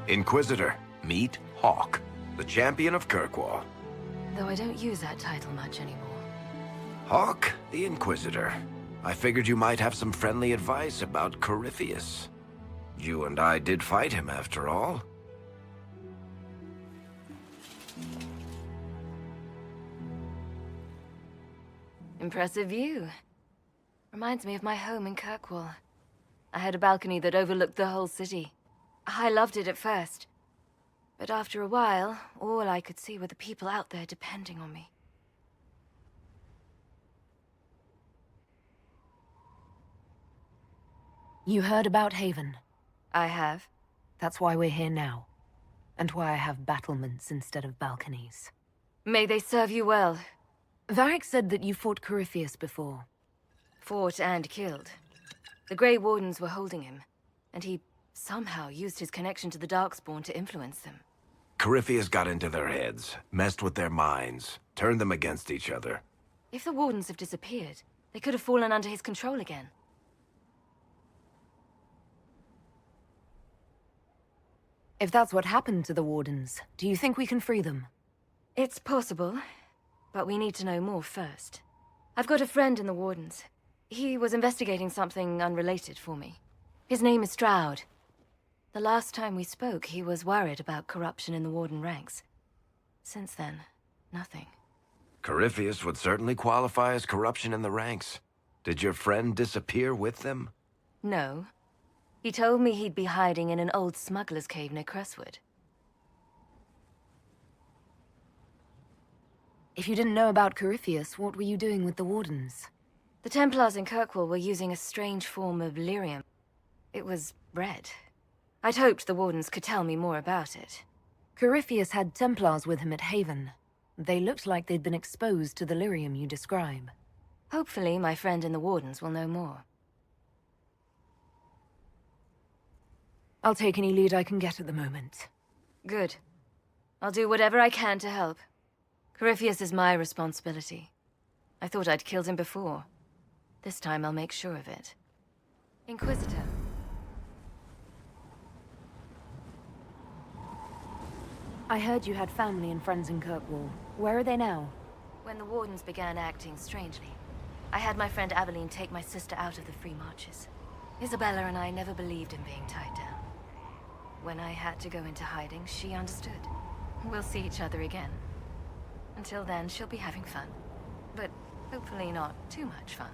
Inquisitor, meet Hawk, the champion of Kirkwall. Though I don't use that title much anymore. Hawk, the Inquisitor. I figured you might have some friendly advice about Corypheus. You and I did fight him, after all. Impressive view. Reminds me of my home in Kirkwall. I had a balcony that overlooked the whole city. I loved it at first. But after a while, all I could see were the people out there depending on me. You heard about Haven? I have. That's why we're here now. And why I have battlements instead of balconies. May they serve you well. Varric said that you fought Corypheus before. Fought and killed. The Grey Wardens were holding him, and he somehow used his connection to the Darkspawn to influence them. Corypheus got into their heads, messed with their minds, turned them against each other. If the Wardens have disappeared, they could have fallen under his control again. If that's what happened to the Wardens, do you think we can free them? It's possible, but we need to know more first. I've got a friend in the Wardens. He was investigating something unrelated for me. His name is Stroud. The last time we spoke, he was worried about corruption in the Warden ranks. Since then, nothing. Corypheus would certainly qualify as corruption in the ranks. Did your friend disappear with them? No. He told me he'd be hiding in an old smuggler's cave near Crestwood. If you didn't know about Corypheus, what were you doing with the Wardens? The Templars in Kirkwall were using a strange form of lyrium. It was red. I'd hoped the Wardens could tell me more about it. Corypheus had Templars with him at Haven. They looked like they'd been exposed to the lyrium you describe. Hopefully, my friend in the Wardens will know more. I'll take any lead I can get at the moment. Good. I'll do whatever I can to help. Corypheus is my responsibility. I thought I'd killed him before. This time I'll make sure of it. Inquisitor. I heard you had family and friends in Kirkwall. Where are they now? When the Wardens began acting strangely, I had my friend Lavellan take my sister out of the Free Marches. Isabella and I never believed in being tied down. When I had to go into hiding, she understood. We'll see each other again. Until then, she'll be having fun. But hopefully not too much fun.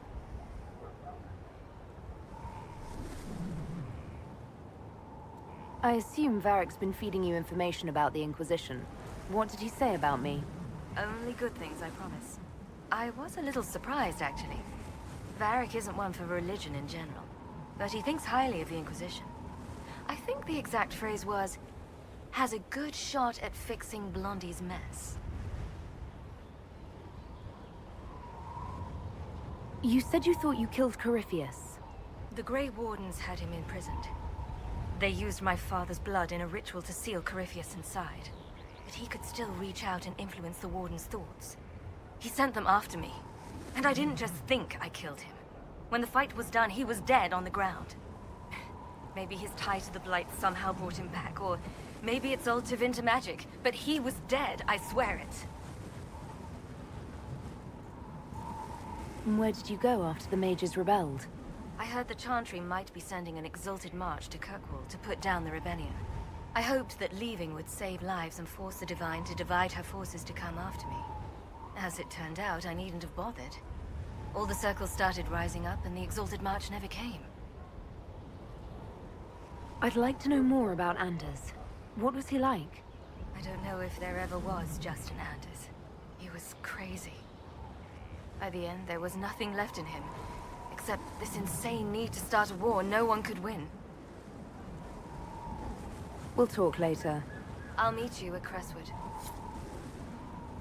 I assume Varric's been feeding you information about the Inquisition. What did he say about me? Only good things, I promise. I was a little surprised, actually. Varric isn't one for religion in general, but he thinks highly of the Inquisition. I think the exact phrase was, has a good shot at fixing Blondie's mess. You said you thought you killed Corypheus. The Grey Wardens had him imprisoned. They used my father's blood in a ritual to seal Corypheus inside. but he could still reach out and influence the Warden's thoughts. He sent them after me, and I didn't just think I killed him. When the fight was done, he was dead on the ground. Maybe his tie to the Blight somehow brought him back, or maybe it's all Tevinter magic, but he was dead, I swear it. And where did you go after the mages rebelled? I heard the Chantry might be sending an exalted march to Kirkwall to put down the rebellion. I hoped that leaving would save lives and force the Divine to divide her forces to come after me. As it turned out, I needn't have bothered. All the circles started rising up, and the exalted march never came. I'd like to know more about Anders. What was he like? I don't know if there ever was just an Anders. He was crazy. By the end, there was nothing left in him, except this insane need to start a war no one could win. We'll talk later. I'll meet you at Crestwood.